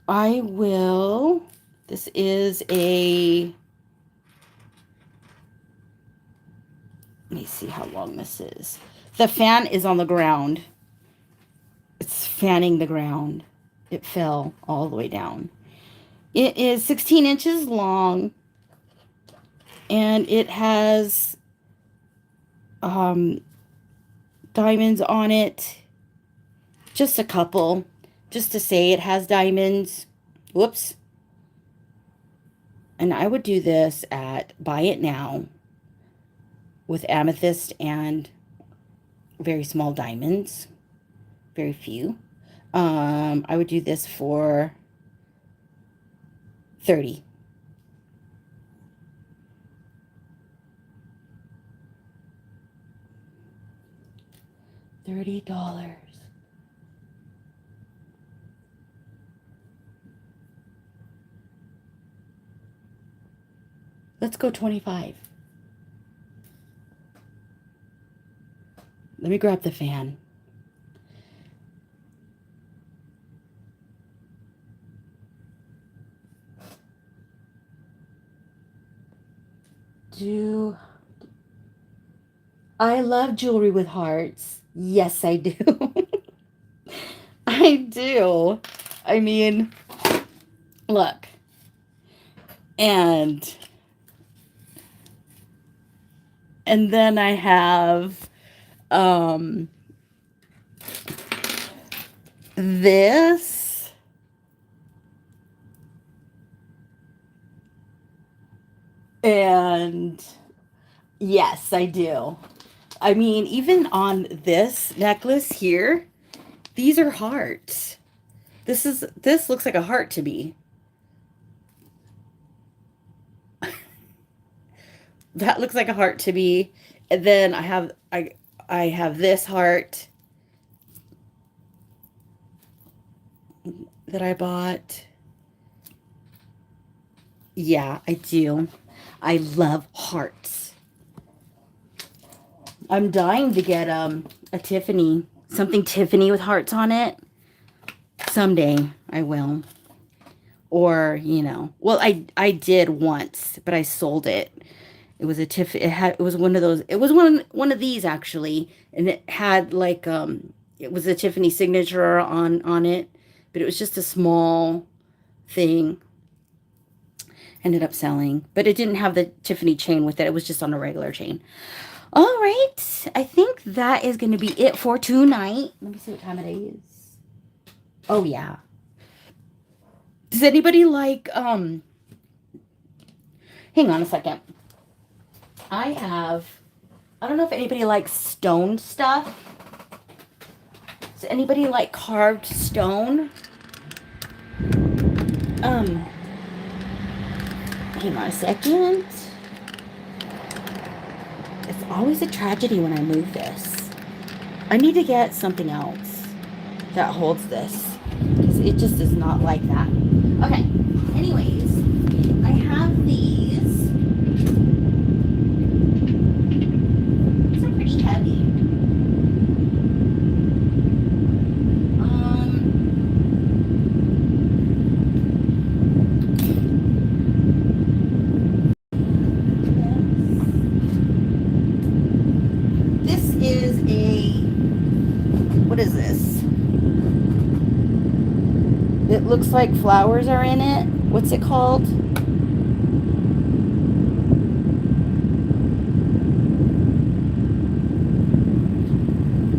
I will. This is a. Let me see how long this is. The fan is on the ground. It's fanning the ground. It fell all the way down. It is 16 inches long, and it has diamonds on it. Just a couple. Just to say it has diamonds. Whoops. And I would do this at Buy It Now with amethyst and very small diamonds. Very few. I would do this for 30. $30. Let's go 25. Let me grab the fan. I love jewelry with hearts. Yes, I do. I do. I mean, look. And then I have this. And yes, I do. I mean, even on this necklace here, these are hearts. This looks like a heart to me. That looks like a heart to me. And then I have this heart that I bought. Yeah, I do. I love hearts. I'm dying to get a Tiffany, something Tiffany with hearts on it. Someday I will. Or, well, I did once, but I sold it. It was a it was one of those. It was one of these actually, and it had like it was a Tiffany signature on it, but it was just a small thing. Ended up selling, but it didn't have the Tiffany chain with it. It was just on a regular chain. All right, I think that is going to be it for tonight. Let me see what time it is. Oh yeah. Does anybody like hang on a second. I don't know if anybody likes stone stuff. Does anybody like carved stone? Hang on a second. It's always a tragedy when I move this. I need to get something else that holds this, because it just is not like that. Okay, anyways, I have these. These are pretty heavy. What is this? It looks like flowers are in it. What's it called?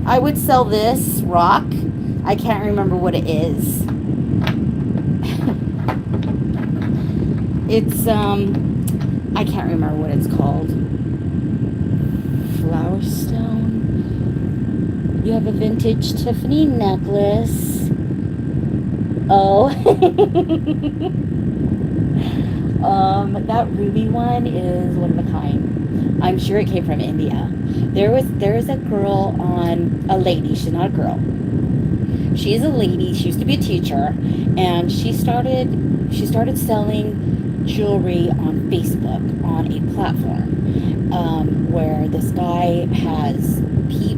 I would sell this rock. I can't remember what it is. It's I can't remember what it's called. Flower stone. You have a vintage Tiffany necklace. Oh. That ruby one is one of a kind. I'm sure it came from India. There is a girl a lady, she's not a girl. She's a lady, she used to be a teacher, and she started selling jewelry on Facebook on a platform where this guy has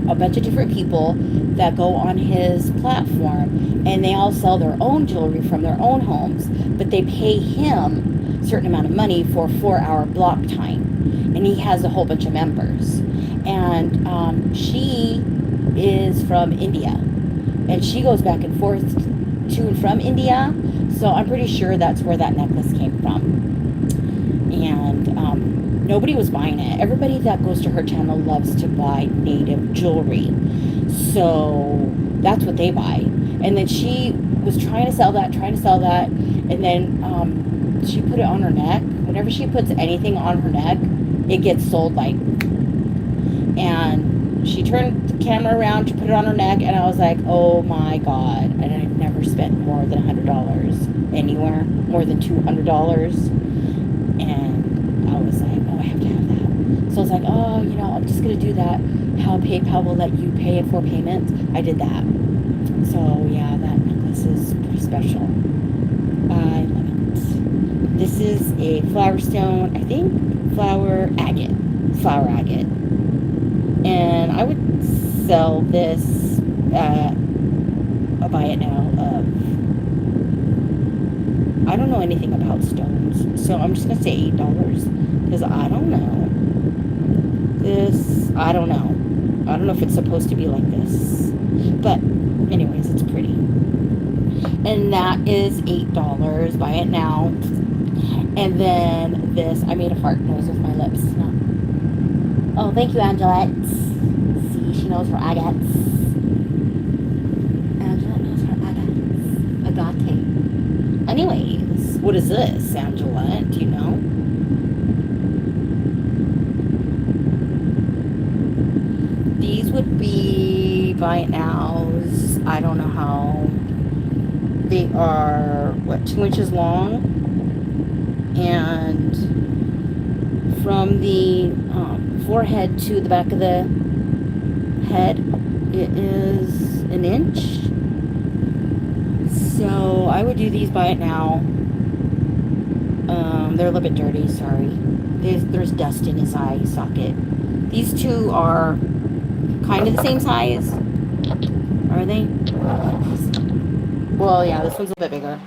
a bunch of different people that go on his platform, and they all sell their own jewelry from their own homes, but they pay him a certain amount of money for a 4-hour block time, and he has a whole bunch of members. And she is from India, and she goes back and forth to and from India, so I'm pretty sure that's where that necklace came from. And nobody was buying it. Everybody that goes to her channel loves to buy native jewelry, so that's what they buy. And then she was trying to sell that, and then she put it on her neck. Whenever she puts anything on her neck, it gets sold like. And she turned the camera around to put it on her neck, and I was like, oh my God. And I've never spent more than $100 anywhere, more than $200. And I was like, oh, I have to have that. So I was like, oh, I'm just going to do that. How PayPal will let you pay in 4 payments. I did that. So yeah, that necklace is pretty special. I love it. This is a flower stone, I think, flower agate. And I would sell this I'll buy it now. I don't know anything about stones, so I'm just going to say $8, because I don't know. I don't know. I don't know if it's supposed to be like this. But anyways, it's pretty. And that is $8. Buy it now. And then this, I made a fart noise with my lips. No. Oh, thank you, Angelette. See, she knows her agates. Angelette knows her agates. Agate. Anyways, what is this, Angelette? Do you know? These would be buy it nows. I don't know how. They are, 2 inches long? And from the forehead to the back of the head, it is 1 inch. So I would do these buy it now. They're a little bit dirty, sorry. There's dust in his eye socket. These two are kind of the same size. Are they? Well, yeah, this one's a bit bigger.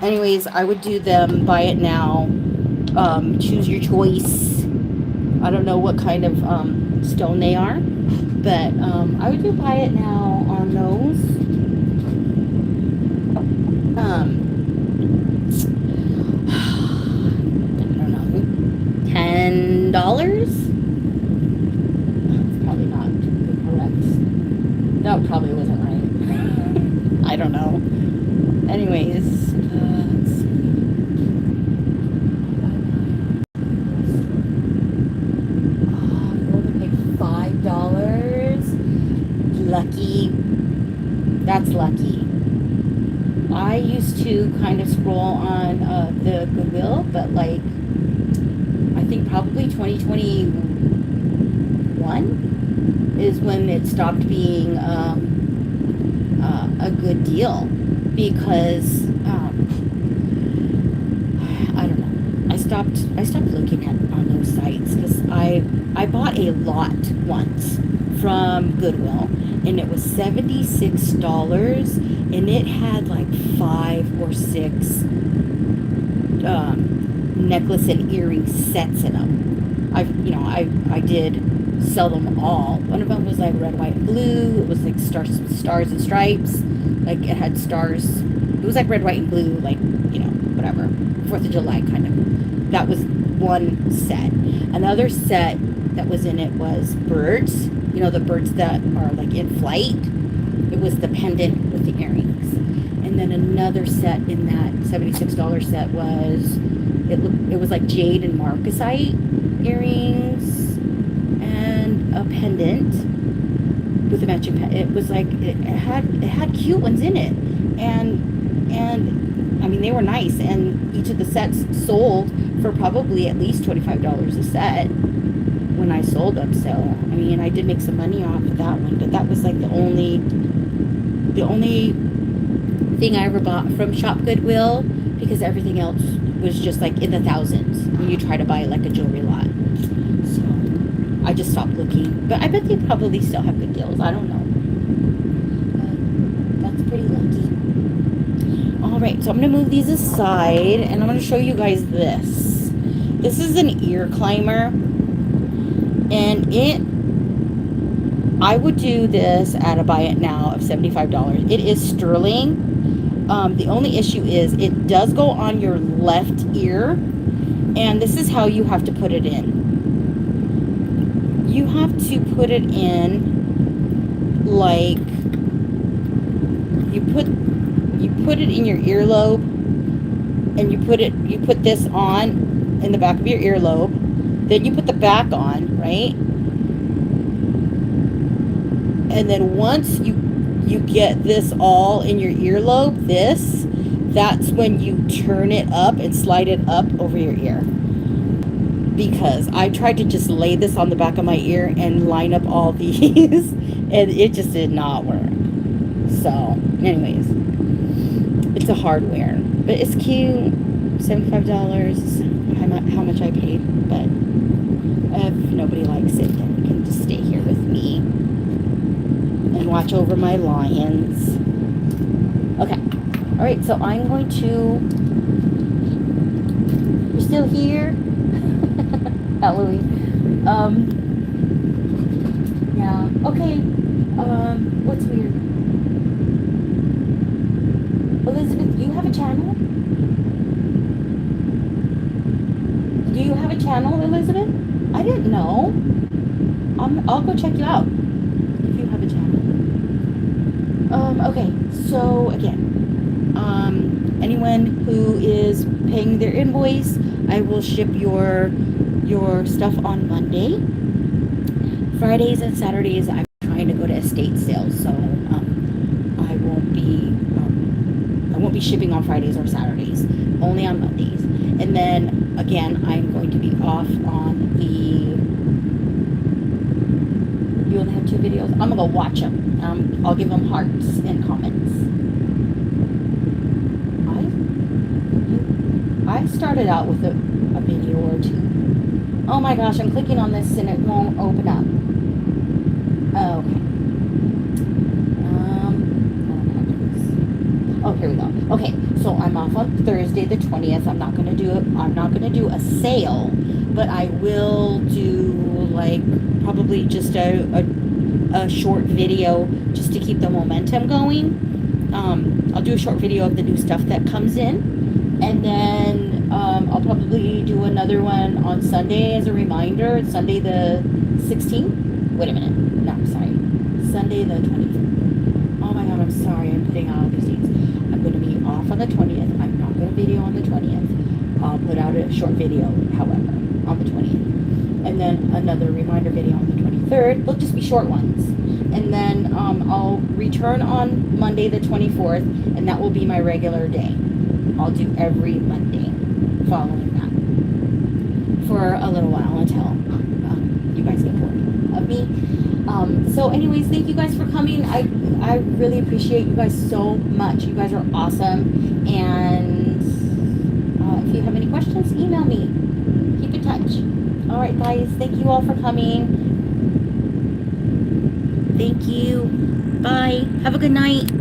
Anyways, I would do them buy it now. Choose your choice. I don't know what kind of stone they are, but I would do buy it now on those. I don't know, $10. Probably not correct. That probably wasn't right. I don't know. Anyways, let's see. Oh, you only paid $5. Lucky. That's lucky. I used to kind of scroll on the Goodwill, but like I think probably 2021 is when it stopped being a good deal because I don't know. I stopped looking at on those sites because I bought a lot once from Goodwill and it was $76 and it had like 5 or 6 necklace and earring sets in them. I did sell them all. One of them was like red, white, and blue. It was like stars and stripes. Like it had stars. It was like red, white, and blue. Like whatever. 4th of July kind of. That was one set. Another set that was in it was birds. The birds that are like in flight. It was the pendant with the earrings. And then another set in that $76 set was it was like jade and marcasite earrings and a pendant with a matching it was like it had cute ones in it and I mean they were nice and each of the sets sold for probably at least $25 a set when I sold them. So I mean I did make some money off of that one, but that was like the only thing I ever bought from Shop Goodwill because everything else was just like in the thousands when you try to buy like a jewelry lot. So I just stopped looking, but I bet they probably still have good deals. I don't know. But that's pretty lucky. All right, so I'm gonna move these aside and I'm gonna show you guys this. This is an ear climber, and I would do this at a buy it now of $75. It is sterling. The only issue is it does go on your left ear, and this is how you have to put it in. You have to put it in like you put it in your earlobe, and you put this on in the back of your earlobe. Then you put the back on, right? And then once you get this all in your earlobe, that's when you turn it up and slide it up over your ear. Because I tried to just lay this on the back of my ear and line up all these, and it just did not work. So, anyways, it's a hardware, but it's cute. $75, how much I paid, but if nobody likes it, then you can just stay here with me and watch over my lions. Okay. All right, so I'm going to... You're still here? Halloween. Yeah. Okay. What's weird? Elizabeth, do you have a channel? Do you have a channel, Elizabeth? I didn't know. I'll go check you out if you have a channel. Okay, so again, anyone who is paying their invoice, I will ship your stuff on Monday. Fridays and Saturdays, I'm trying to go to estate sales, so I won't be shipping on Fridays or Saturdays, only on Mondays. And then again, I'm going to be off on the... You only have 2 videos? I'm gonna go watch them. I'll give them hearts and comments. I started out with a video or 2. Oh my gosh, I'm clicking on this and it won't open up. Okay. Oh, here we go. Okay, so I'm off on Thursday the 20th. I'm not gonna do a sale, but I will do like probably just a short video just to keep the momentum going. I'll do a short video of the new stuff that comes in, and then I'll probably do another one on Sunday as a reminder. It's Sunday the 16th. Wait a minute. No, I'm sorry. Sunday the 20th. Oh my god, I'm sorry. I'm putting out all these dates. I'm going to be off on the 20th. I'm not going to video on the 20th. I'll put out a short video, however, on the 20th. And then another reminder video on the 23rd. They'll just be short ones. And then I'll return on Monday the 24th, and that will be my regular day. I'll do every Monday following that for a little while until you guys get bored of me. So anyways, thank you guys for coming. I really appreciate you guys so much. You guys are awesome. And if you have any questions, email me. Keep in touch. All right, guys. Thank you all for coming. Thank you. Bye. Have a good night.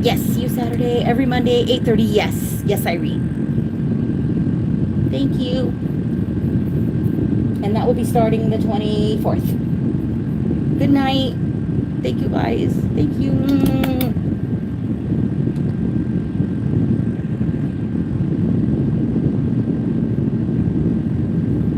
Yes, see you Saturday. Every Monday, 8:30. Yes. Yes, I read. Thank you. And that will be starting the 24th. Good night. Thank you, guys. Thank you.